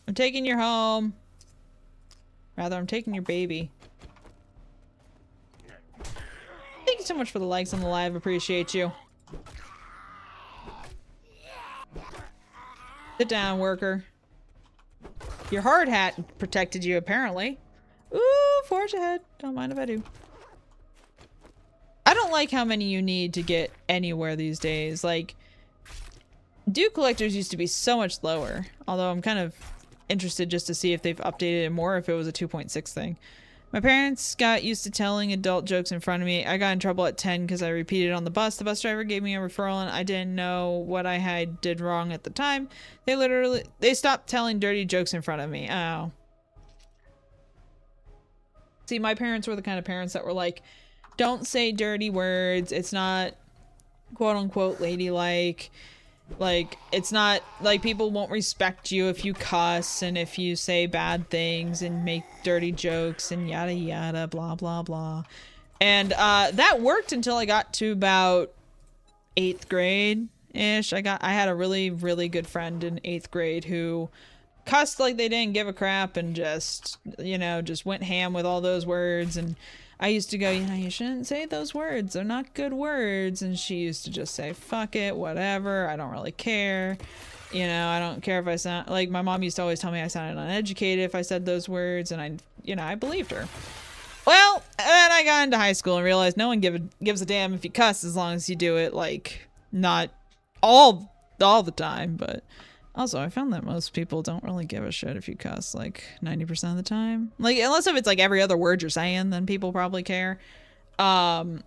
I'm taking your home. Rather, I'm taking your baby. Thank you so much for the likes on the live. Appreciate you. Sit down, worker. Your hard hat protected you, apparently. Ooh, forge ahead. Don't mind if I do. I don't like how many you need to get anywhere these days. Like, Duke collectors used to be so much lower. Although I'm kind of interested just to see if they've updated it more, if it was a 2.6 thing. My parents got used to telling adult jokes in front of me. I got in trouble at 10 because I repeated on the bus. The bus driver gave me a referral and I didn't know what I had did wrong at the time. They stopped telling dirty jokes in front of me. Oh. See, my parents were the kind of parents that were like, don't say dirty words. It's not quote unquote ladylike. Like, it's not like people won't respect you if you cuss and if you say bad things and make dirty jokes and yada yada, blah blah blah. And that worked until I got to about 8th grade ish. I had a really good friend in 8th grade who cussed like they didn't give a crap and just, you know, just went ham with all those words. And I used to go, you know, you shouldn't say those words. They're not good words. And she used to just say, fuck it, whatever. I don't really care. You know, I don't care if I sound like my mom used to always tell me I sounded uneducated if I said those words. And I believed her. Well, then I got into high school and realized no one gives a damn if you cuss as long as you do it, like, not all the time, but also, I found that most people don't really give a shit if you cuss, like, 90% of the time. Like, unless if it's, like, every other word you're saying, then people probably care. I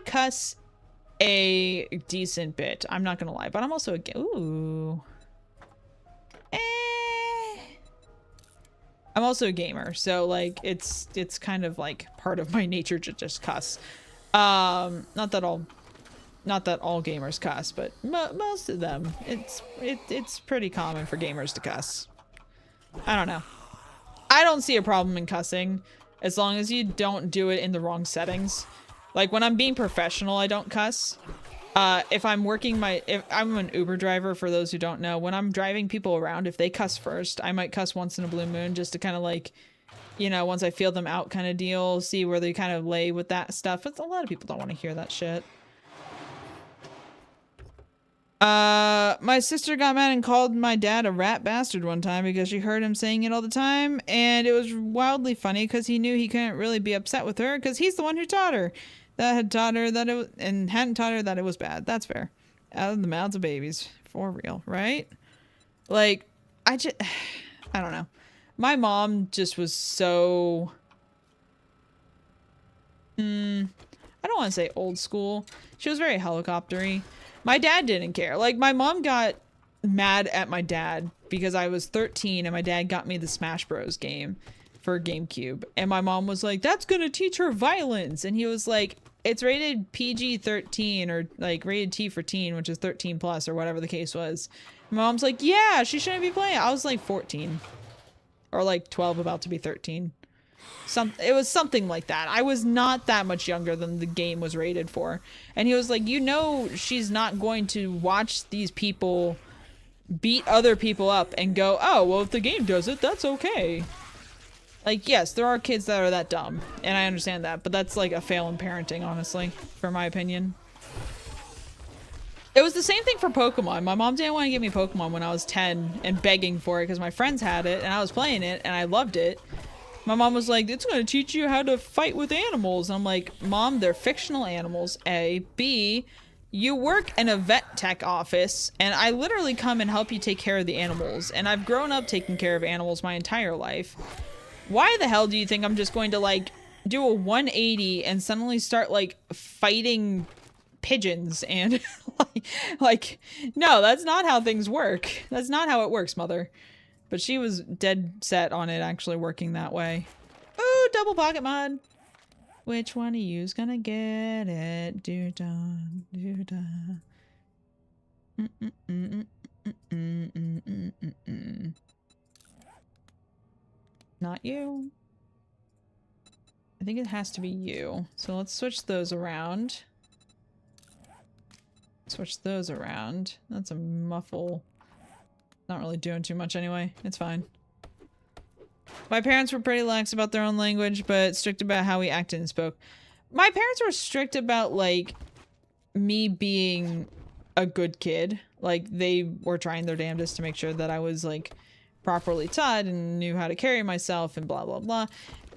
cuss a decent bit. I'm not gonna lie. But I'm also a... Ooh. I'm also a gamer. So, like, it's kind of, like, part of my nature to just cuss. Not that all gamers cuss, but most of them, it's pretty common for gamers to cuss. I don't know. I don't see a problem in cussing as long as you don't do it in the wrong settings. Like when I'm being professional, I don't cuss. If I'm an Uber driver, for those who don't know, when I'm driving people around, if they cuss first, I might cuss once in a blue moon just to kind of like, you know, once I feel them out kind of deal, see where they kind of lay with that stuff. But a lot of people don't want to hear that shit. My sister got mad and called my dad a rat bastard one time because she heard him saying it all the time, and it was wildly funny because he knew he couldn't really be upset with her because he's the one who taught her that it was, and hadn't taught her that it was bad. That's fair. Out of the mouths of babies, for real, right? Like, I don't know. My mom just was so I don't want to say old school. She was very helicoptery. My dad didn't care. Like, my mom got mad at my dad because I was 13 and my dad got me the Smash Bros. Game for GameCube. And my mom was like, that's gonna teach her violence. And he was like, it's rated PG-13 or like rated T for teen, which is 13 plus or whatever the case was. My mom's like, yeah, she shouldn't be playing. I was like 14 or like 12 about to be 13. It was something like that. I was not that much younger than the game was rated for. And he was like, you know, she's not going to watch these people beat other people up and go, oh, well, if the game does it, that's okay. Like, yes, there are kids that are that dumb, and I understand that, but that's like a fail in parenting, honestly, for my opinion. It was the same thing for Pokemon. My mom didn't want to give me Pokemon when I was 10 and begging for it because my friends had it and I was playing it and I loved it. My mom was like, it's going to teach you how to fight with animals. I'm like, Mom, they're fictional animals, A. B, you work in a vet tech office, and I literally come and help you take care of the animals. And I've grown up taking care of animals my entire life. Why the hell do you think I'm just going to, like, do a 180 and suddenly start, like, fighting pigeons and, like, no, that's not how things work. That's not how it works, Mother. But she was dead set on it actually working that way. Ooh, double pocket mod. Which one of you's gonna get it? Do-da, do-da. Not you. I think it has to be you. So let's switch those around. Switch those around. That's a muffle. Not really doing too much anyway. It's fine. My parents were pretty lax about their own language, but strict about how we acted and spoke. My parents were strict about, like, me being a good kid. Like, they were trying their damnedest to make sure that I was, like, properly taught and knew how to carry myself and blah, blah, blah.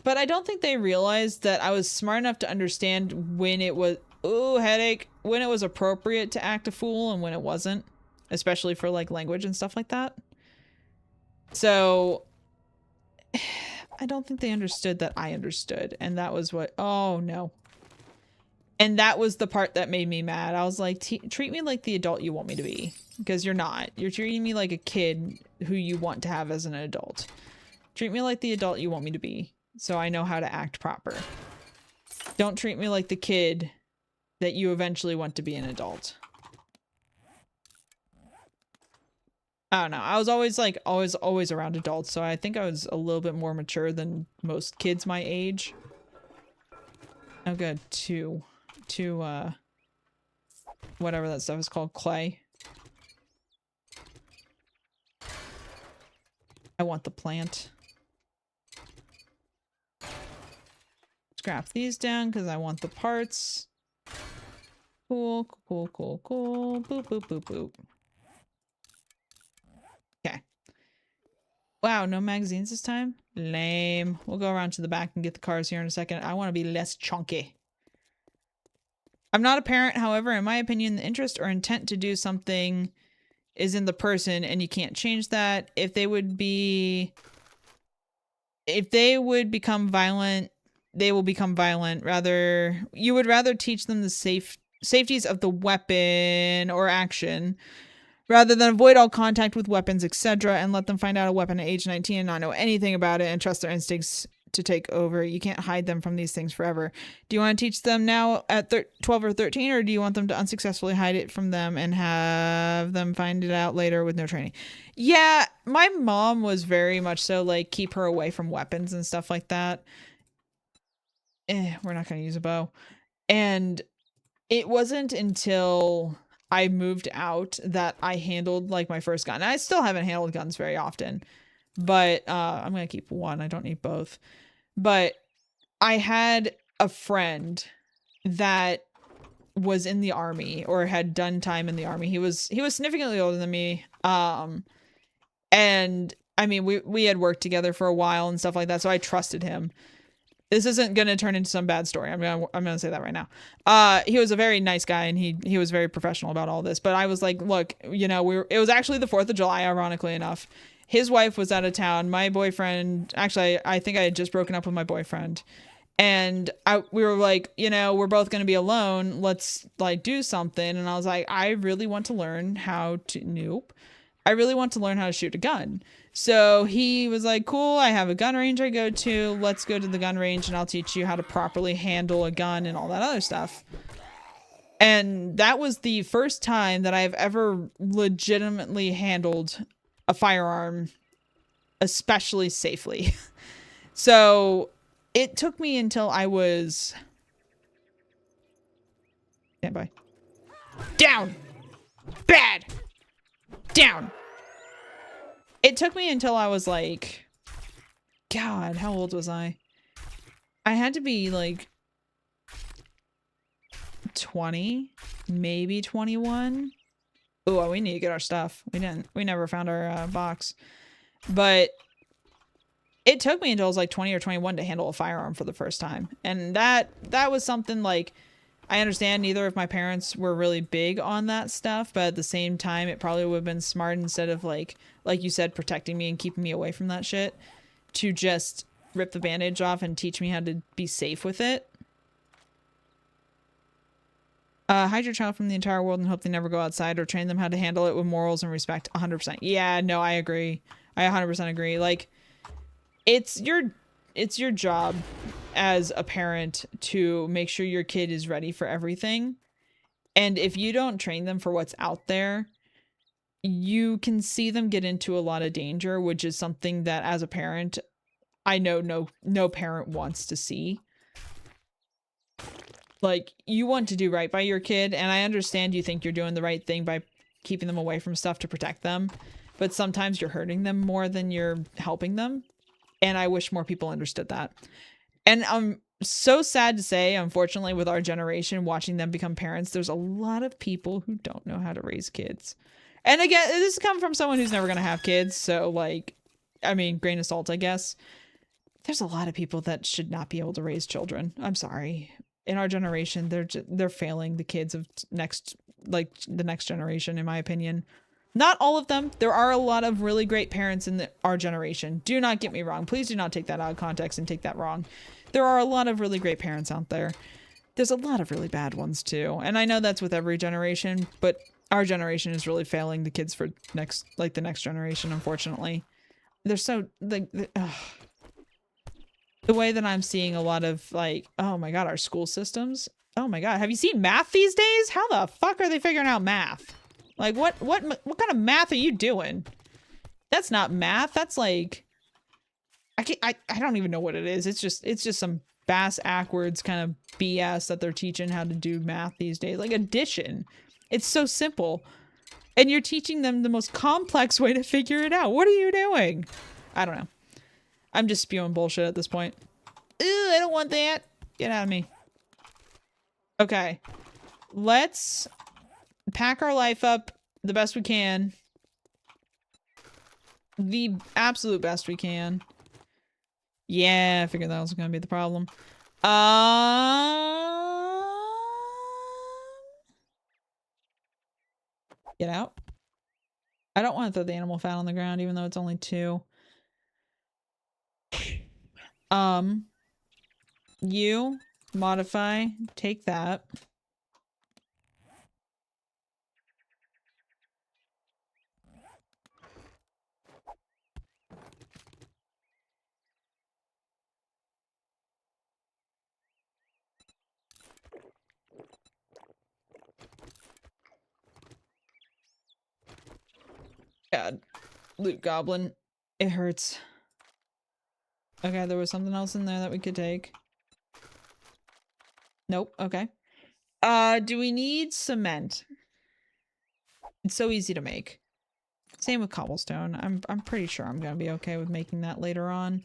But I don't think they realized that I was smart enough to understand when it was, ooh, headache, when it was appropriate to act a fool and when it wasn't, especially for like language and stuff like that. So I don't think they understood that I understood. And that was what, oh no. And that was the part that made me mad. I was like, treat me like the adult you want me to be. Because you're not. You're treating me like a kid who you want to have as an adult. Treat me like the adult you want me to be. So I know how to act proper. Don't treat me like the kid that you eventually want to be an adult. I don't know. I was always like, always around adults. So I think I was a little bit more mature than most kids my age. Oh good. Two, whatever that stuff is called, clay. I want the plant. Scrap these down because I want the parts. Cool, cool, cool, cool. Boop, boop, boop, boop. Okay. Wow, no magazines this time? Lame. We'll go around to the back and get the cars here in a second. I want to be less chunky. I'm not a parent, however, in my opinion, the interest or intent to do something is in the person and you can't change that. If they would become violent, they will become violent. You would rather teach them the safeties of the weapon or action rather than avoid all contact with weapons, etc., and let them find out a weapon at age 19 and not know anything about it and trust their instincts to take over. You can't hide them from these things forever. Do you want to teach them now at 12 or 13, or do you want them to unsuccessfully hide it from them and have them find it out later with no training? Yeah, my mom was very much so like, keep her away from weapons and stuff like that. We're not going to use a bow. And it wasn't until I moved out that I handled like my first gun. I still haven't handled guns very often, but I'm going to keep one. I don't need both. But I had a friend that was in the army or had done time in the army. He was significantly older than me. And I mean, we had worked together for a while and stuff like that. So I trusted him. This isn't going to turn into some bad story. I'm going to say that right now. He was a very nice guy and he was very professional about all this, but I was like, look, you know, it was actually the 4th of July, ironically enough. His wife was out of town. My boyfriend, actually, I think I had just broken up with my boyfriend, and we were like, you know, we're both going to be alone. Let's like do something. And I was like, I really want to learn how to shoot a gun. So he was like, cool, I have a gun range I go to. Let's go to the gun range and I'll teach you how to properly handle a gun and all that other stuff. And that was the first time that I've ever legitimately handled a firearm, especially safely. So it took me until I was... Stand by. Down! Bad! Down! It took me until I was like, God, how old was I? I had to be like 20, maybe 21. Oh, we need to get our stuff. We never found our box. But it took me until I was like 20 or 21 to handle a firearm for the first time. And that was something like, I understand neither of my parents were really big on that stuff, but at the same time, it probably would have been smart instead of like you said, protecting me and keeping me away from that shit, to just rip the bandage off and teach me how to be safe with it. Hide your child from the entire world and hope they never go outside, or train them how to handle it with morals and respect. 100%. Yeah, no, I agree. I 100% agree. Like, it's your job as a parent to make sure your kid is ready for everything. And if you don't train them for what's out there, you can see them get into a lot of danger, which is something that as a parent, I know no parent wants to see. Like, you want to do right by your kid, and I understand you think you're doing the right thing by keeping them away from stuff to protect them, but sometimes you're hurting them more than you're helping them. And I wish more people understood that. And I'm so sad to say, unfortunately, with our generation, watching them become parents, there's a lot of people who don't know how to raise kids. And again, this is coming from someone who's never going to have kids. So, like, I mean, grain of salt, I guess. There's a lot of people that should not be able to raise children. I'm sorry. In our generation, they're failing the kids of the next generation, in my opinion. Not all of them. There are a lot of really great parents in our generation. Do not get me wrong. Please do not take that out of context and take that wrong. There are a lot of really great parents out there. There's a lot of really bad ones too. And I know that's with every generation, but our generation is really failing the kids for the next generation, unfortunately. They're so the way that I'm seeing a lot of oh my god, our school systems. Oh my god, have you seen math these days? How the fuck are they figuring out math? Like what kind of math are you doing? That's not math. That's like I don't even know what it is. It's just some bass-ackwards kind of BS that they're teaching how to do math these days. Like addition. It's so simple. And you're teaching them the most complex way to figure it out. What are you doing? I don't know. I'm just spewing bullshit at this point. Ew, I don't want that. Get out of me. Okay. Let's pack our life up the best we can. The absolute best we can. Yeah, I figured that was going to be the problem. Get out. I don't want to throw the animal fat on the ground, even though it's only 2. You modify, take that. God, loot goblin, it hurts. Okay, there was something else in there that we could take. Nope, okay. Do we need cement? It's so easy to make. Same with cobblestone. I'm pretty sure I'm gonna be okay with making that later on.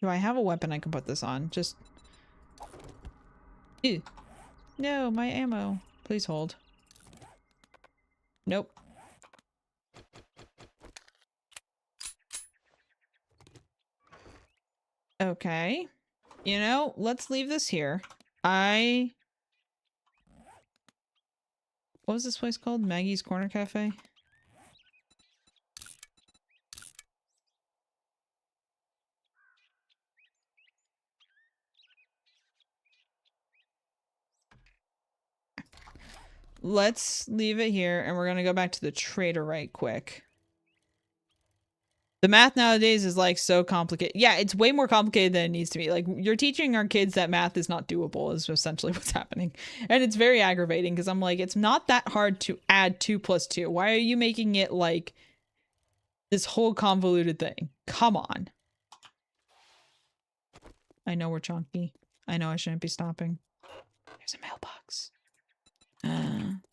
Do I have a weapon I can put this on? Just... Ew. No, my ammo. Please hold. Nope. Okay. You know, let's leave this here. What was this place called? Maggie's Corner Cafe? Let's leave it here, and we're gonna go back to the trader right quick. The math nowadays is like so complicated. Yeah, it's way more complicated than it needs to be. Like, you're teaching our kids that math is not doable is essentially what's happening. And it's very aggravating because I'm like, it's not that hard to add 2 + 2. Why are you making it like this whole convoluted thing? Come on. I know we're chunky. I know I shouldn't be stopping. There's a mailbox.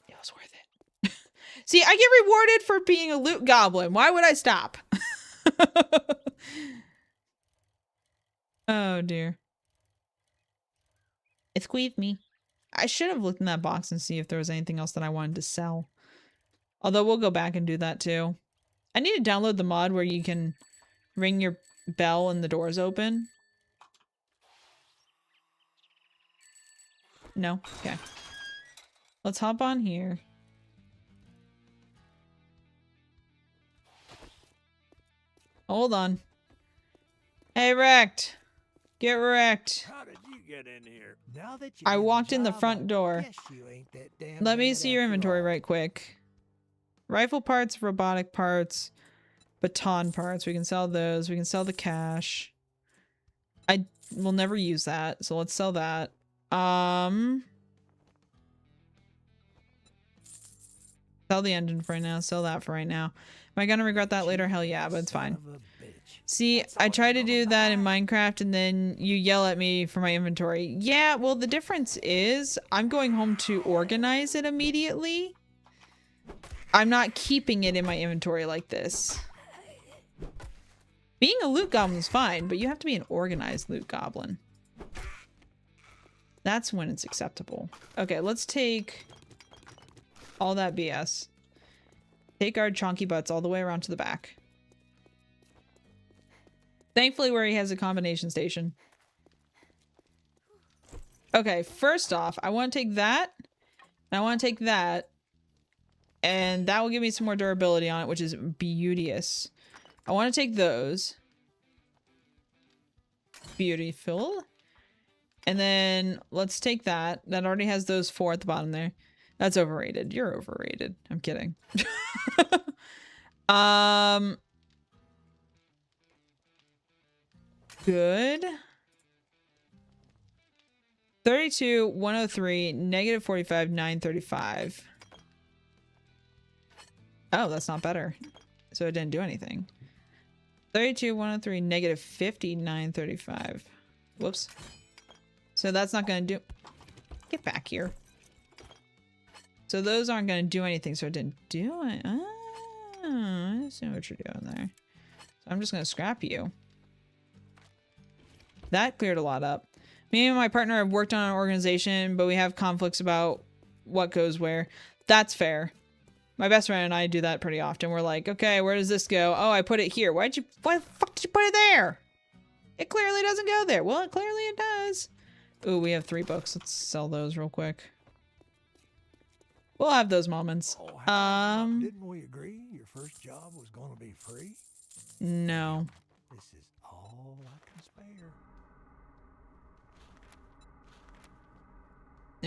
It was worth it. See, I get rewarded for being a loot goblin. Why would I stop? Oh dear. It squeezed me. I should have looked in that box and see if there was anything else that I wanted to sell. Although we'll go back and do that too. I need to download the mod where you can ring your bell and the doors open. No? Okay. Let's hop on here. Hold on. Hey, wrecked. Get wrecked. How did you get in here? Now that you I did walked in the job, front I door. guess you ain't that damn Let me bad see your after inventory all. right quick. Rifle parts, robotic parts, baton parts. We can sell those. We can sell the cash. I will never use that, so let's sell that. Sell the engine for right now. Sell that for right now. Am I gonna regret that later? Hell yeah, but it's fine. Son of a bitch. See, I try to do that in Minecraft and then you yell at me for my inventory. Yeah, well, the difference is I'm going home to organize it immediately. I'm not keeping it in my inventory like this. Being a loot goblin is fine, but you have to be an organized loot goblin. That's when it's acceptable. Okay, let's take all that BS. Take our chonky butts all the way around to the back. Thankfully, where he has a combination station. Okay, first off, I want to take that. And I want to take that. And that will give me some more durability on it, which is beauteous. I want to take those. Beautiful. And then let's take that. That already has those 4 at the bottom there. That's overrated. You're overrated. I'm kidding. Good. 32, 103, negative 45, 935. Oh, that's not better. So it didn't do anything. 32, 103, negative 50, 935. Whoops. So that's not going to do... Get back here. So those aren't going to do anything, so it didn't do it. Oh, I see what you're doing there. So I'm just going to scrap you. That cleared a lot up. Me and my partner have worked on an organization, but we have conflicts about what goes where. That's fair. My best friend and I do that pretty often. We're like, okay, where does this go? Oh, I put it here. Why the fuck did you put it there? It clearly doesn't go there. Well, clearly it does. Ooh, we have 3 books. Let's sell those real quick. We'll have those moments. Oh, didn't we agree your first job was going to be free? No. This is all I can spare.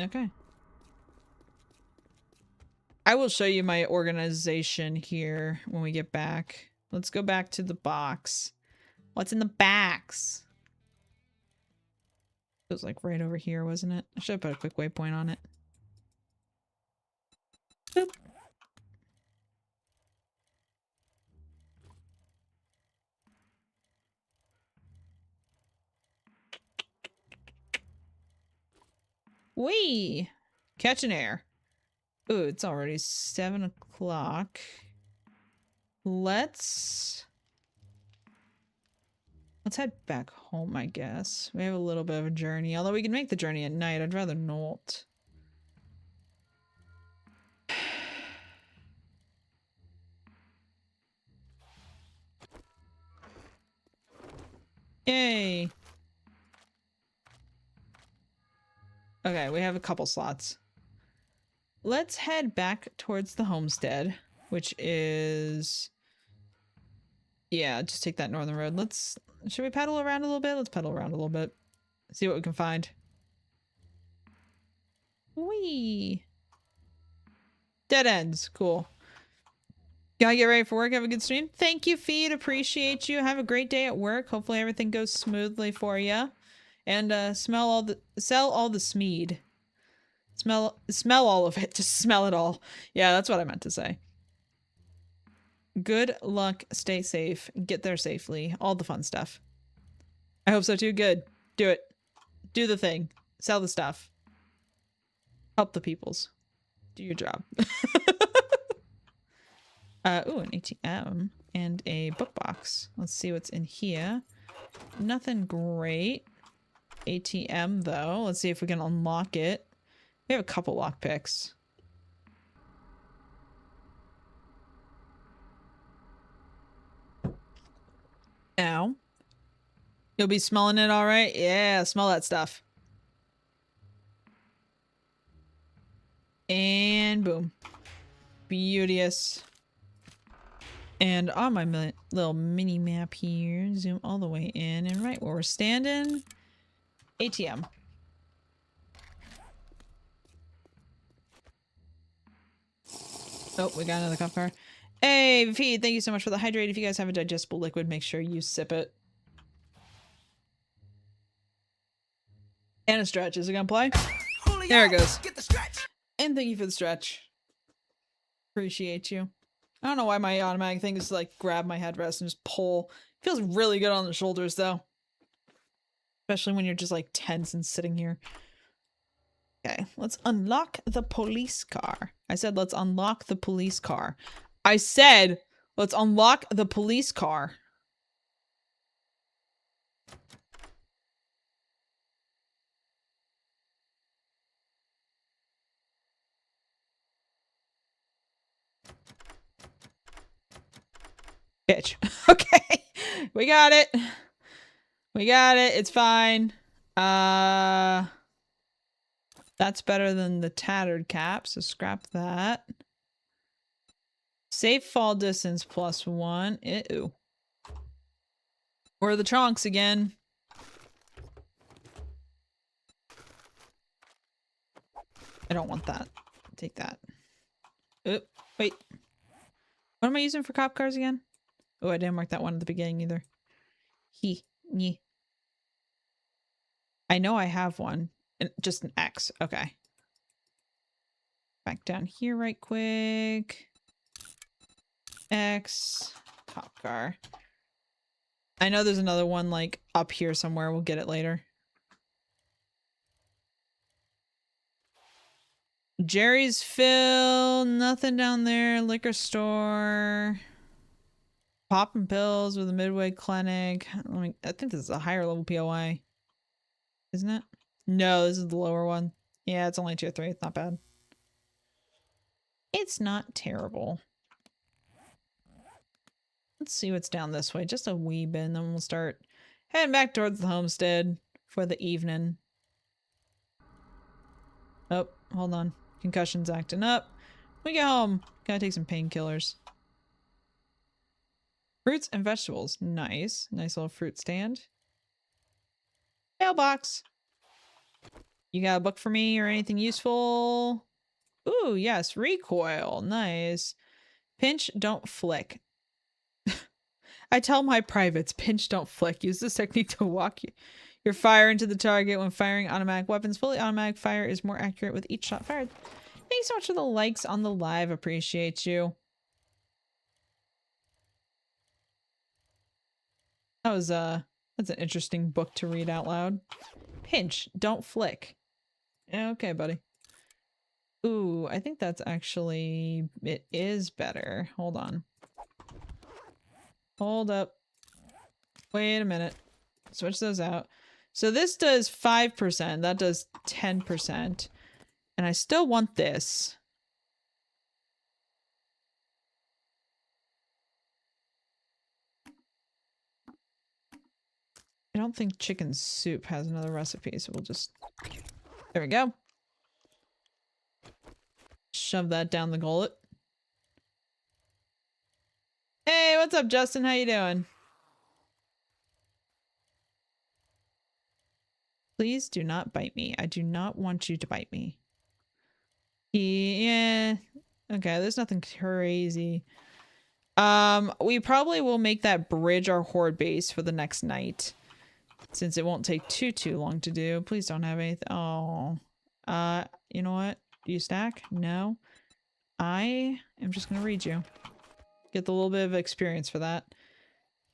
Okay. I will show you my organization here when we get back. Let's go back to the box. What's in the box? It was like right over here, wasn't it? I should have put a quick waypoint on it. Boop. Whee! Catch an air. Ooh, it's already 7 o'clock. Let's head back home, I guess. We have a little bit of a journey, although we can make the journey at night. I'd rather not. Yay! Okay, we have a couple slots. Let's head back towards the homestead, which is... Yeah, just take that northern road. Should we pedal around a little bit? Let's pedal around a little bit. See what we can find. Whee! Dead ends. Cool. Gotta get ready for work. Have a good stream. Thank you, Feed. Appreciate you. Have a great day at work. Hopefully everything goes smoothly for you. And sell all the smead. Smell all of it. Just smell it all. Yeah, that's what I meant to say. Good luck. Stay safe. Get there safely. All the fun stuff. I hope so too. Good. Do it. Do the thing. Sell the stuff. Help the peoples. Do your job. Ooh, an ATM and a book box. Let's see what's in here. Nothing great. ATM though. Let's see if we can unlock it. We have a couple lockpicks. Ow. You'll be smelling it all right? Yeah, smell that stuff. And boom. Beauteous. And on my little mini map here, zoom all the way in, and right where we're standing, ATM. Oh, we got another cop car. Hey, Feed, thank you so much for the hydrate. If you guys have a digestible liquid, make sure you sip it. And a stretch. Is it gonna play? There it goes. Get the stretch. And thank you for the stretch. Appreciate you. I don't know why my automatic thing is to like grab my headrest and just pull. Feels really good on the shoulders though. Especially when you're just like tense and sitting here. Okay, let's unlock the police car. I said let's unlock the police car. I said let's unlock the police car. Bitch. Okay. We got it. We got it. It's fine. That's better than the tattered cap, so scrap that. Safe fall distance +1. Ew. Or the trunks again. I don't want that. Take that. Oh, wait. What am I using for cop cars again? Oh, I didn't mark that one at the beginning either. Nyeh. I know I have one. Just an X. Okay. Back down here right quick. X. Cop car. I know there's another one like up here somewhere. We'll get it later. Jerry's Fill. Nothing down there. Liquor store. Popping pills with a Midway Clinic. I think this is a higher level POI. Isn't it? No, this is the lower one. Yeah, it's only tier 3. It's not bad. It's not terrible. Let's see what's down this way. Just a wee bit, and then we'll start heading back towards the homestead for the evening. Oh, hold on. Concussion's acting up. We get home. Gotta take some painkillers. Fruits and vegetables. Nice. Nice little fruit stand. Mailbox. You got a book for me or anything useful? Ooh, yes. Recoil. Nice. Pinch, don't flick. I tell my privates, pinch, don't flick. Use this technique to walk your fire into the target when firing automatic weapons. Fully automatic fire is more accurate with each shot fired. Thanks so much for the likes on the live. Appreciate you. That's an interesting book to read out loud. Pinch, don't flick. Okay, buddy. Ooh, I think that's actually... It is better. Hold on. Hold up. Wait a minute. Switch those out. So this does 5%. That does 10%. And I still want this. I don't think chicken soup has another recipe, so we'll just... There we go. Shove that down the gullet. Hey, what's up, Justin? How you doing? Please do not bite me. I do not want you to bite me. Yeah. Okay, there's nothing crazy. We probably will make that bridge our horde base for the next night. Since it won't take too long to do. Please don't have anything. Oh. You know what? Do you stack? No. I am just gonna read you. Get the little bit of experience for that.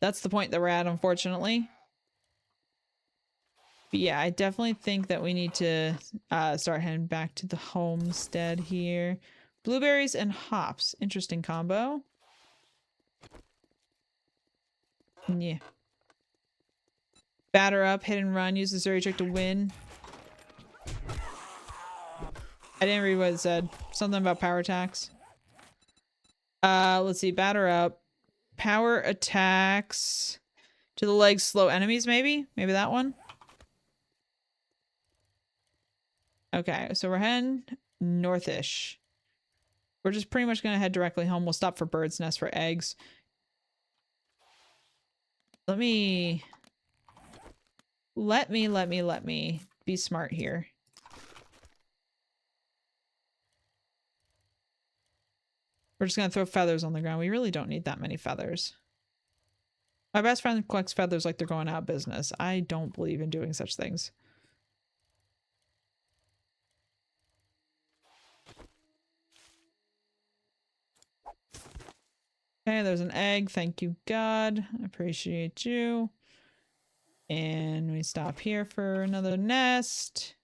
That's the point that we're at, unfortunately. But yeah, I definitely think that we need to start heading back to the homestead here. Blueberries and hops. Interesting combo. Yeah. Batter up, hit and run, use the Zuri trick to win. I didn't read what it said. Something about power attacks. Let's see. Batter up. Power attacks to the legs, slow enemies, maybe? Maybe that one? Okay, so we're heading northish. We're just pretty much going to head directly home. We'll stop for bird's nest for eggs. Let me be smart here. We're just gonna throw feathers on the ground. We really don't need that many feathers. My best friend collects feathers like they're going out of business. I don't believe in doing such things. Okay, there's an egg. Thank you, God. I appreciate you. And we stop here for another nest.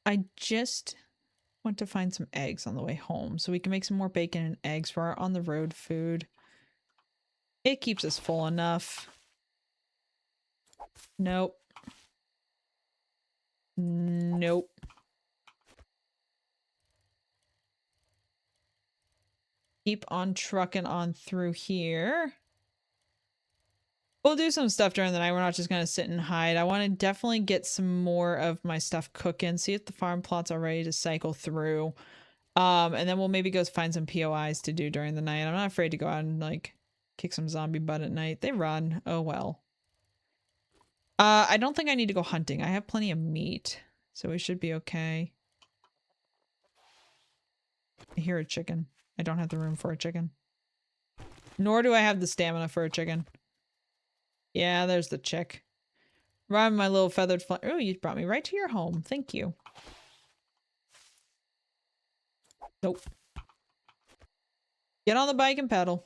I just want to find some eggs on the way home so we can make some more bacon and eggs for our on-the-road food. It keeps us full enough. Nope. Nope. keep on trucking on through here. We'll do some stuff during the night. We're not just going to sit and hide. I want to definitely get some more of my stuff cooking. See if the farm plots are ready to cycle through. And then we'll maybe go find some POIs to do during the night. I'm not afraid to go out and like kick some zombie butt at night. They run. Oh well. I don't think I need to go hunting. I have plenty of meat, so we should be okay. I hear a chicken. I don't have the room for a chicken. Nor do I have the stamina for a chicken. Yeah, there's the chick. Run, my little feathered fly. Oh, you brought me right to your home. Thank you. Nope. Get on the bike and pedal.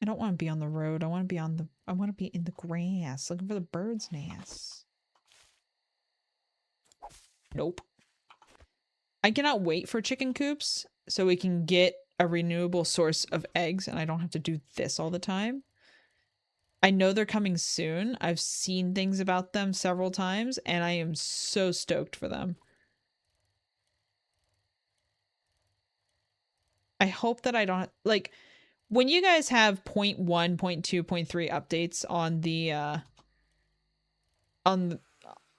I don't want to be on the road. I want to be on the... I want to be in the grass, looking for the bird's nests. Nope. I cannot wait for chicken coops so we can get a renewable source of eggs and I don't have to do this all the time. I know they're coming soon. I've seen things about them several times and I am so stoked for them. I hope that I don't like when you guys have 0.1, 0.2, 0.3 updates on the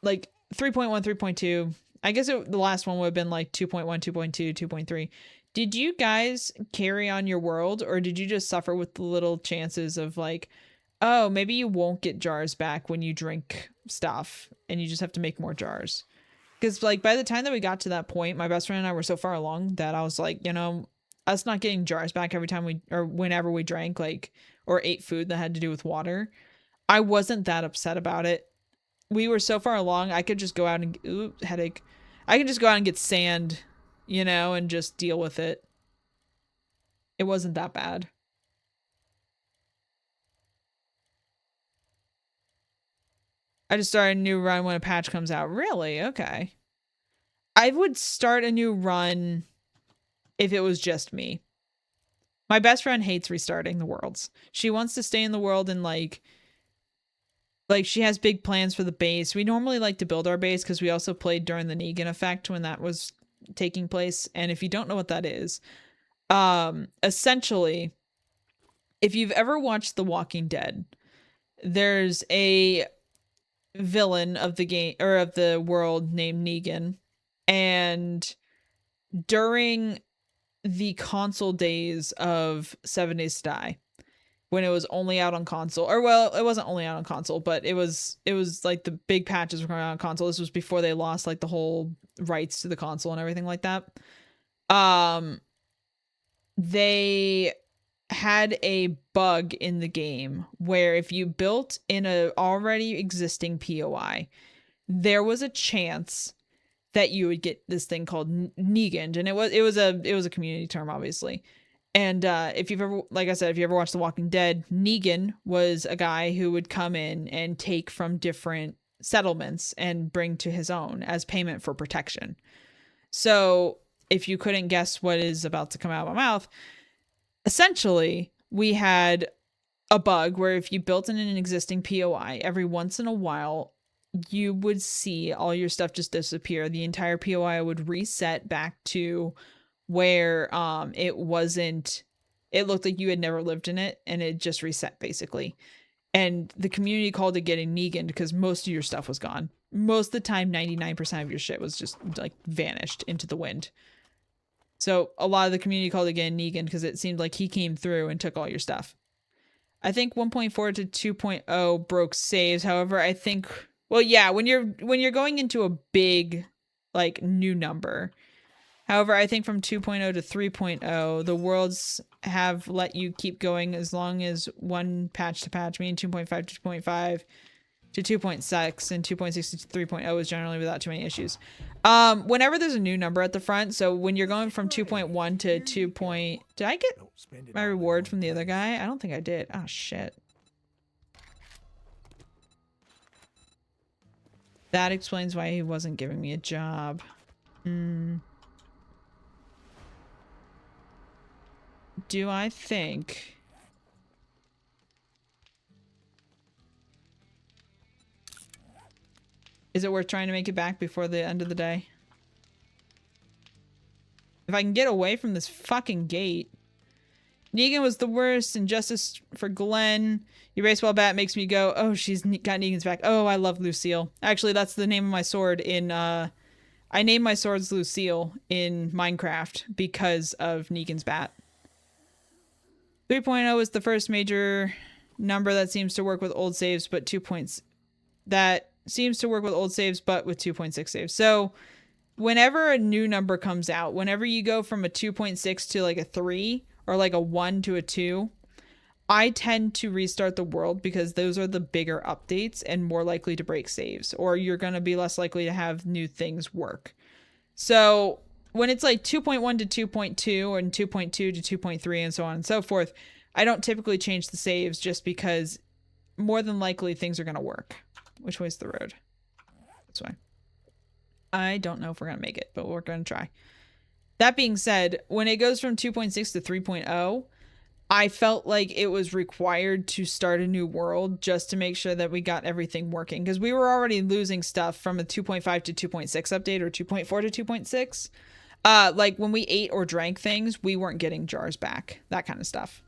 like 3.1, 3.2. I guess the last one would have been like 2.1, 2.2, 2.3. Did you guys carry on your world or did you just suffer with the little chances of like, oh, maybe you won't get jars back when you drink stuff and you just have to make more jars? Because like by the time that we got to that point, my best friend and I were so far along that I was like, you know, us not getting jars back every time we or whenever we drank like or ate food that had to do with water, I wasn't that upset about it. We were so far along, I could just go out and ooh, headache. I could just go out and get sand, you know, and just deal with it. It wasn't that bad. I just started a new run when a patch comes out. Really? Okay. I would start a new run if it was just me. My best friend hates restarting the worlds. She wants to stay in the world and like she has big plans for the base. We normally like to build our base because we also played during the Negan effect when that was taking place. And if you don't know what that is, essentially, if you've ever watched The Walking Dead, there's a villain of the game or of the world named Negan. And during the console days of 7 Days to Die, when it was only out on console, or well, it wasn't only out on console, but it was like the big patches were coming out on console. This was before they lost like the whole rights to the console and everything like that. They had a bug in the game where if you built in a already existing POI, there was a chance that you would get this thing called Negan, and it was a community term, obviously. And if you've ever, like I said, if you ever watched The Walking Dead, Negan was a guy who would come in and take from different settlements and bring to his own as payment for protection. So if you couldn't guess what is about to come out of my mouth, essentially we had a bug where if you built in an existing POI, every once in a while you would see all your stuff just disappear. The entire POI would reset back to where it looked like you had never lived in it and it just reset basically. And the community called it getting Negan because most of your stuff was gone. Most of the time, 99% of your shit was just like vanished into the wind. So a lot of the community called it getting Negan because it seemed like he came through and took all your stuff. I think 1.4 to 2.0 broke saves. However, I think, well, yeah, when you're going into a big like new number. However, I think from 2.0 to 3.0, the worlds have let you keep going as long as one patch to patch, meaning 2.5 to 2.5 to 2.6 and 2.6 to 3.0 is generally without too many issues. Whenever there's a new number at the front, so when you're going from 2.1 to 2. Did I get my reward from the other guy? I don't think I did. Oh, shit. That explains why he wasn't giving me a job. Do I think... Is it worth trying to make it back before the end of the day? If I can get away from this fucking gate. Negan was the worst, and justice for Glenn. Your baseball bat makes me go, oh, she's got Negan's back. Oh, I love Lucille. Actually, that's the name of my sword in, I named my swords Lucille in Minecraft because of Negan's bat. 3.0 is the first major number that seems to work with old saves, but 2 points. That seems to work with old saves, but with 2.6 saves. So whenever a new number comes out, whenever you go from a 2.6 to like a 3, or like a 1 to a 2, I tend to restart the world because those are the bigger updates and more likely to break saves, or you're going to be less likely to have new things work. So when it's like 2.1 to 2.2 and 2.2 to 2.3 and so on and so forth, I don't typically change the saves just because more than likely things are going to work. Which way's the road? This way. I don't know if we're going to make it, but we're going to try. That being said, when it goes from 2.6 to 3.0, I felt like it was required to start a new world just to make sure that we got everything working. Because we were already losing stuff from a 2.5 to 2.6 update or 2.4 to 2.6. Like when we ate or drank things, we weren't getting jars back. That kind of stuff.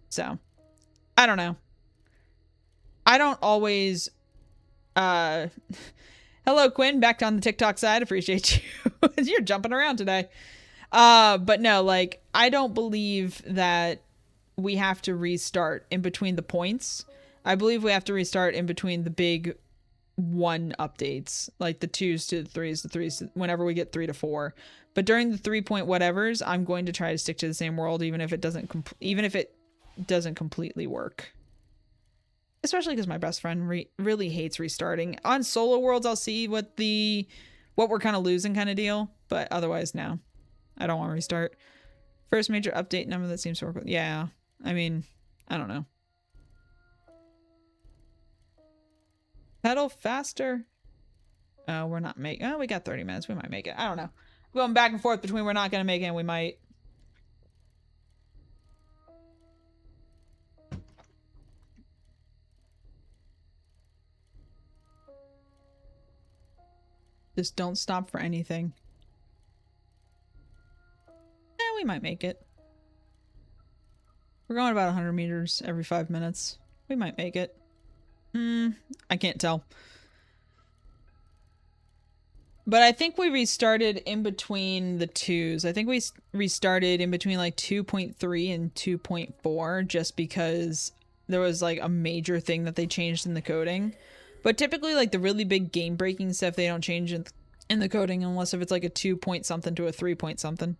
So, I don't know. I don't always... Hello, Quinn. Back on the TikTok side. Appreciate you. You're jumping around today. But no, like, I don't believe that we have to restart in between the points. I believe we have to restart in between the big 1 updates, like the 2s to the 3s, the 3s, to, whenever we get 3 to 4. But during the 3 point whatevers, I'm going to try to stick to the same world, even if it doesn't completely work. Especially because my best friend really hates restarting. On solo worlds, I'll see what we're kind of losing kind of deal. But otherwise, no. I don't want to restart. First major update number that seems to work with... Yeah. I mean, I don't know. Pedal faster. Oh, we're not making... Oh, we got 30 minutes. We might make it. I don't know. Going back and forth between we're not going to make it and we might... Just don't stop for anything. We might make it. We're going about 100 meters every 5 minutes. We might make it. I can't tell. But I think we restarted in between the 2s. I think we restarted in between like 2.3 and 2.4 just because there was like a major thing that they changed in the coding. But typically, like, the really big game-breaking stuff, they don't change in the coding unless if it's, like, a 2 point something to a 3 point something.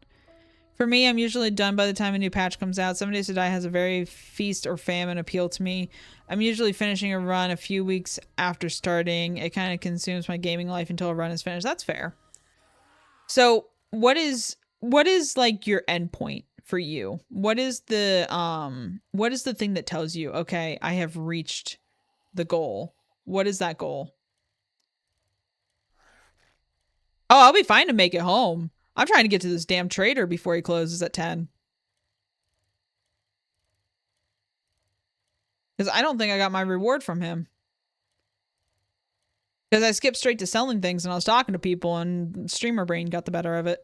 For me, I'm usually done by the time a new patch comes out. 7 Days to Die has a very feast or famine appeal to me. I'm usually finishing a run a few weeks after starting. It kind of consumes my gaming life until a run is finished. That's fair. So, what is like, your endpoint for you? What is the thing that tells you, okay, I have reached the goal? What is that goal? Oh, I'll be fine to make it home. I'm trying to get to this damn trader before he closes at 10. Because I don't think I got my reward from him. Because I skipped straight to selling things and I was talking to people and streamer brain got the better of it.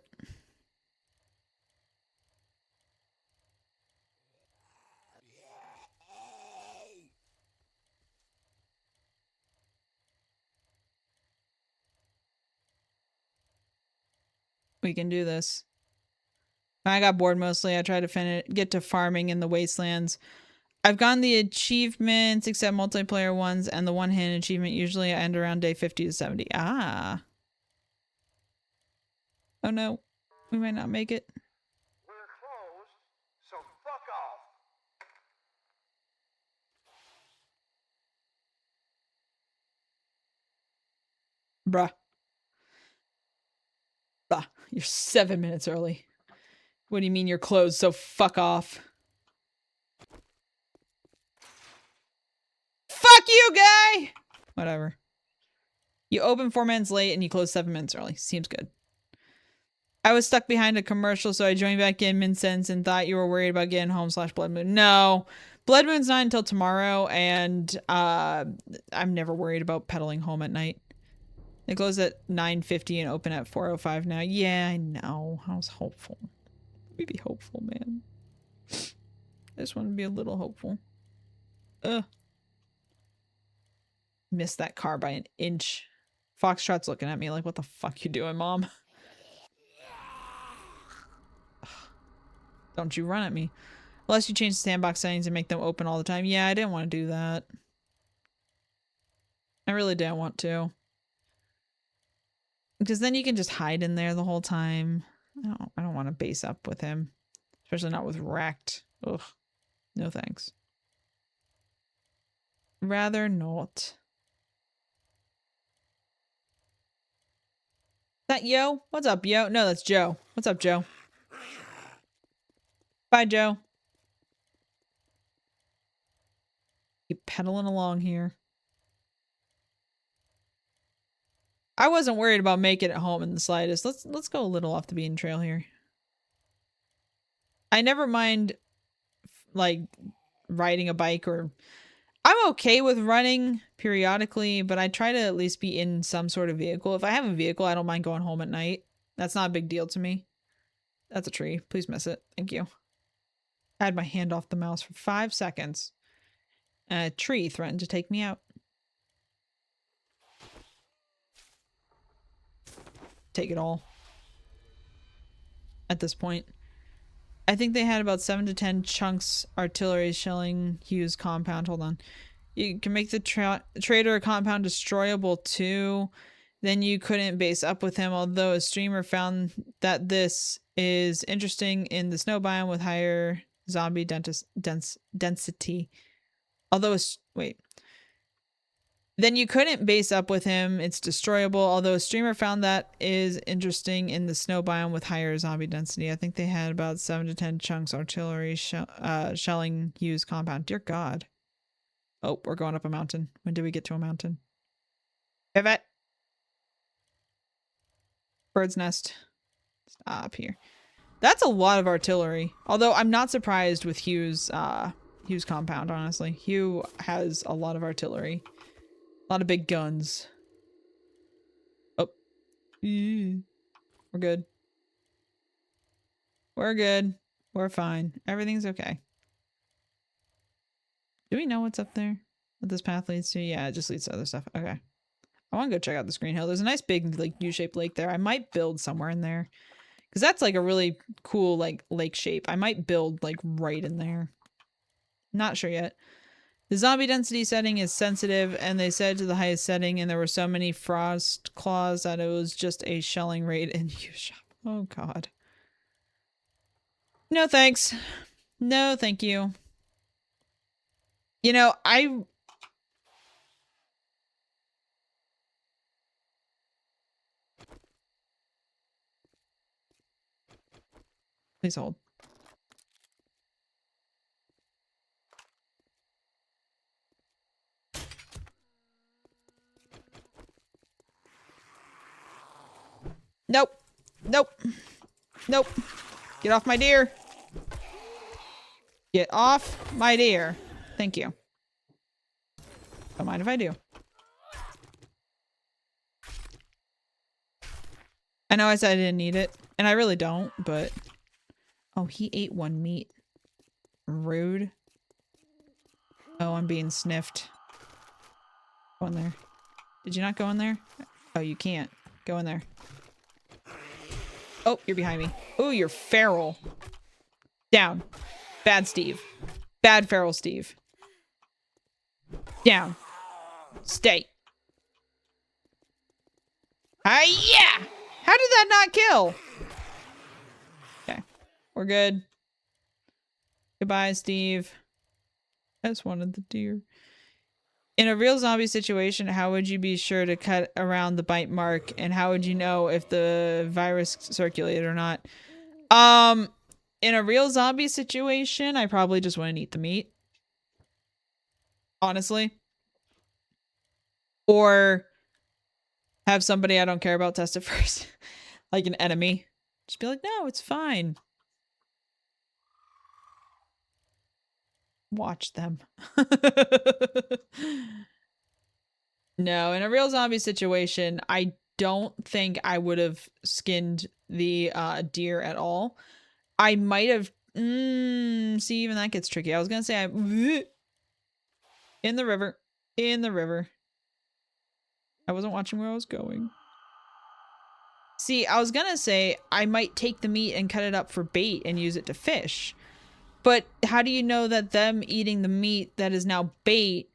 We can do this. I got bored mostly. I tried to get to farming in the wastelands. I've gotten the achievements except multiplayer ones and the one-hand achievement. Usually I end around day 50 to 70. Ah. Oh no. We might not make it. We're closed, so fuck off. Bruh. Bruh. You're 7 minutes early. What do you mean you're closed? So fuck off. Fuck you, guy! Whatever. You open 4 minutes late and you close 7 minutes early. Seems good. I was stuck behind a commercial, so I joined back in mid-sentence and thought you were worried about getting home / Blood Moon. No. Blood Moon's not until tomorrow, and I'm never worried about pedaling home at night. They close at 9:50 and open at 4:05 now. Yeah, I know. I was hopeful. We be hopeful, man. I just want to be a little hopeful. Missed that car by an inch. Foxtrot's looking at me like, what the fuck you doing, Mom? Don't you run at me. Unless you change the sandbox settings and make them open all the time. Yeah, I didn't want to do that. I really didn't want to. Because then you can just hide in there the whole time. I don't want to base up with him. Especially not with Wrecked. Ugh. No thanks. Rather not. That Yo? What's up, Yo? No, that's Joe. What's up, Joe? Bye, Joe. Keep pedaling along here. I wasn't worried about making it home in the slightest. Let's go a little off the beaten trail here. I never mind like riding a bike, or I'm okay with running periodically, but I try to at least be in some sort of vehicle. If I have a vehicle, I don't mind going home at night. That's not a big deal to me. That's a tree. Please miss it. Thank you. I had my hand off the mouse for 5 seconds. A tree threatened to take me out. Take it all. At this point. I think they had about 7 to 10 chunks artillery shelling Hughes compound. Hold on. You can make the trader compound destroyable too. Then you couldn't base up with him, although a streamer found that this is interesting in the snow biome with higher zombie density. Although, wait. Then you couldn't base up with him. It's destroyable. Although a streamer found that is interesting in the snow biome with higher zombie density. I think they had about 7 to 10 chunks artillery shelling Hughes compound. Dear God. Oh, we're going up a mountain. When did we get to a mountain? Pivot. Bird's nest. Stop here. That's a lot of artillery. Although I'm not surprised with Hughes compound, honestly. Hugh has a lot of artillery. A lot of big guns. Oh. We're good. We're good. We're fine. Everything's okay. Do we know what's up there? What this path leads to? Yeah, it just leads to other stuff. Okay. I want to go check out the Screen Hill. There's a nice big like U-shaped lake there. I might build somewhere in there. Because that's like a really cool like lake shape. I might build like right in there. Not sure yet. The zombie density setting is sensitive, and they said to the highest setting, and there were so many frost claws that it was just a shelling rate in U shop. Oh God. No thanks. No thank you. You know, please hold. Nope. Nope. Nope. Get off my deer. Get off my deer. Thank you. Don't mind if I do. I know I said I didn't need it, and I really don't, but... Oh, he ate one meat. Rude. Oh, I'm being sniffed. Go in there. Did you not go in there? Oh, you can't. Go in there. Oh, you're behind me. Oh, you're feral. Down. Bad Steve. Bad feral Steve. Down. Stay. Yeah! How did that not kill? Okay. We're good. Goodbye, Steve. I just wanted the deer. In a real zombie situation, how would you be sure to cut around the bite mark, and how would you know if the virus circulated or not? In a real zombie situation, I probably just wouldn't eat the meat. Honestly. Or have somebody I don't care about test it first. Like an enemy. Just be like, no, it's fine. Watch them. No, in a real zombie situation, I don't think I would have skinned the deer at all. I might have. See, even that gets tricky. I was gonna say in the river. In the river. I wasn't watching where I was going. See, I was gonna say I might take the meat and cut it up for bait and use it to fish. But how do you know that them eating the meat that is now bait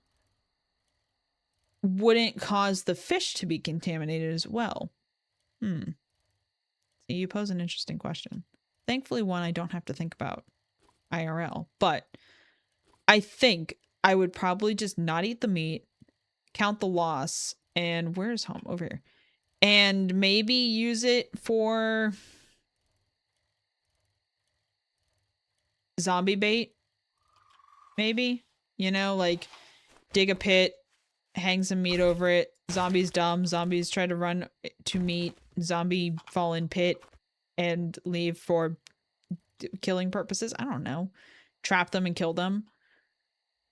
wouldn't cause the fish to be contaminated as well? So you pose an interesting question. Thankfully, one I don't have to think about IRL. But I think I would probably just not eat the meat, count the loss, and where's home? Over here. And maybe use it for zombie bait. Maybe. You know, like dig a pit, hang some meat over it. Zombies dumb. Zombies try to run to meat. Zombie fall in pit and leave for killing purposes. I don't know. Trap them and kill them.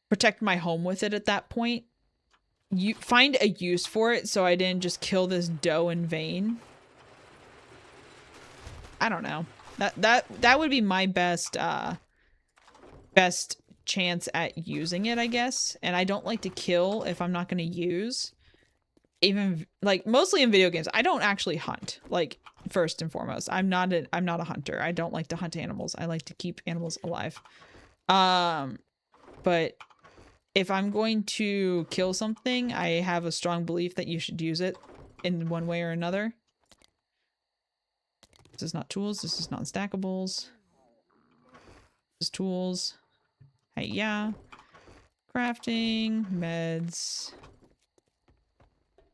Protect my home with it at that point. You find a use for it so I didn't just kill this doe in vain. I don't know. That would be my best chance at using it, I guess. And I don't like to kill if I'm not going to use. Even like mostly in video games, I don't actually hunt. Like first and foremost, I'm not a hunter. I don't like to hunt animals. I like to keep animals alive. But if I'm going to kill something, I have a strong belief that you should use it in one way or another. This is not tools. This is not stackables. This is tools. Hey, yeah. Crafting. Meds.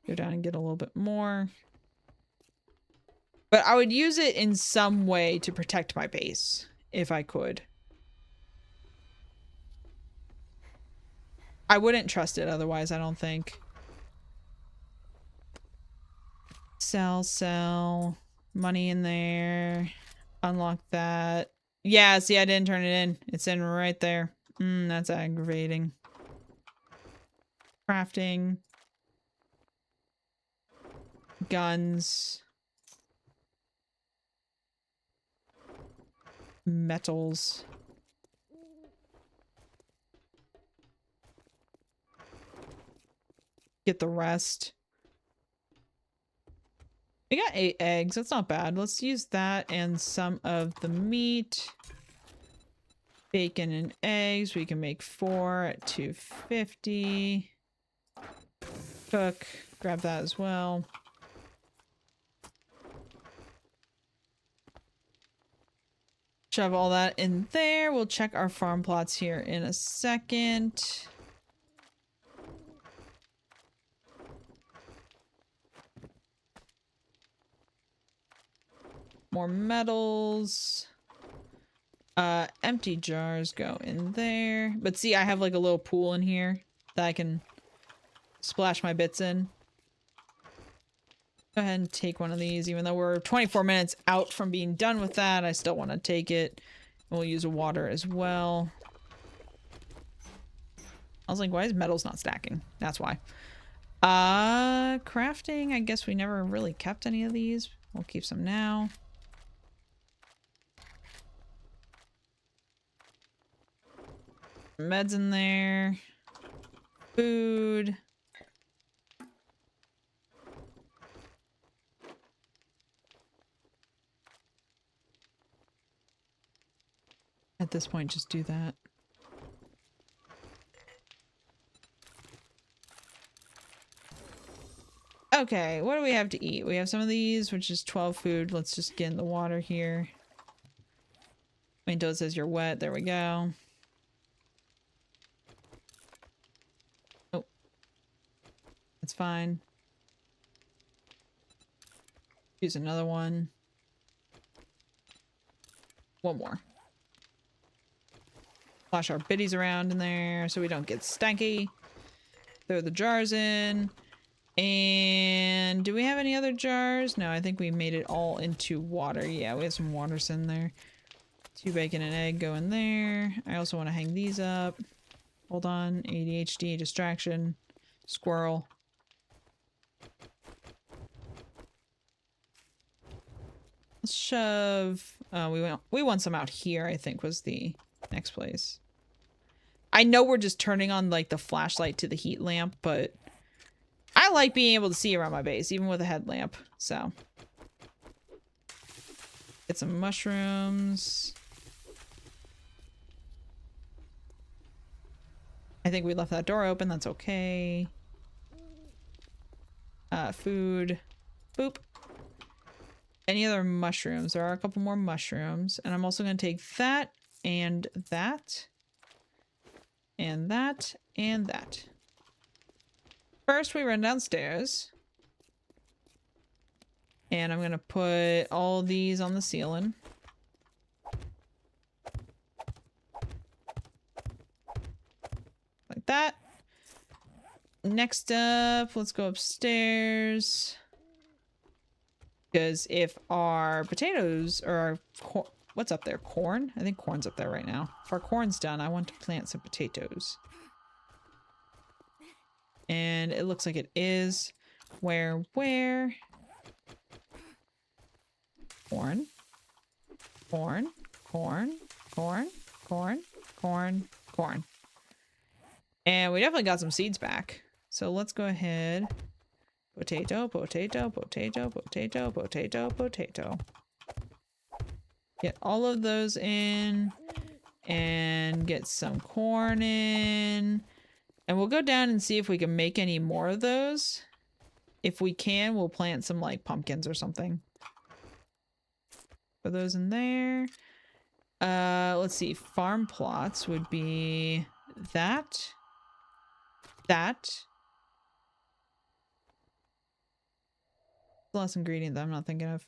Go down and get a little bit more. But I would use it in some way to protect my base, if I could. I wouldn't trust it otherwise, I don't think. Sell. Money in there. Unlock that. Yeah, see, I didn't turn it in. It's in right there. That's aggravating. Crafting. Guns. Metals. Get the rest. We got 8 eggs. That's not bad. Let's use that and some of the meat. Bacon and eggs. We can make 4 at 250. Cook. Grab that as well. Shove all that in there. We'll check our farm plots here in a second. More metals. Empty jars go in there. But see, I have like a little pool in here that I can splash my bits in. Go ahead and take one of these. Even though we're 24 minutes out from being done with that, I still want to take it. And we'll use water as well. I was like, why is metals not stacking? That's why. Crafting. I guess we never really kept any of these. We'll keep some now. Meds in there. Food. At this point, just do that. Okay, what do we have to eat? We have some of these, which is 12 food. Let's just get in the water here. Window says you're wet. There we go. Oh. That's fine. Use another one. One more. Flash our biddies around in there so we don't get stanky. Throw the jars in. And do we have any other jars? No, I think we made it all into water. Yeah, we have some waters in there. 2 bacon and egg go in there. I also want to hang these up. Hold on. ADHD, distraction, squirrel. Let's shove. We want some out here, I think, was the next place. I know we're just turning on like the flashlight to the heat lamp, but I like being able to see around my base, even with a headlamp. So get some mushrooms. I think we left that door open. That's okay. Food. Boop. Any other mushrooms? There are a couple more mushrooms. And I'm also going to take that and that. And that and that. First, we run downstairs. And I'm going to put all these on the ceiling. Like that. Next up, let's go upstairs. Because if our potatoes or our what's up there? Corn? I think corn's up there right now. If our corn's done, I want to plant some potatoes. And it looks like it is. Where? Corn. Corn. Corn. Corn. Corn. Corn. Corn. And we definitely got some seeds back. So let's go ahead. Potato, potato, potato, potato, potato, potato. Get all of those in. And get some corn in. And we'll go down and see if we can make any more of those. If we can, we'll plant some like pumpkins or something. Put those in there. Let's see. Farm plots would be that. That. The last ingredient that I'm not thinking of.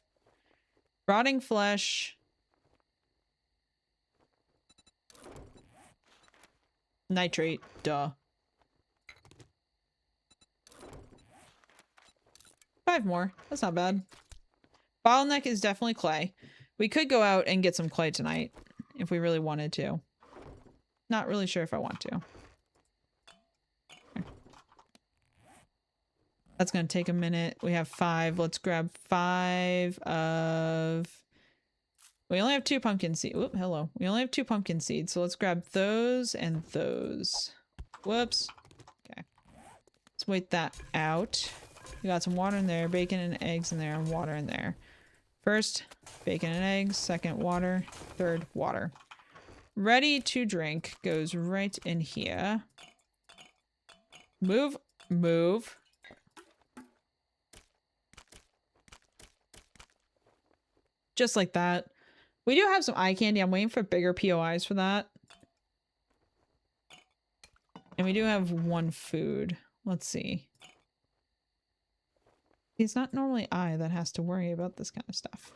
Rotting flesh. Nitrate. Duh. 5 more. That's not bad. Bottleneck is definitely clay. We could go out and get some clay tonight if we really wanted to. Not really sure if I want to. That's going to take a minute. We have 5. Let's grab 5 of... We only have 2 pumpkin seeds. Whoop, hello. We only have 2 pumpkin seeds, so let's grab those and those. Whoops. Okay. Let's wait that out. We got some water in there, bacon and eggs in there, and water in there. First, bacon and eggs. Second, water. Third, water. Ready to drink goes right in here. Move. Move. Just like that. We do have some eye candy. I'm waiting for bigger POIs for that. And we do have 1 food. Let's see. It's not normally I that has to worry about this kind of stuff.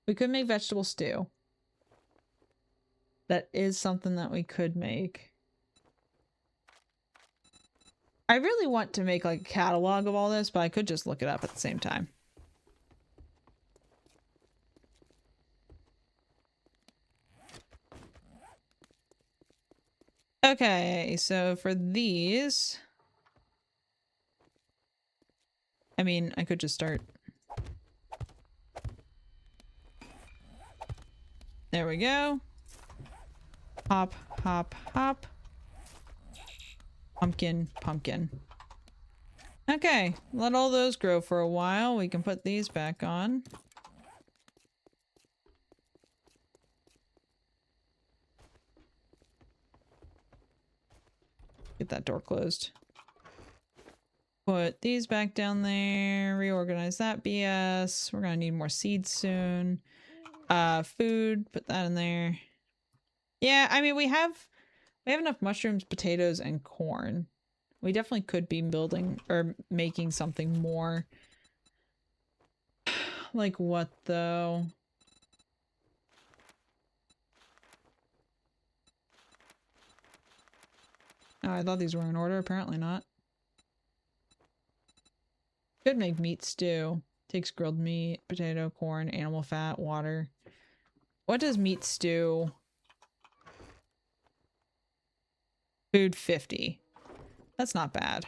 We could make vegetable stew. That is something that we could make. I really want to make like a catalog of all this, but I could just look it up at the same time. Okay, so for these... I mean, I could just start... There we go. Hop, hop, hop. Pumpkin, pumpkin. Okay, let all those grow for a while. We can put these back on. Get that door closed. Put these back down there. Reorganize that BS. We're gonna need more seeds soon. Food, put that in there. Yeah, I mean, we have enough mushrooms, potatoes, and corn. We definitely could be building or making something more. Like what though? Oh, I thought these were in order. Apparently not. Could make meat stew. Takes grilled meat, potato, corn, animal fat, water. What does meat stew? Food 50. That's not bad.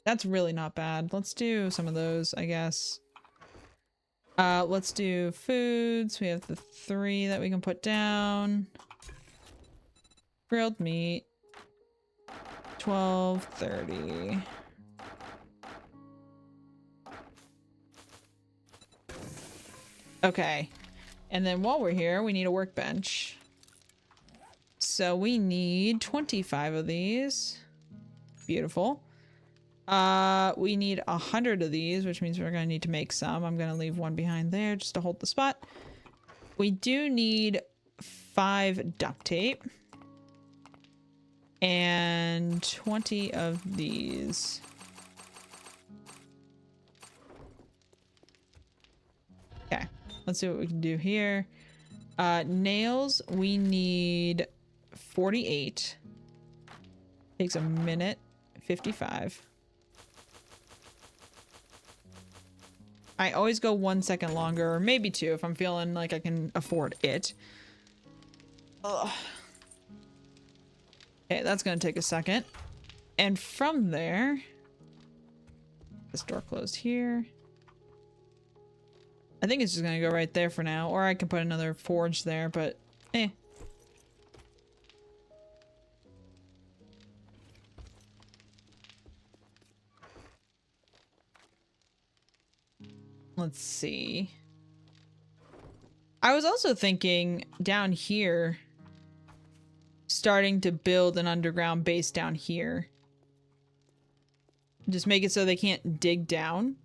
That's really not bad. Let's do some of those, I guess. Let's do foods. We have the 3 that we can put down. Grilled meat. 12:30. Okay. And then while we're here, we need a workbench. So we need 25 of these. Beautiful. We need 100 of these, which means we're going to need to make some. I'm going to leave one behind there just to hold the spot. We do need 5 duct tape. And 20 of these. Okay, let's see what we can do here. Nails, we need 48. Takes a minute. 55. I always go 1 second longer, or maybe 2 if I'm feeling like I can afford it. Ugh. Okay, that's gonna take a second. And from there, this door closed here. I think it's just gonna go right there for now, or I can put another forge there, but eh. Let's see. I was also thinking down here, starting to build an underground base down here. Just make it so they can't dig down.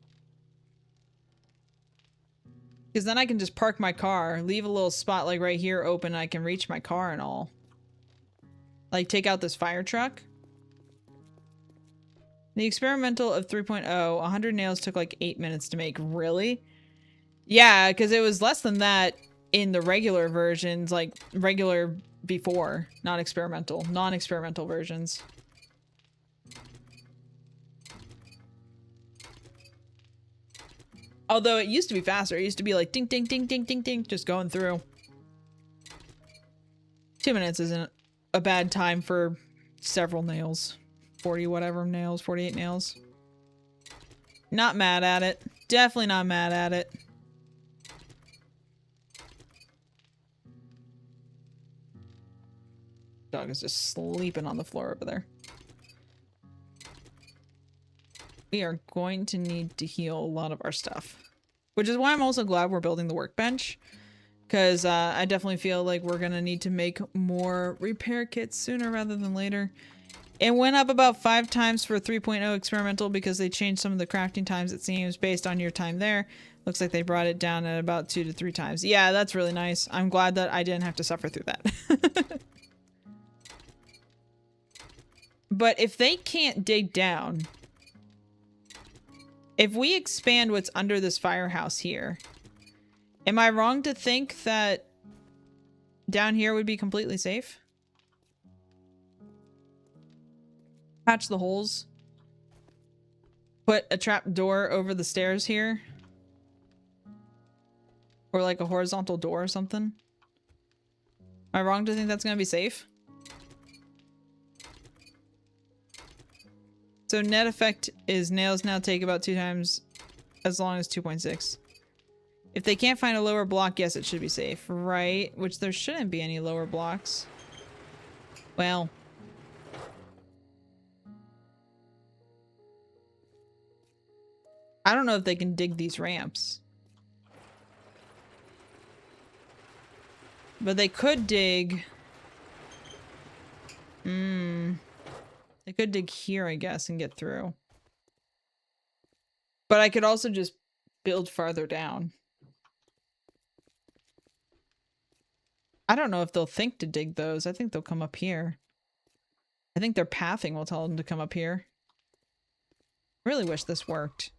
Because then I can just park my car, leave a little spot like right here open, and I can reach my car and all. Like take out this fire truck. The experimental of 3.0, 100 nails took like 8 minutes to make. Really? Yeah, because it was less than that in the regular versions, like regular before, not experimental, non-experimental versions. Although it used to be faster. It used to be like ding, ding, ding, ding, ding, ding, just going through. 2 minutes isn't a bad time for several nails. 40 whatever nails, 48 nails. Not mad at it. Definitely not mad at it. Dog is just sleeping on the floor over there. We are going to need to heal a lot of our stuff. Which is why I'm also glad we're building the workbench. Because I definitely feel like we're going to need to make more repair kits sooner rather than later. It went up about 5 times for 3.0 experimental because they changed some of the crafting times, it seems, based on your time there. Looks like they brought it down at about 2 to 3 times. Yeah, that's really nice. I'm glad that I didn't have to suffer through that. But if they can't dig down, if we expand what's under this firehouse here, am I wrong to think that down here would be completely safe? Patch the holes. Put a trap door over the stairs here. Or like a horizontal door or something. Am I wrong to think that's going to be safe? So net effect is nails now take about 2 times as long as 2.6. If they can't find a lower block, yes, it should be safe. Right? Which there shouldn't be any lower blocks. Well. I don't know if they can dig these ramps. But they could dig... They could dig here, I guess, and get through. But I could also just build farther down. I don't know if they'll think to dig those. I think they'll come up here. I think their pathing will tell them to come up here. Really wish this worked.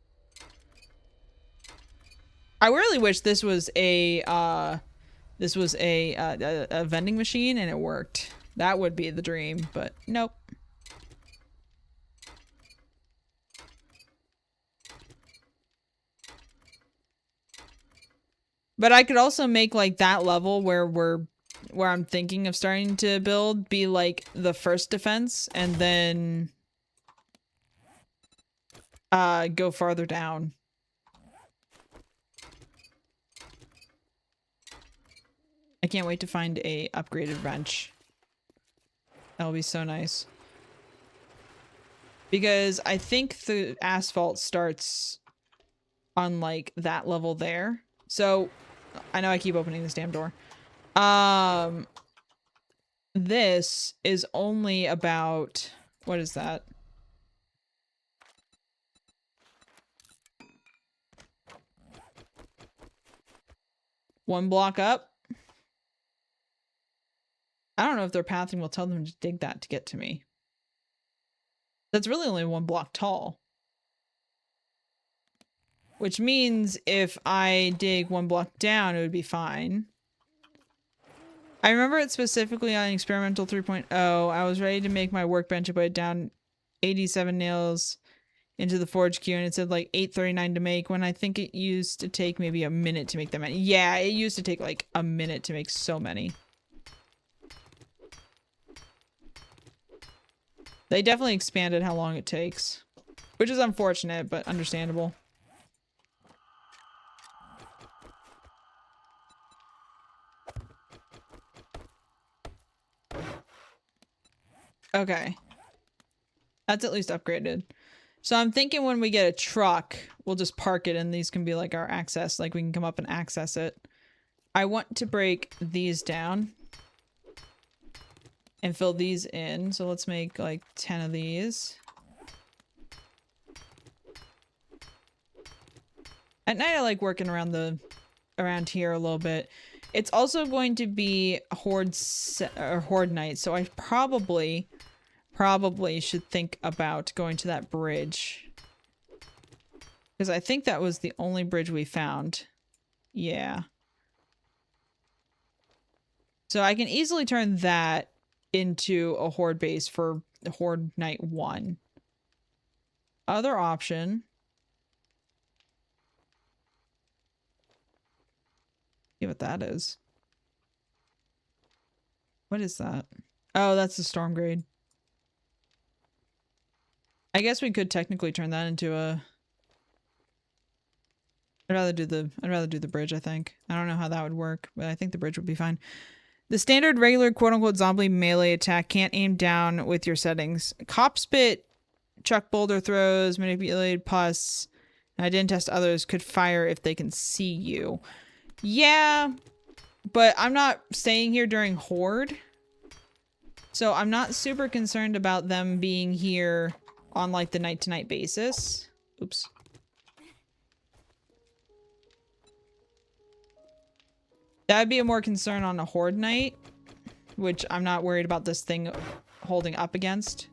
I really wish this was a vending machine and it worked. That would be the dream, but nope. But I could also make like that level where I'm thinking of starting to build be like the first defense, and then go farther down. I can't wait to find a upgraded wrench. That'll be so nice. Because I think the asphalt starts on like that level there. So I know I keep opening this damn door. This is only about, what is that? One block up. I don't know if their pathing will tell them to dig that to get to me. That's really only one block tall. Which means if I dig one block down, it would be fine. I remember it specifically on Experimental 3.0. I was ready to make my workbench and put it down 87 nails into the forge queue, and it said like 839 to make, when I think it used to take maybe a minute to make that many. Yeah, it used to take like a minute to make so many. They definitely expanded how long it takes, which is unfortunate, but understandable. Okay. That's at least upgraded. So I'm thinking when we get a truck, we'll just park it and these can be like our access. Like we can come up and access it. I want to break these down and fill these in. So let's make like 10 of these. At night I like working around here a little bit. It's also going to be horde night, so I probably should think about going to that bridge. Because I think that was the only bridge we found. Yeah. So I can easily turn that into a horde base for horde night 1. Other option. See what that is. What is that? Oh, that's the storm grade. I guess we could technically turn that into a... I'd rather do the bridge, I think. I don't know how that would work, but I think the bridge would be fine. The standard regular quote-unquote zombie melee attack can't aim down with your settings. Cop spit, chuck boulder throws, manipulated pus, and I didn't test others, could fire if they can see you. Yeah, but I'm not staying here during horde. So I'm not super concerned about them being here on like the night-to-night basis. Oops. That would be a more concern on a horde night, which I'm not worried about this thing holding up against.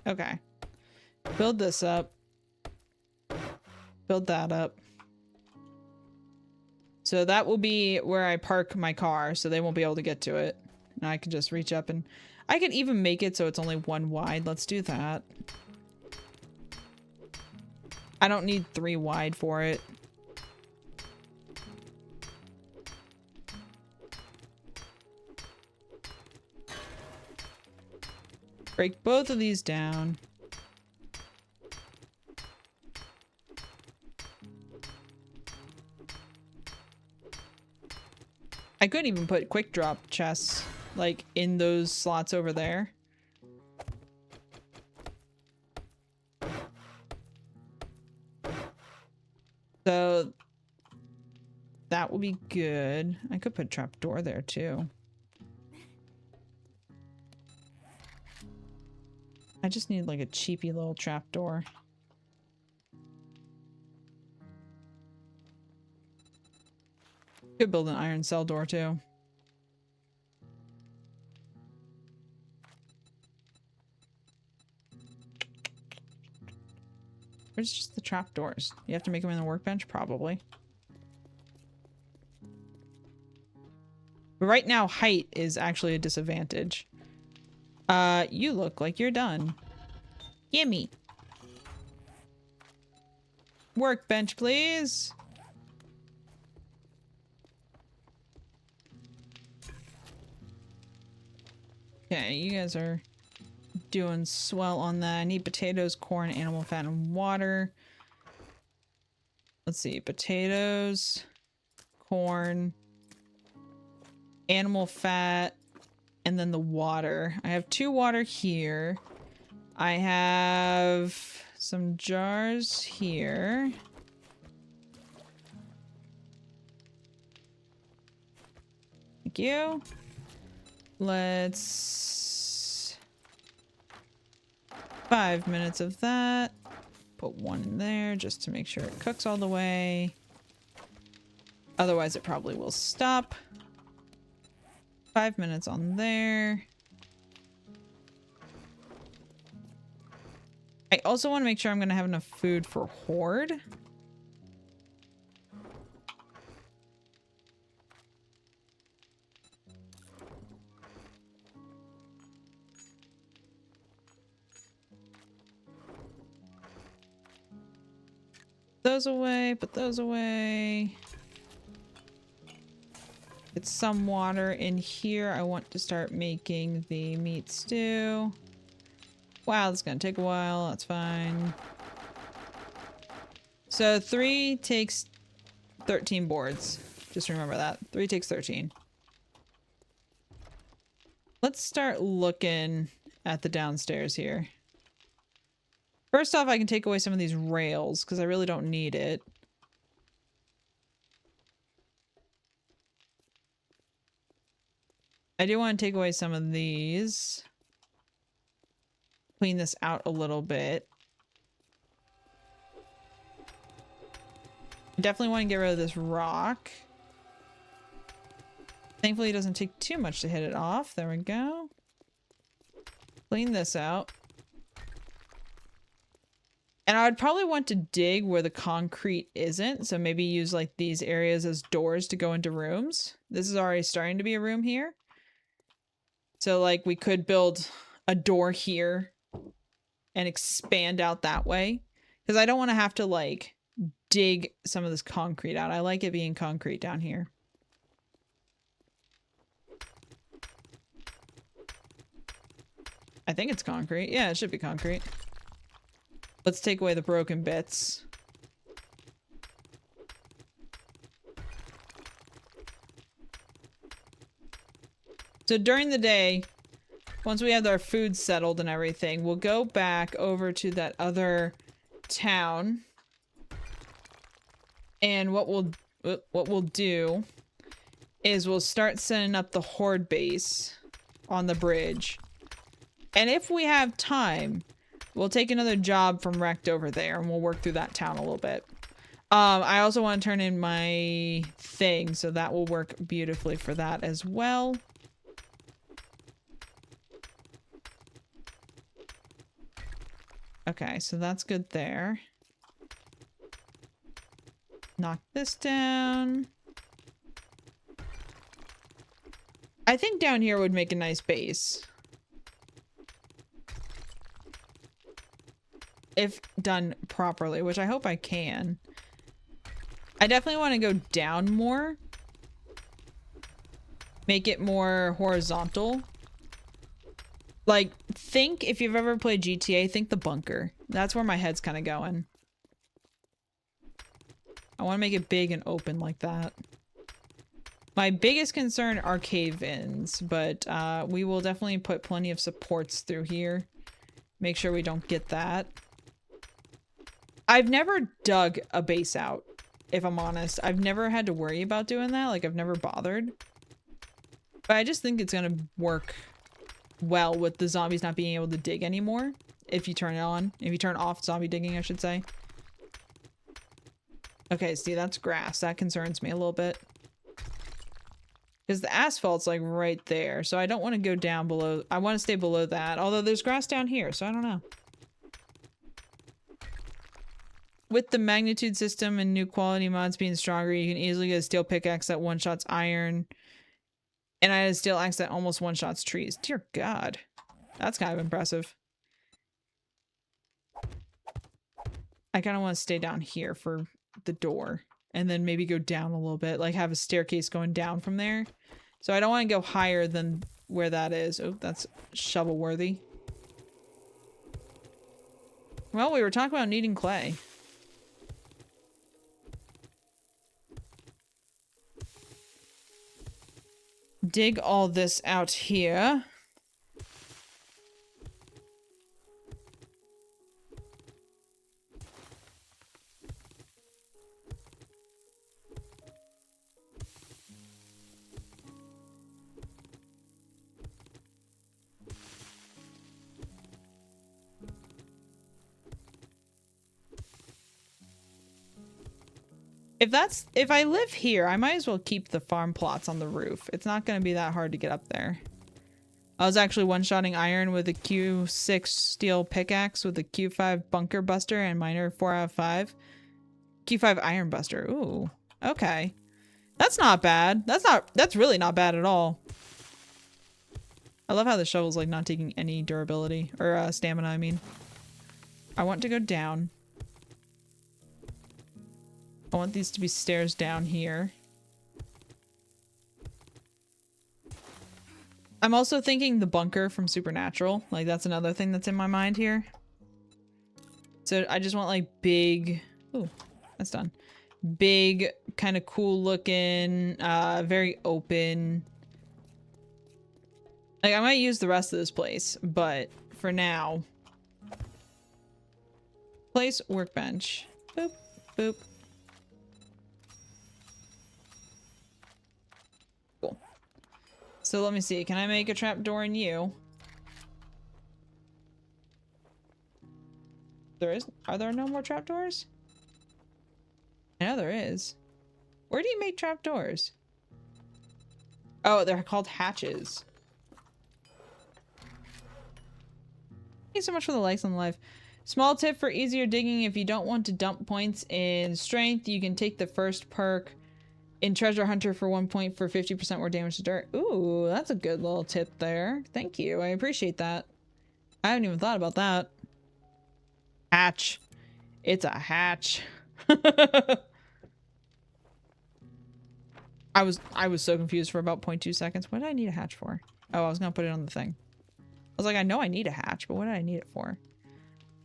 Okay. Build this up. Build that up. So that will be where I park my car, so they won't be able to get to it. And I can just reach up and... I can even make it so it's only 1 wide. Let's do that. I don't need 3 wide for it. Break both of these down. I could even put quick drop chests like in those slots over there. So that will be good. I could put a trapdoor there too. I just need like a cheapy little trapdoor. Could build an iron cell door too. Where's just the trapdoors? You have to make them in the workbench? Probably. But right now, height is actually a disadvantage. You look like you're done. Gimme. Workbench, please. Okay, you guys are doing swell on that. I need potatoes, corn, animal fat, and water. Let's see. Potatoes, corn, animal fat, and then the water. I have 2 water here. I have some jars here. Thank you. Let's 5 minutes of that. Put 1 in there just to make sure it cooks all the way. Otherwise it probably will stop. 5 minutes on there. I also want to make sure I'm going to have enough food for Horde. Those away, put those away. Get some water in here. I want to start making the meat stew. Wow, that's gonna take a while. That's fine. So 3 takes 13 boards. Just remember that. 3 takes 13. Let's start looking at the downstairs here. First off, I can take away some of these rails because I really don't need it. I do want to take away some of these. Clean this out a little bit. I definitely want to get rid of this rock. Thankfully, it doesn't take too much to hit it off. There we go. Clean this out. And I would probably want to dig where the concrete isn't. So maybe use like these areas as doors to go into rooms. This is already starting to be a room here. So like we could build a door here and expand out that way. Because I don't want to have to like dig some of this concrete out. I like it being concrete down here. I think it's concrete. Yeah, it should be concrete. Let's take away the broken bits. So during the day, once we have our food settled and everything, we'll go back over to that other town. And what we'll do is we'll start setting up the Horde base on the bridge. And if we have time, we'll take another job from Wrecked over there and we'll work through that town a little bit. I also want to turn in my thing, so that will work beautifully for that as well. Okay, so that's good there. Knock this down. I think down here would make a nice base. If done properly, which I hope I can. I definitely want to go down more. Make it more horizontal. Like, think, if you've ever played GTA, think the bunker. That's where my head's kind of going. I want to make it big and open like that. My biggest concern are cave-ins, but we will definitely put plenty of supports through here. Make sure we don't get that. I've never dug a base out, if I'm honest. I've never had to worry about doing that. Like, I've never bothered. But I just think it's gonna work well with the zombies not being able to dig anymore. If you turn it on. If you turn off zombie digging, I should say. Okay, see, that's grass. That concerns me a little bit. Because the asphalt's like right there. So I don't want to go down below. I want to stay below that. Although there's grass down here, so I don't know. with the magnitude system and new quality mods being stronger, you can easily get a steel pickaxe that one-shots iron. And I had a steel axe that almost one-shots trees. Dear God. That's kind of impressive. I kind of want to stay down here for the door. And then maybe go down a little bit. Like have a staircase going down from there. So I don't want to go higher than where that is. Oh, that's shovel worthy. Well, we were talking about needing clay. Dig all this out here. If I live here, I might as well keep the farm plots on the roof. It's not going to be that hard to get up there. I was actually one-shotting iron with a Q6 steel pickaxe with a Q5 bunker buster and miner 4 out of 5. Q5 iron buster. Ooh. Okay. That's not bad. That's really not bad at all. I love how the shovel's like not taking any durability or stamina, I mean. I want to go down. I want these to be stairs down here. I'm also thinking the bunker from Supernatural. Like, that's another thing that's in my mind here. So I just want, like, big... Ooh, that's done. Big, kind of cool looking, very open. Like, I might use the rest of this place, but for now... Place workbench. Boop, boop. So let me see. Can I make a trapdoor in you? Are there no more trapdoors? I know there is. Where do you make trapdoors? Oh, they're called hatches. Thank you so much for the likes on the live. Small tip for easier digging: if you don't want to dump points in strength, you can take the first perk in Treasure Hunter for 1 point for 50% more damage to dirt. Ooh, that's a good little tip there. Thank you. I appreciate that. I haven't even thought about that. Hatch. It's a hatch. I was so confused for about 0.2 seconds. What did I need a hatch for? Oh, I was gonna put it on the thing. I was like, I know I need a hatch, but what did I need it for?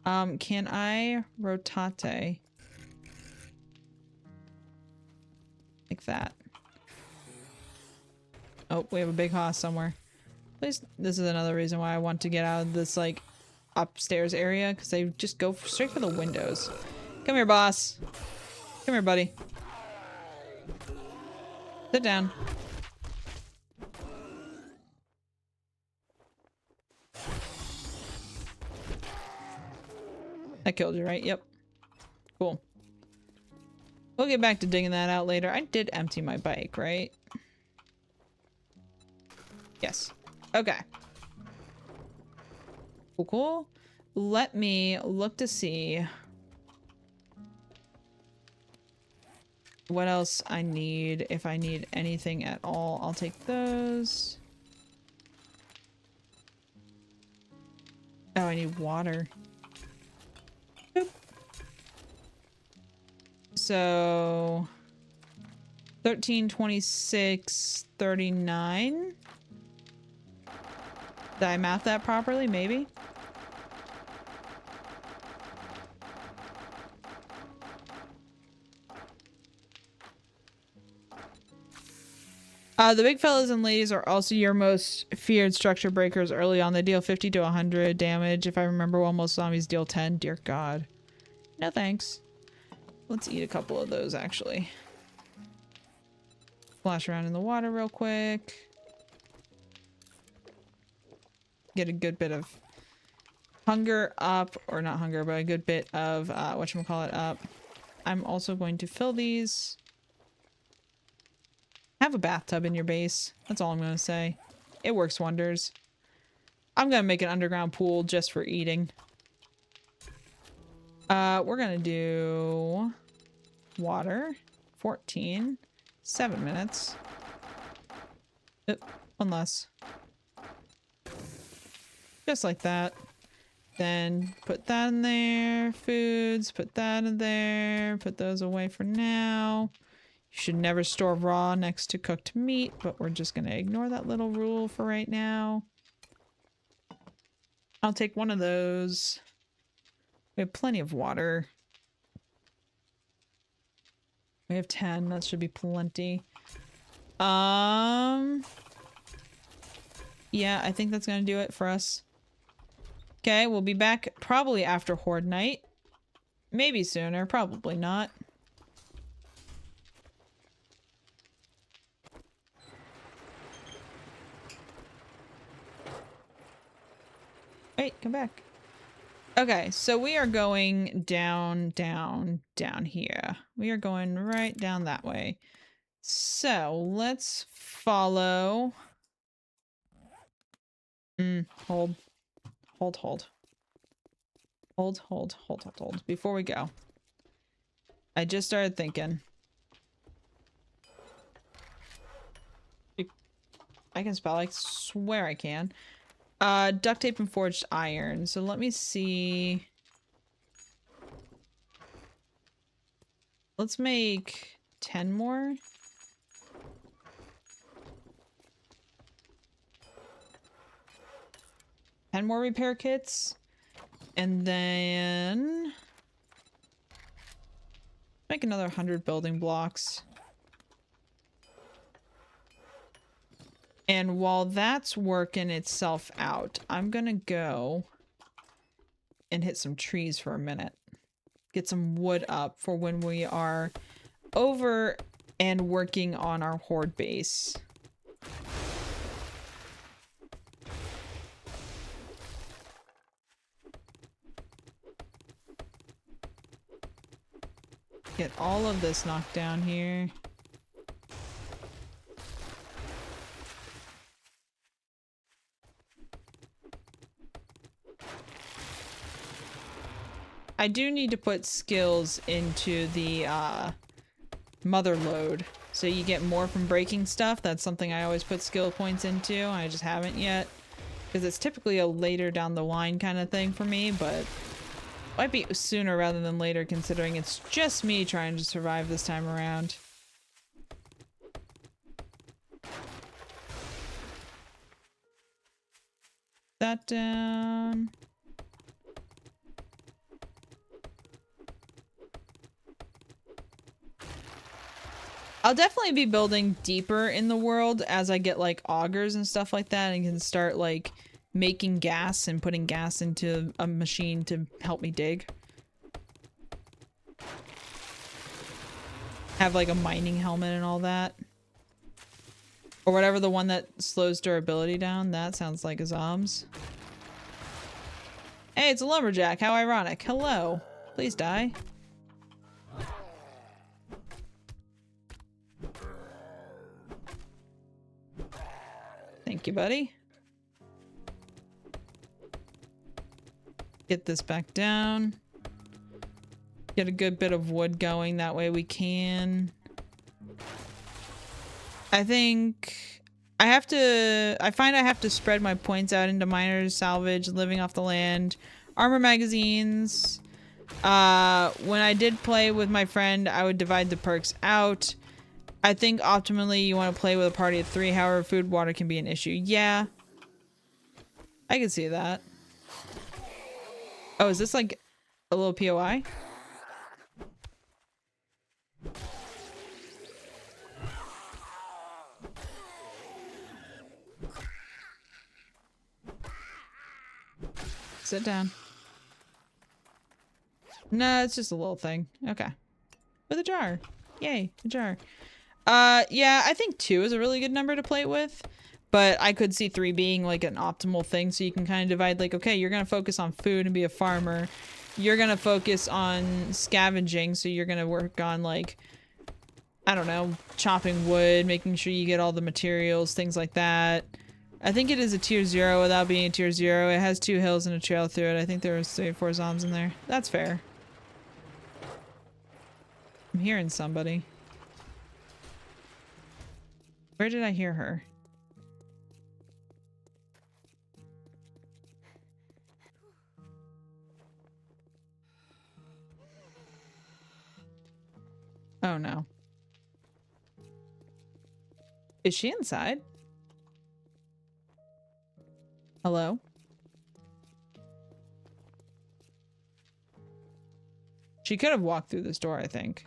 Can I rotate? Like that. Oh, we have a big hoss somewhere. This is another reason why I want to get out of this, like, upstairs area, because they just go straight for the windows. Come here, boss. Come here, buddy. Sit down. I killed you, right? Yep. Cool. We'll get back to digging that out later. I did empty my bike, right? Yes. Okay. Cool, cool. Let me look to see what else I need. If I need anything at all, I'll take those. Oh, I need water. Boop. So 13, 26, 39. Did I math that properly? Maybe. The big fellas and ladies are also your most feared structure breakers early on. They deal 50 to 100 damage. If I remember well, most zombies deal 10. Dear God. No thanks. Let's eat a couple of those, actually. Splash around in the water real quick. Get a good bit of hunger up. Or not hunger, but a good bit of, whatchamacallit up. I'm also going to fill these. Have a bathtub in your base. That's all I'm going to say. It works wonders. I'm going to make an underground pool just for eating. We're gonna do water. 14. 7 minutes. One less. Just like that. Then put that in there. Foods, put that in there. Put those away for now. You should never store raw next to cooked meat, but we're just gonna ignore that little rule for right now. I'll take one of those. We have plenty of water. We have 10. That should be plenty. Yeah, I think that's gonna do it for us. Okay, we'll be back probably after Horde Night. Maybe sooner, probably not. Wait, come back. Okay, so we are going down here. We are going right down that way. So let's follow. Hold. Before we go. I just started thinking. I can spell, I swear I can. Duct tape and forged iron. So let me see. Let's make 10 more. Ten more repair kits. And then make another 100 building blocks. And while that's working itself out, I'm gonna go and hit some trees for a minute. Get some wood up for when we are over and working on our horde base. Get all of this knocked down here. I do need to put skills into the mother load so you get more from breaking stuff. That's something I always put skill points into. I just haven't yet because it's typically a later down the line kind of thing for me, but might be sooner rather than later considering it's just me trying to survive this time around. That down. I'll definitely be building deeper in the world as I get like augers and stuff like that and can start like making gas and putting gas into a machine to help me dig. Have like a mining helmet and all that. Or whatever the one that slows durability down. That sounds like a zombs. Hey, it's a lumberjack. How ironic. Hello. Please die. Thank you, buddy. Get this back down. Get a good bit of wood going. That way we can. I think I find I have to spread my points out into miners, salvage, living off the land, armor magazines. When I did play with my friend, I would divide the perks out. I think optimally you want to play with a party of 3, however food, water can be an issue. Yeah. I can see that. Oh, is this like a little POI? Sit down. No, it's just a little thing. Okay. With a jar. Yay, a jar. Yeah, I think 2 is a really good number to play with, but I could see 3 being like an optimal thing, so you can kind of divide like, okay, you're gonna focus on food and be a farmer. You're gonna focus on scavenging, so you're gonna work on like, I don't know, chopping wood, making sure you get all the materials, things like that. I think it is a tier 0 without being a tier 0. It has 2 hills and a trail through it. I think there was 3 or 4 zombies in there. That's fair. hearing somebody. Where did I hear her? Oh no. Is she inside? Hello? She could have walked through this door, I think.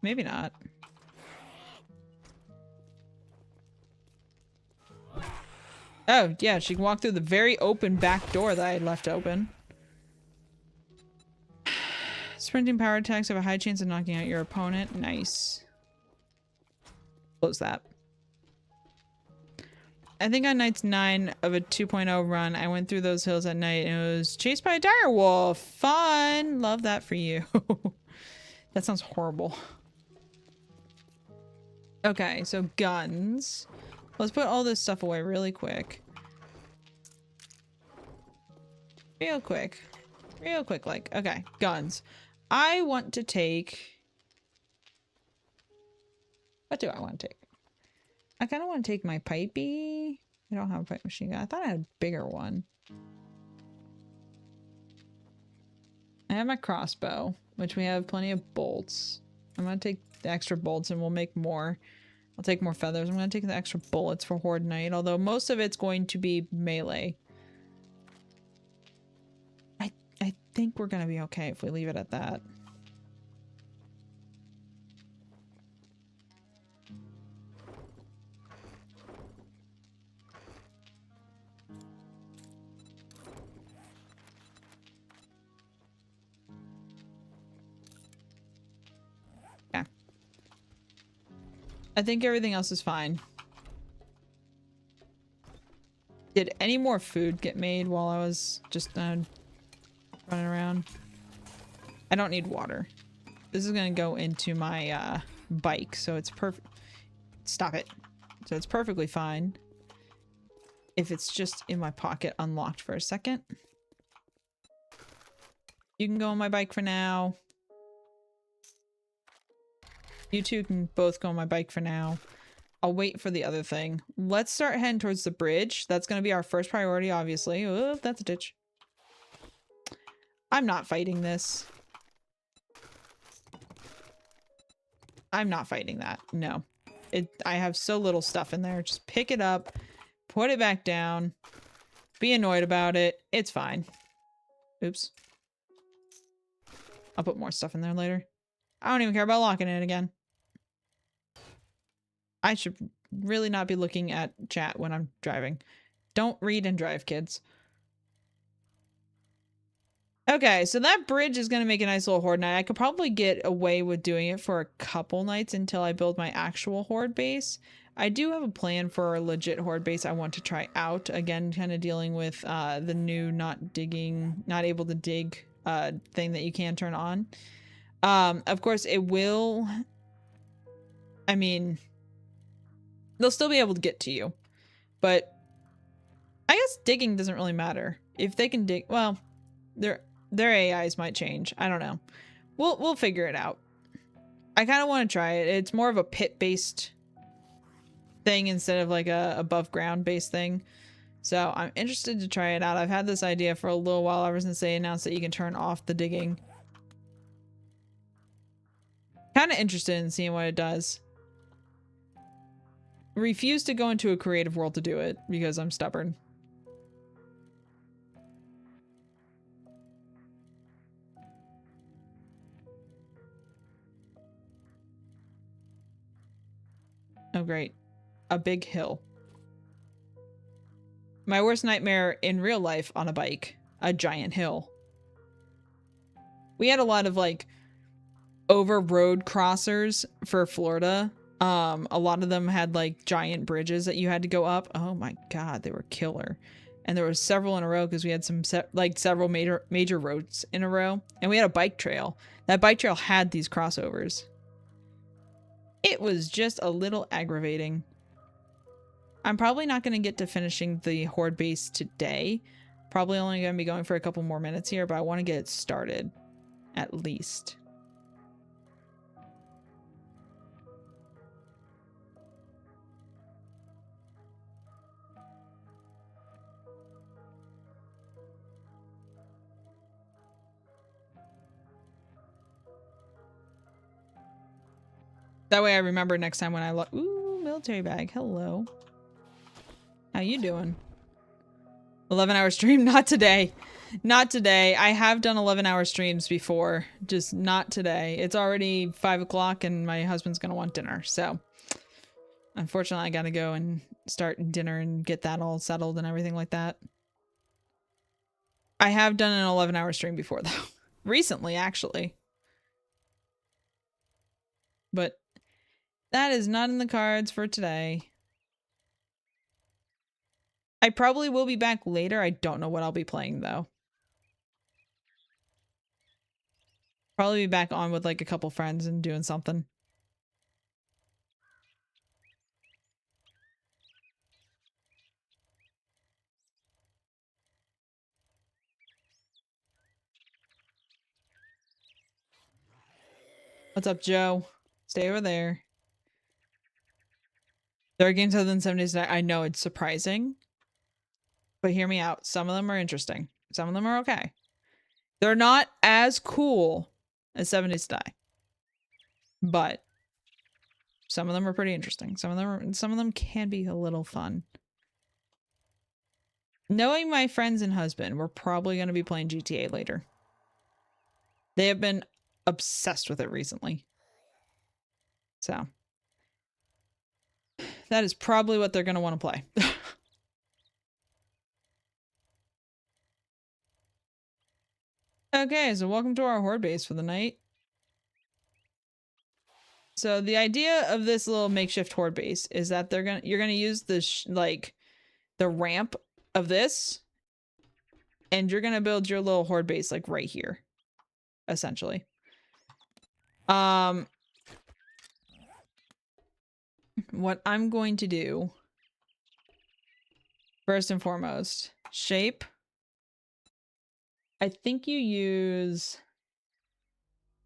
Maybe not. Oh, yeah, she can walk through the very open back door that I had left open. Sprinting power attacks have a high chance of knocking out your opponent. Nice. Close that. I think on nights 9 of a 2.0 run, I went through those hills at night and it was chased by a dire wolf. Fun! Love that for you. That sounds horrible. Okay, so guns. Let's put all this stuff away really quick. Real quick. Real quick, like. Okay, guns. I want to take... What do I want to take? I kind of want to take my pipey. I don't have a pipe machine gun. I thought I had a bigger one. I have my crossbow, which we have plenty of bolts. I'm going to take the extra bolts and we'll make more. I'll take more feathers. I'm going to take the extra bullets for Horde Night, although most of it's going to be melee. I think we're going to be okay if we leave it at that. I think everything else is fine. Did any more food get made while I was just running around? I don't need water. This is going to go into my bike, so it's perfect. Stop it. So it's perfectly fine if it's just in my pocket unlocked for a second. You can go on my bike for now. You two can both go on my bike for now. I'll wait for the other thing. Let's start heading towards the bridge. That's going to be our first priority, obviously. Oh, that's a ditch. I'm not fighting this. I'm not fighting that. No. I have so little stuff in there. Just pick it up, put it back down, be annoyed about it. It's fine. Oops. I'll put more stuff in there later. I don't even care about locking it again. I should really not be looking at chat when I'm driving. Don't read and drive, kids. Okay, so that bridge is going to make a nice little horde night. I could probably get away with doing it for a couple nights until I build my actual horde base. I do have a plan for a legit horde base I want to try out. Again, kind of dealing with the new not able to dig thing that you can turn on. Of course, it will... I mean... They'll still be able to get to you. But... I guess digging doesn't really matter. If they can dig... Well, their AIs might change. I don't know. We'll figure it out. I kind of want to try it. It's more of a pit-based thing instead of like a above-ground-based thing. So I'm interested to try it out. I've had this idea for a little while ever since they announced that you can turn off the digging. Kind of interested in seeing what it does. Refuse to go into a creative world to do it because I'm stubborn. Oh great. A big hill. My worst nightmare in real life on a bike. A giant hill. We had a lot of like over road crossers for Florida. A lot of them had like giant bridges that you had to go up. Oh my god, they were killer. And there were several in a row because we had some several major roads in a row, and we had a bike trail. That bike trail had these crossovers. It was just a little aggravating. I'm probably not going to get to finishing the horde base today. Probably only going to be going for a couple more minutes here, but I want to get it started at least. That way I remember next time when I look. Ooh, military bag. Hello. How you doing? 11-hour stream? Not today. Not today. I have done 11-hour streams before. Just not today. It's already 5 o'clock and my husband's going to want dinner. So, unfortunately, I got to go and start dinner and get that all settled and everything like that. I have done an 11-hour stream before, though. Recently, actually. But that is not in the cards for today. I probably will be back later. I don't know what I'll be playing, though. Probably be back on with like a couple friends and doing something. What's up, Joe? Stay over there. There are games other than 7 Days to Die. I know it's surprising. But hear me out. Some of them are interesting. Some of them are okay. They're not as cool as 7 Days to Die. But some of them are pretty interesting. Some of them can be a little fun. Knowing my friends and husband, we're probably going to be playing GTA later. They have been obsessed with it recently. So that is probably what they're going to want to play. Okay, so welcome to our horde base for the night. So the idea of this little makeshift horde base is that you're gonna use this like the ramp of this, and you're gonna build your little horde base like right here, essentially. What I'm going to do first and foremost, shape. I think you use.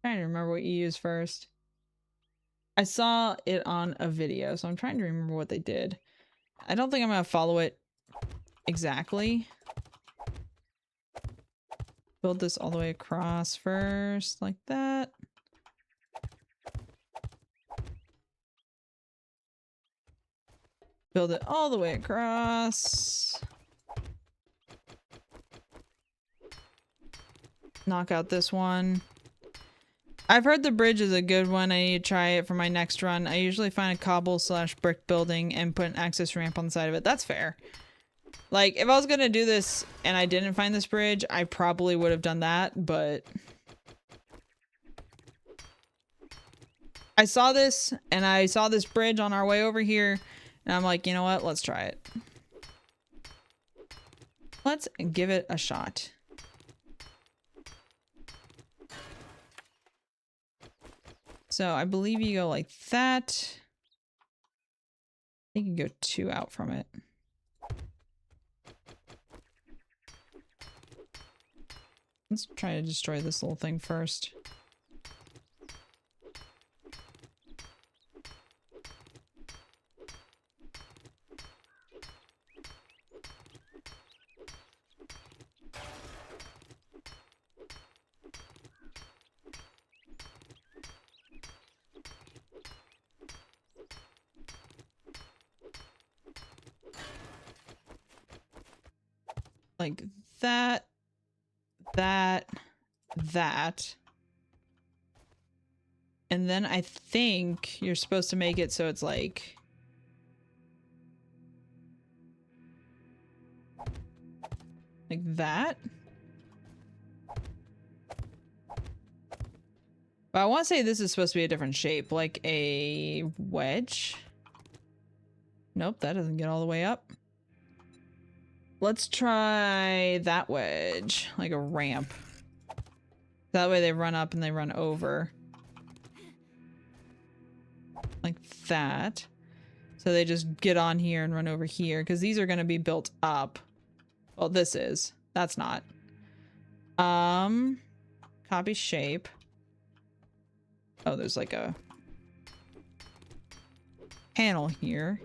I'm trying to remember what you use first. I saw it on a video, so I'm trying to remember what they did. I don't think I'm going to follow it exactly. Build this all the way across first, like that. Build it all the way across. Knock out this one. I've heard the bridge is a good one. I need to try it for my next run. I usually find a cobble/brick building and put an access ramp on the side of it. That's fair. Like, if I was gonna do this and I didn't find this bridge, I probably would have done that, but I saw this, and I saw this bridge on our way over here, and I'm like, you know what? Let's try it. Let's give it a shot. So I believe you go like that. You can go 2 out from it. Let's try to destroy this little thing first. Like that, that. And then I think you're supposed to make it so it's like that. But I want to say this is supposed to be a different shape, like a wedge. Nope, that doesn't get all the way up. Let's try that wedge, like a ramp. That way they run up and they run over. Like that. So they just get on here and run over here, because these are going to be built up. Well, this is. That's not. Copy shape. Oh, there's like a panel here.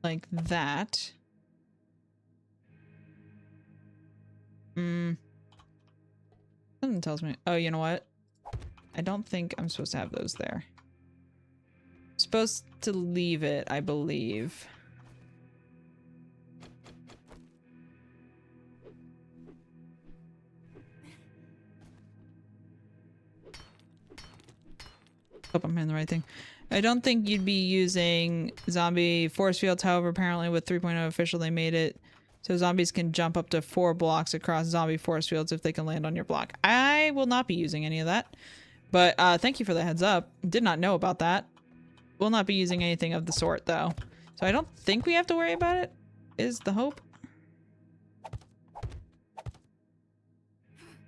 Like that. Something tells me. Oh, you know what? I don't think I'm supposed to have those there. Supposed to leave it, I believe. Hope I'm in the right thing. I don't think you'd be using zombie force fields. However, apparently with 3.0 official, they made it so zombies can jump up to 4 blocks across zombie force fields if they can land on your block. I will not be using any of that, but thank you for the heads up. Did not know about that. Will not be using anything of the sort though. So I don't think we have to worry about it, is the hope.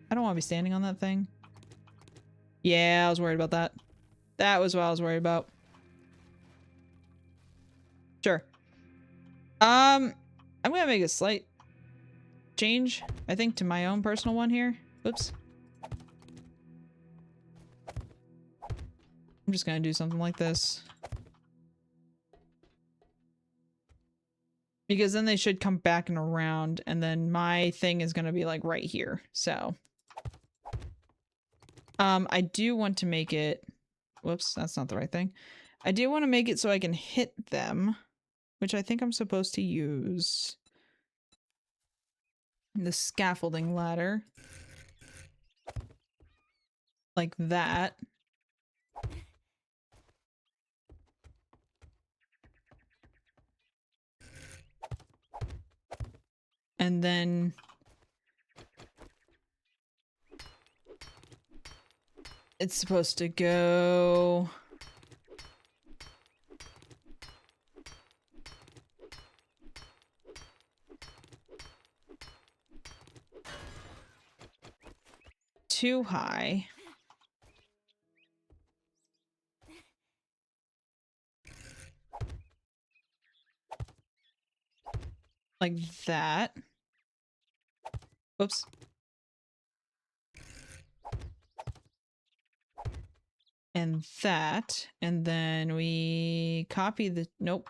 I don't want to be standing on that thing. Yeah, I was worried about that. That was what I was worried about. Sure. I'm gonna make a slight change, I think, to my own personal one here. Oops. I'm just gonna do something like this. Because then they should come back and around, and then my thing is gonna be like right here. So I do want to make it, whoops, that's not the right thing. I do want to make it so I can hit them, which I think I'm supposed to use the scaffolding ladder. Like that. And then it's supposed to go too high. Like that. Oops. And that, and then we copy the, nope.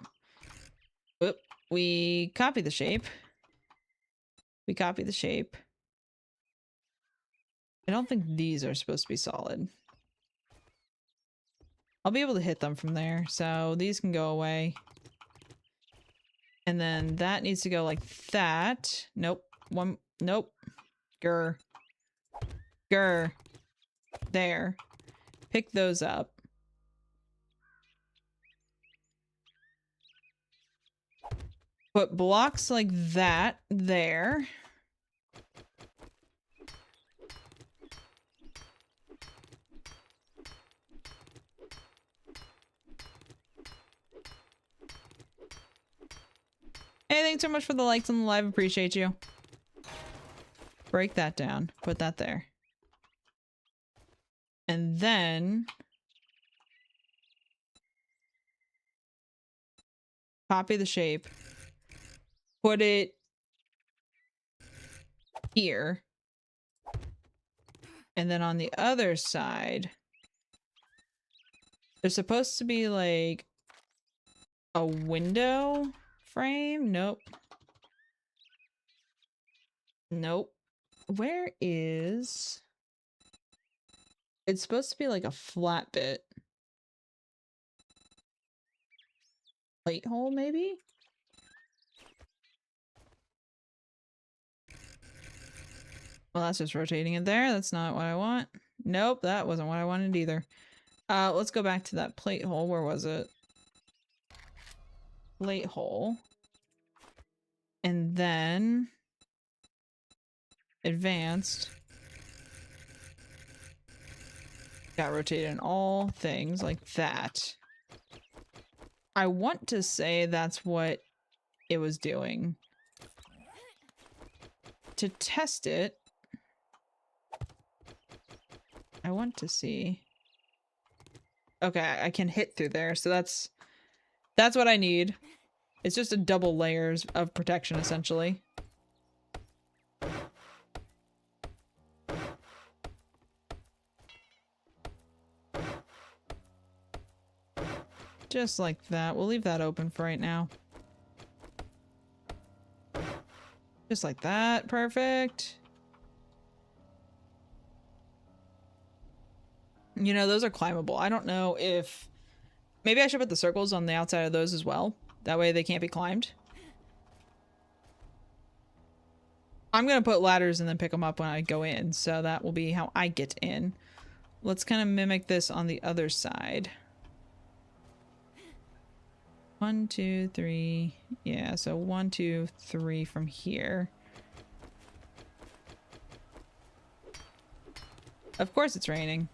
Whoop. We copy the shape. We copy the shape. I don't think these are supposed to be solid. I'll be able to hit them from there, so these can go away. And then that needs to go like that. Nope. One, nope. Grr. Grr. There. Pick those up. Put blocks like that there. Hey, thanks so much for the likes on the live. Appreciate you. Break that down. Put that there. And then copy the shape. Put it here. And then on the other side, there's supposed to be like a window frame. Nope. Nope. Where is... It's supposed to be like a flat bit. Plate hole, maybe? Well, that's just rotating it there. That's not what I want. Nope, that wasn't what I wanted either. Let's go back to that plate hole. Where was it? Plate hole. And then... advanced. Got rotated in all things like that. I want to say that's what it was doing. To test it, I want to see. Okay, I can hit through there, so that's what I need. It's just a double layers of protection, essentially. Just like that. We'll leave that open for right now. Just like that. Perfect. You know, those are climbable. I don't know if... Maybe I should put the circles on the outside of those as well. That way they can't be climbed. I'm going to put ladders and then pick them up when I go in. So that will be how I get in. Let's kind of mimic this on the other side. 1, 2, 3. Yeah, so 1, 2, 3 from here. Of course it's raining.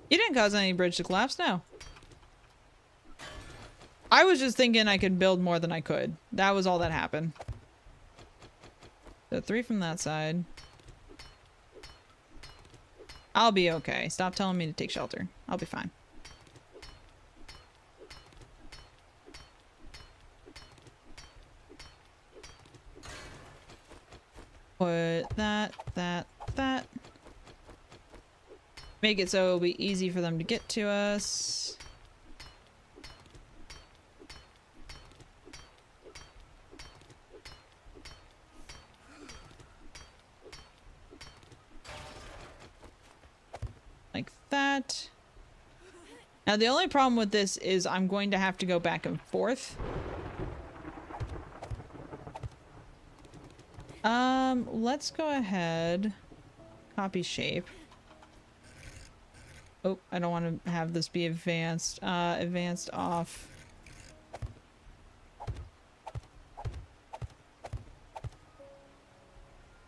You didn't cause any bridge to collapse, no. I was just thinking I could build more than I could. That was all that happened. So 3 from that side. I'll be okay. Stop telling me to take shelter. I'll be fine. Put that. Make it so it'll be easy for them to get to us. Like that. Now the only problem with this is I'm going to have to go back and forth. Let's go ahead. Copy shape. Oh, I don't want to have this be advanced. Advanced off.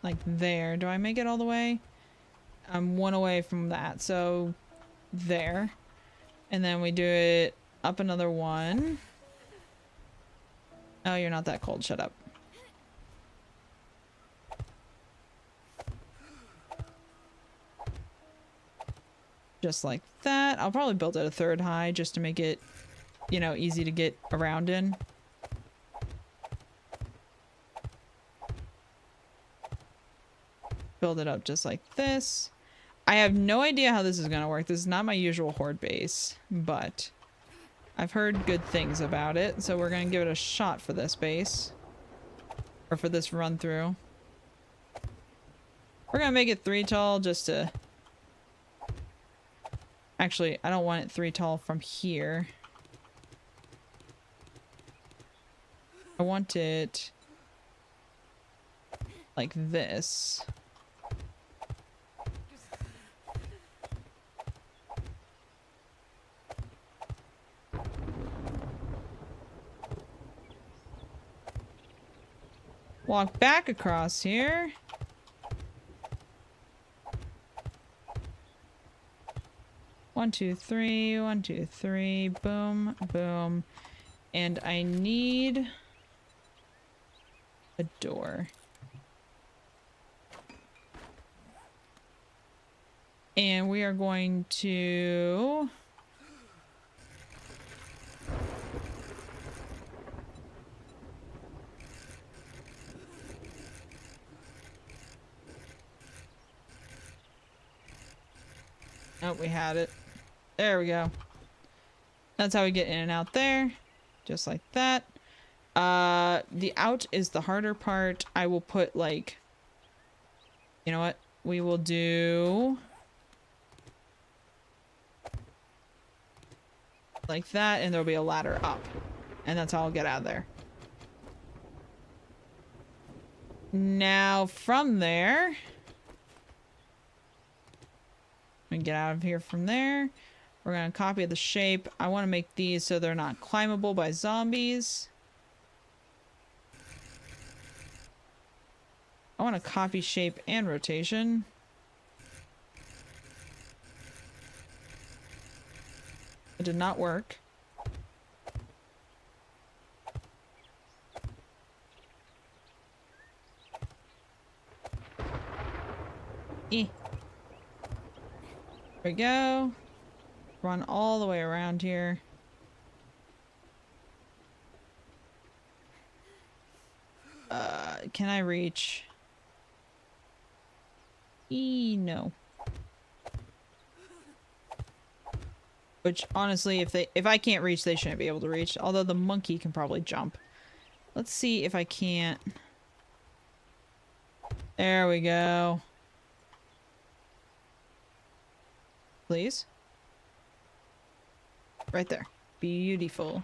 Like there. Do I make it all the way? I'm 1 away from that. So there. And then we do it up another 1. Oh, you're not that cold. Shut up. Just like that. I'll probably build it a 3rd high just to make it, you know, easy to get around in. Build it up just like this. I have no idea how this is going to work. This is not my usual horde base, but I've heard good things about it. So we're going to give it a shot for this base. Or for this run through. We're going to make it 3 tall just to... Actually, I don't want it 3 tall from here. I want it like this. Walk back across here. One, two, three. 1, 2, 3. Boom, boom. And I need a door. And we are going to... Oh, we had it. There we go. That's how we get in and out there. Just like that. The out is the harder part. I will put like... You know what? We will do... like that, and there'll be a ladder up. And that's how I'll get out of there. Now, from there... we get out of here from there. We're going to copy the shape. I want to make these so they're not climbable by zombies. I want to copy shape and rotation. It did not work. There we go. Run all the way around here. Can I reach? No. Which honestly, if I can't reach, they shouldn't be able to reach. Although the monkey can probably jump. Let's see if I can't. There we go. Please. Right there. Beautiful.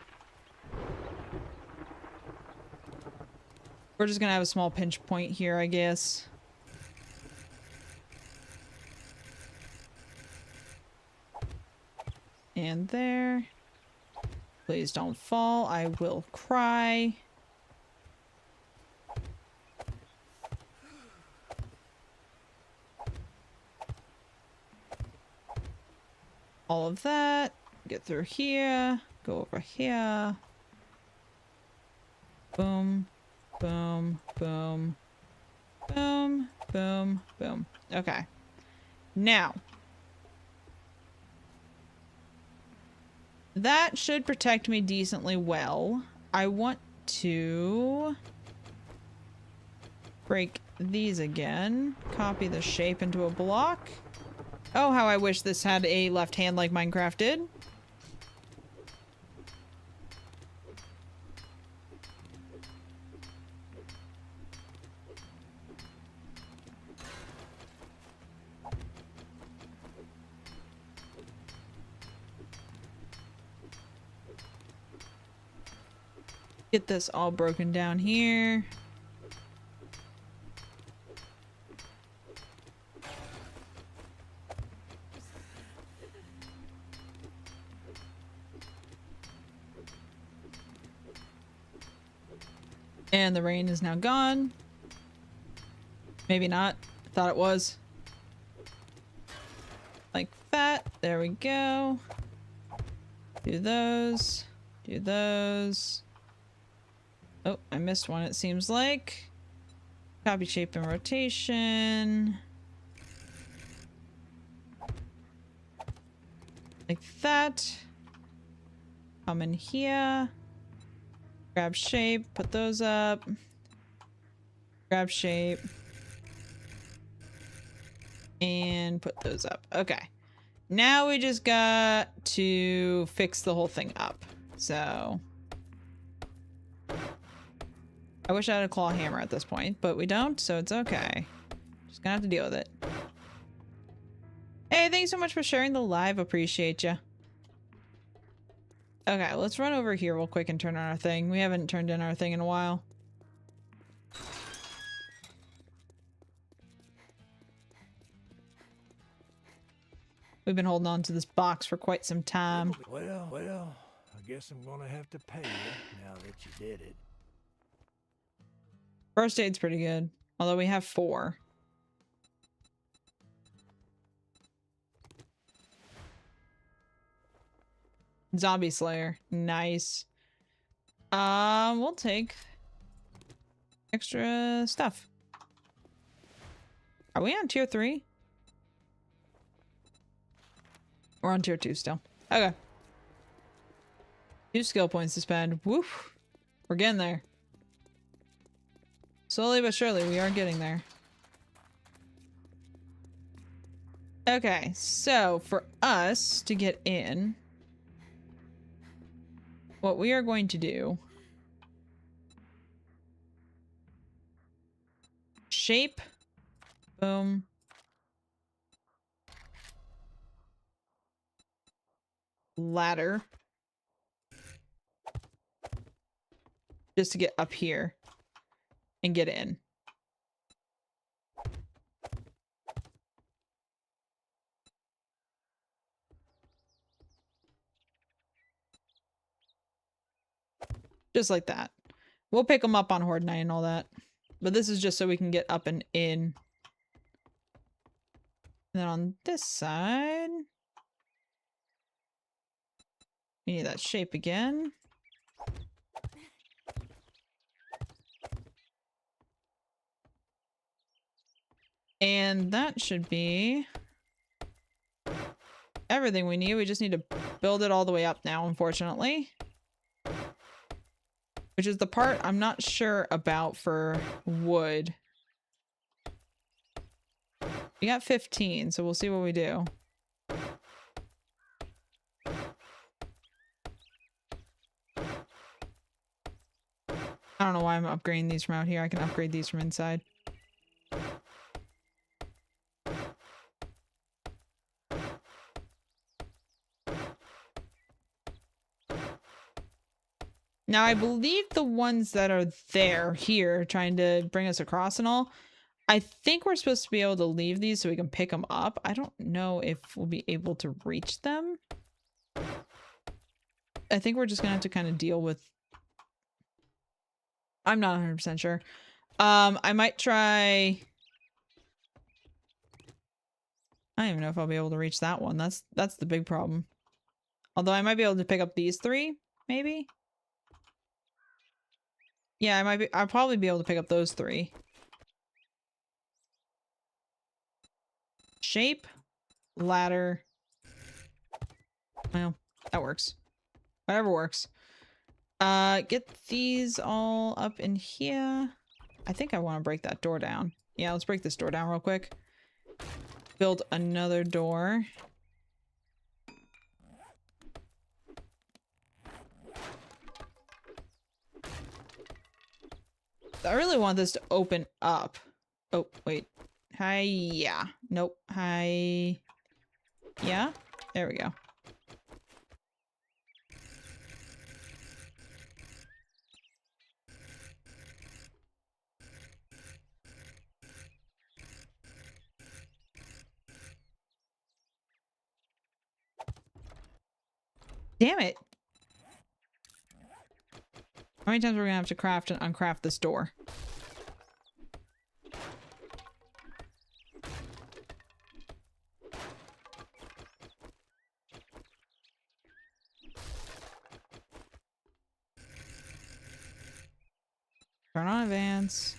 We're just gonna have a small pinch point here, I guess. And there. Please don't fall. I will cry. All of that. Get through here. Go over here. Boom. Boom. Boom. Boom. Boom. Boom. Okay. Now. That should protect me decently well. I want to break these again. Copy the shape into a block. Oh, how I wish this had a left hand like Minecraft did. Get this all broken down here. And the rain is now gone. Maybe not. Thought it was. Like that. There we go. Do those. Do those. Oh, I missed one, it seems like. Copy shape and rotation. Like that. Come in here. Grab shape, put those up. Grab shape. And put those up. Okay. Now we just got to fix the whole thing up. So... I wish I had a claw hammer at this point, but we don't, so it's okay. Just gonna have to deal with it. Hey, thanks so much for sharing the live. Appreciate you. Okay, let's run over here real quick and turn on our thing. We haven't turned in our thing in a while. We've been holding on to this box for quite some time. Well, I guess I'm gonna have to pay you now that you did it. First aid's pretty good, although we have 4. Zombie Slayer. Nice. We'll take extra stuff. Are we on tier 3? We're on tier 2 still. Okay. 2 skill points to spend. Woof. We're getting there. Slowly but surely, we are getting there. Okay, so for us to get in, what we are going to do... Shape. Boom. Ladder. Just to get up here. And get in. Just like that. We'll pick them up on Horde Night and all that. But this is just so we can get up and in. And then on this side... we need that shape again. And that should be everything we need. We just need to build it all the way up now, unfortunately. Which is the part I'm not sure about for wood. We got 15, so we'll see what we do. I don't know why I'm upgrading these from out here. I can upgrade these from inside. Now, I believe the ones that are here, trying to bring us across and all, I think we're supposed to be able to leave these so we can pick them up. I don't know if we'll be able to reach them. I think we're just gonna have to kind of deal with... I'm not 100% sure. I might try... I don't even know if I'll be able to reach that one. That's the big problem. Although I might be able to pick up these 3, maybe? Yeah, I'll probably be able to pick up those 3. Shape, ladder. Well, that works. Whatever works. Get these all up in here. I think I want to break that door down. Yeah, let's break this door down real quick. Build another door. I really want this to open up. Oh, wait. Hi, yeah. Nope. Hi. Yeah? There we go. Damn it. How many times are we gonna have to craft and uncraft this door? Turn on advance.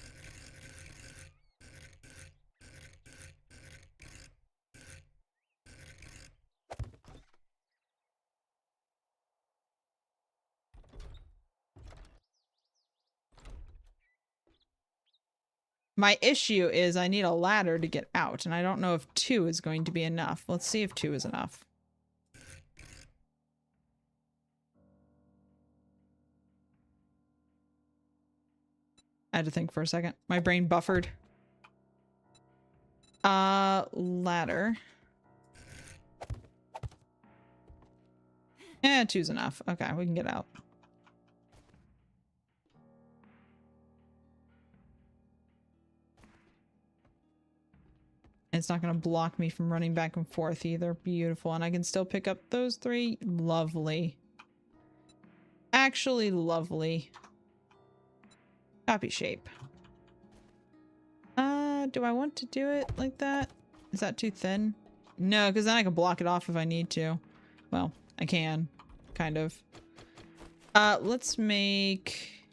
My issue is I need a ladder to get out, and I don't know if 2 is going to be enough. Let's see if 2 is enough. I had to think for a second. My brain buffered. Ladder. Yeah, 2's enough. Okay, we can get out. It's not going to block me from running back and forth either. Beautiful. And I can still pick up those 3. Lovely. Actually lovely. Copy shape. Do I want to do it like that? Is that too thin? No, because then I can block it off if I need to. Well, I can. Kind of. Let's make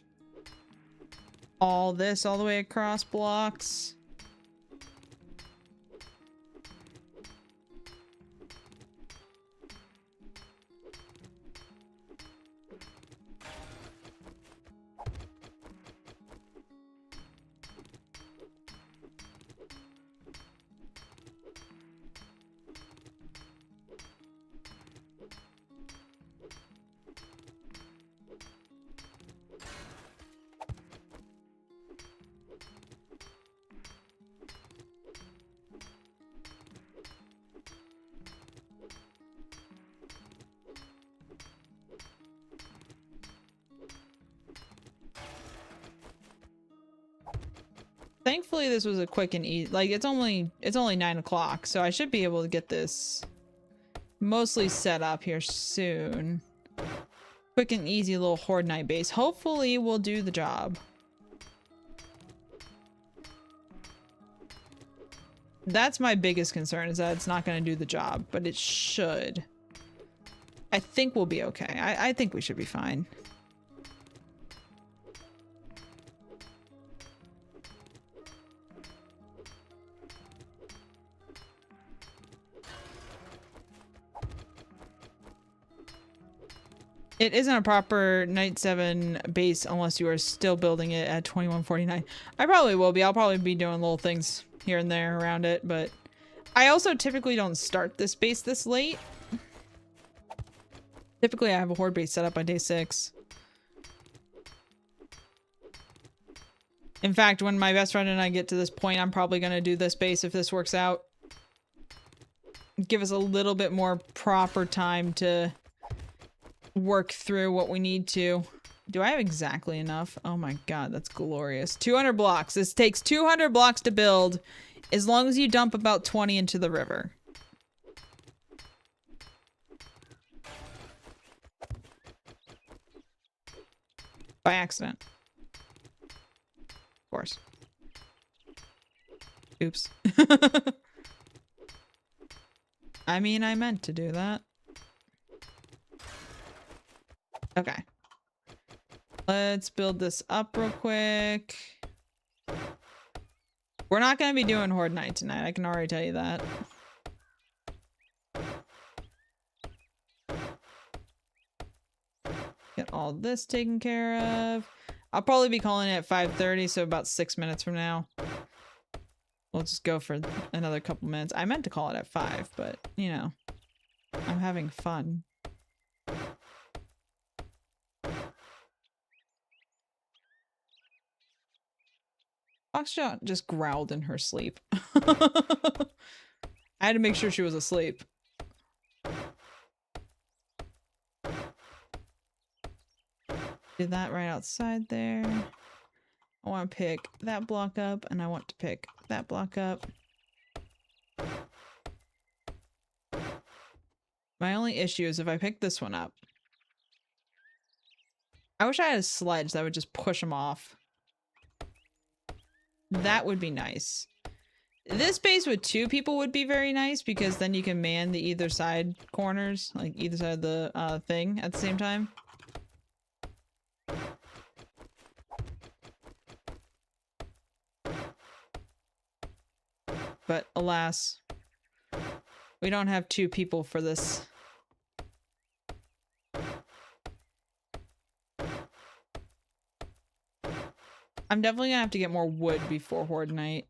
all this all the way across blocks. Thankfully, this was a quick and easy. Like, it's only 9 o'clock, so I should be able to get this mostly set up here soon. Quick and easy little Horde Night base. Hopefully, we'll do the job. That's my biggest concern, is that it's not going to do the job, but it should. I think we'll be okay. I think we should be fine. It isn't a proper Night 7 base unless you are still building it at 2149. I probably will be. I'll probably be doing little things here and there around it, but I also typically don't start this base this late. Typically, I have a Horde base set up by day 6. In fact, when my best friend and I get to this point, I'm probably going to do this base if this works out. Give us a little bit more proper time to work through what we need to. Do I have exactly enough? Oh my god, that's glorious. 200 blocks. This takes 200 blocks to build, as long as you dump about 20 into the river. By accident. Of course. Oops. I mean, I meant to do that. Okay. Let's build this up real quick. We're not going to be doing Horde Night tonight. I can already tell you that. Get all this taken care of. I'll probably be calling it at 5:30, so about 6 minutes from now. We'll just go for another couple minutes. I meant to call it at 5, but, you know, I'm having fun. Foxjaw just growled in her sleep. I had to make sure she was asleep. Did that right outside there. I want to pick that block up, and I want to pick that block up. My only issue is if I pick this one up. I wish I had a sledge that would just push them off. That would be nice. This base with 2 people would be very nice, because then you can man the either side corners, like either side of the thing at the same time. But alas, we don't have 2 people for this. I'm definitely gonna have to get more wood before Horde Night.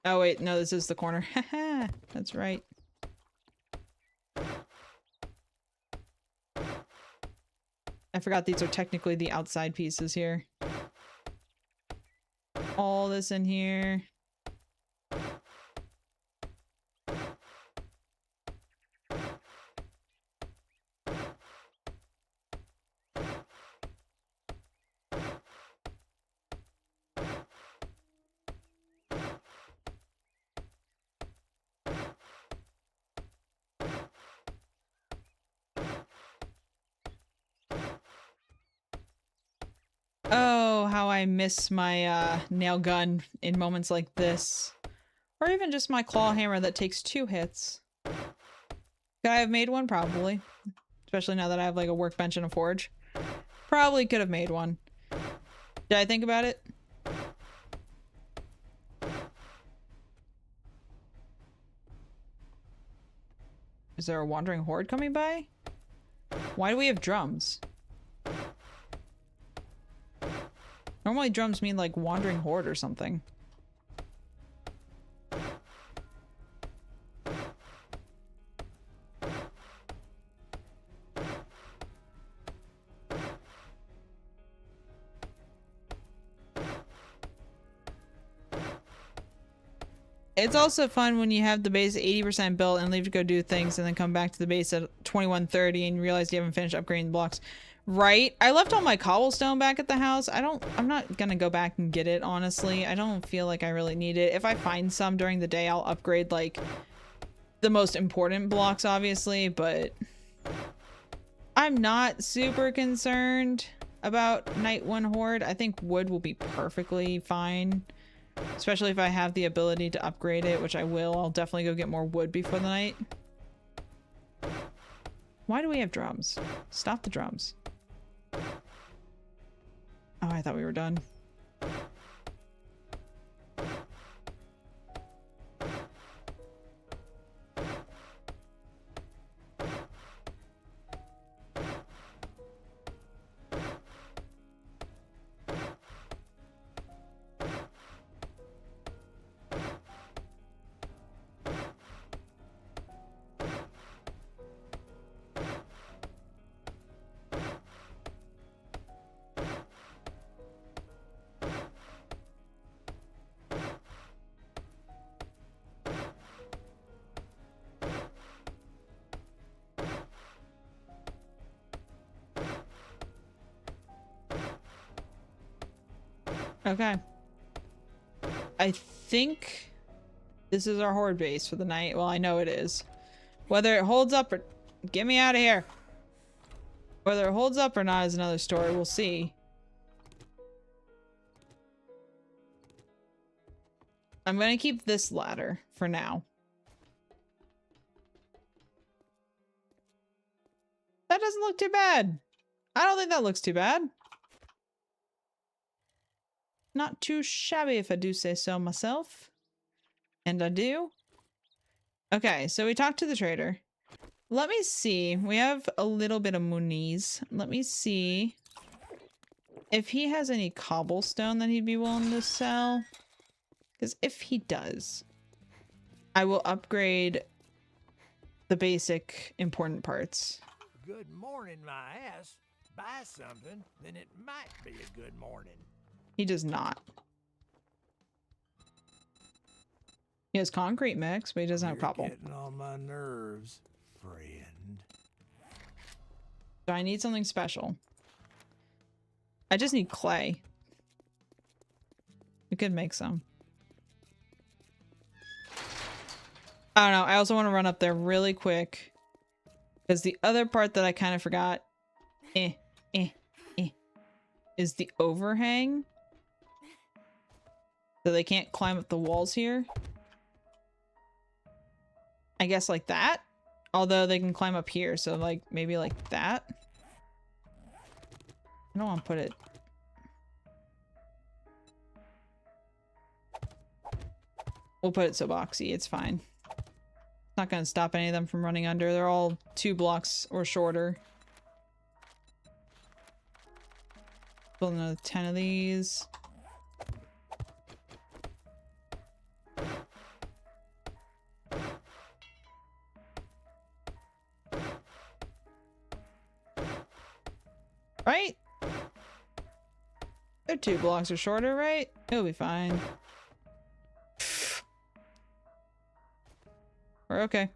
Oh wait, no, this is the corner. Haha, that's right. I forgot these are technically the outside pieces here. All this in here. Oh, how I miss my nail gun in moments like this. Or even just my claw hammer that takes 2 hits. Could I have made one? Probably. Especially now that I have like a workbench and a forge. Probably could have made one. Did I think about it? Is there a wandering horde coming by? Why do we have drums? Normally drums mean like wandering horde or something. It's also fun when you have the base 80% built and leave to go do things and then come back to the base at 21:30 and realize you haven't finished upgrading the blocks. Right? I left all my cobblestone back at the house. I'm not gonna go back and get it, honestly. I don't feel like I really need it. If I find some during the day, I'll upgrade, like, the most important blocks, obviously, but I'm not super concerned about Night 1 Horde. I think wood will be perfectly fine, especially if I have the ability to upgrade it, which I will. I'll definitely go get more wood before the night. Why do we have drums? Stop the drums. Oh, I thought we were done. Okay. I think this is our horde base for the night. Well, I know it is. Whether it holds up or... Get me out of here. Whether it holds up or not is another story. We'll see. I'm going to keep this ladder for now. That doesn't look too bad. I don't think that looks too bad. Not too shabby if I do say so myself. And I do. Okay, so we talked to the trader. Let me see. We have a little bit of Muniz. Let me see if he has any cobblestone that he'd be willing to sell. Because if he does, I will upgrade the basic important parts. Good morning, my ass. Buy something, then it might be a good morning. He does not. He has concrete mix, but he doesn't have cobble. Getting on my nerves, friend. So I need something special. I just need clay. We could make some. I don't know. I also want to run up there really quick. Because the other part that I kind of forgot is the overhang. So they can't climb up the walls here. I guess like that. Although they can climb up here, so like maybe like that. I don't want to put it. We'll put it so boxy, it's fine. It's not going to stop any of them from running under. They're all 2 blocks or shorter. Build another 10 of these. Right? They're 2 blocks or shorter, right? It'll be fine. We're okay.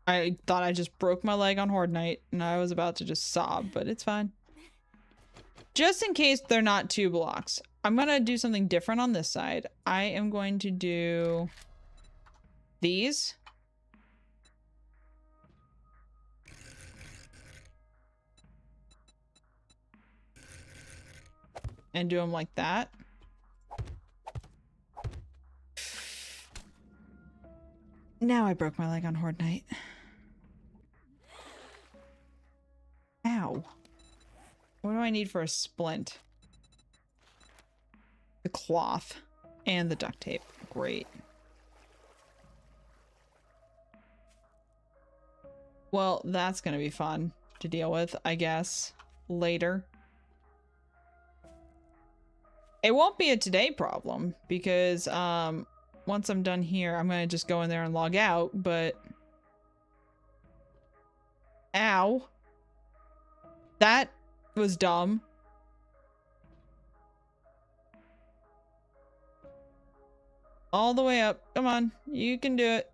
I thought I just broke my leg on Horde Night, and I was about to just sob, but it's fine. Just in case they're not 2 blocks, I'm gonna do something different on this side. I am going to do these. And do them like that. Now I broke my leg on Horde Night. Ow. What do I need for a splint? The cloth and the duct tape. Great. Well, that's gonna be fun to deal with, I guess, later. It won't be a today problem because once I'm done here, I'm gonna just go in there and log out, but ow. That was dumb. All the way up. Come on, you can do it.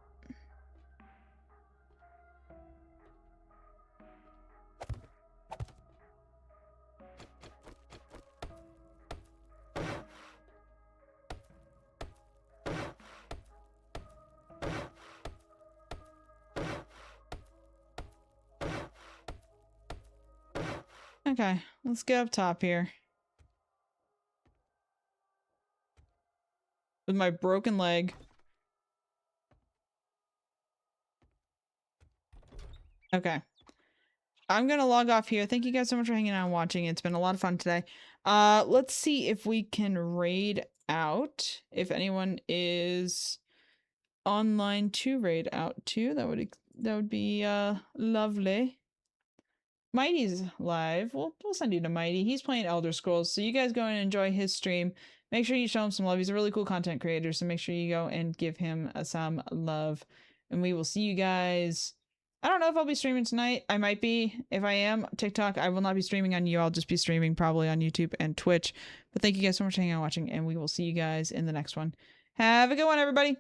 Okay, let's get up top here. With my broken leg. Okay. I'm gonna log off here. Thank you guys so much for hanging out and watching. It's been a lot of fun today. Let's see if we can raid out. If anyone is online to raid out too, that would be lovely. Mighty's live. We'll send you to Mighty. He's playing Elder Scrolls, so you guys go and enjoy his stream. Make sure you show him some love. He's a really cool content creator, so make sure you go and give him some love. And we will see you guys. I don't know if I'll be streaming tonight. I might be. If I am, TikTok, I will not be streaming on you. I'll just be streaming probably on YouTube and Twitch. But thank you guys so much for hanging out and watching, and we will see you guys in the next one. Have a good one, everybody.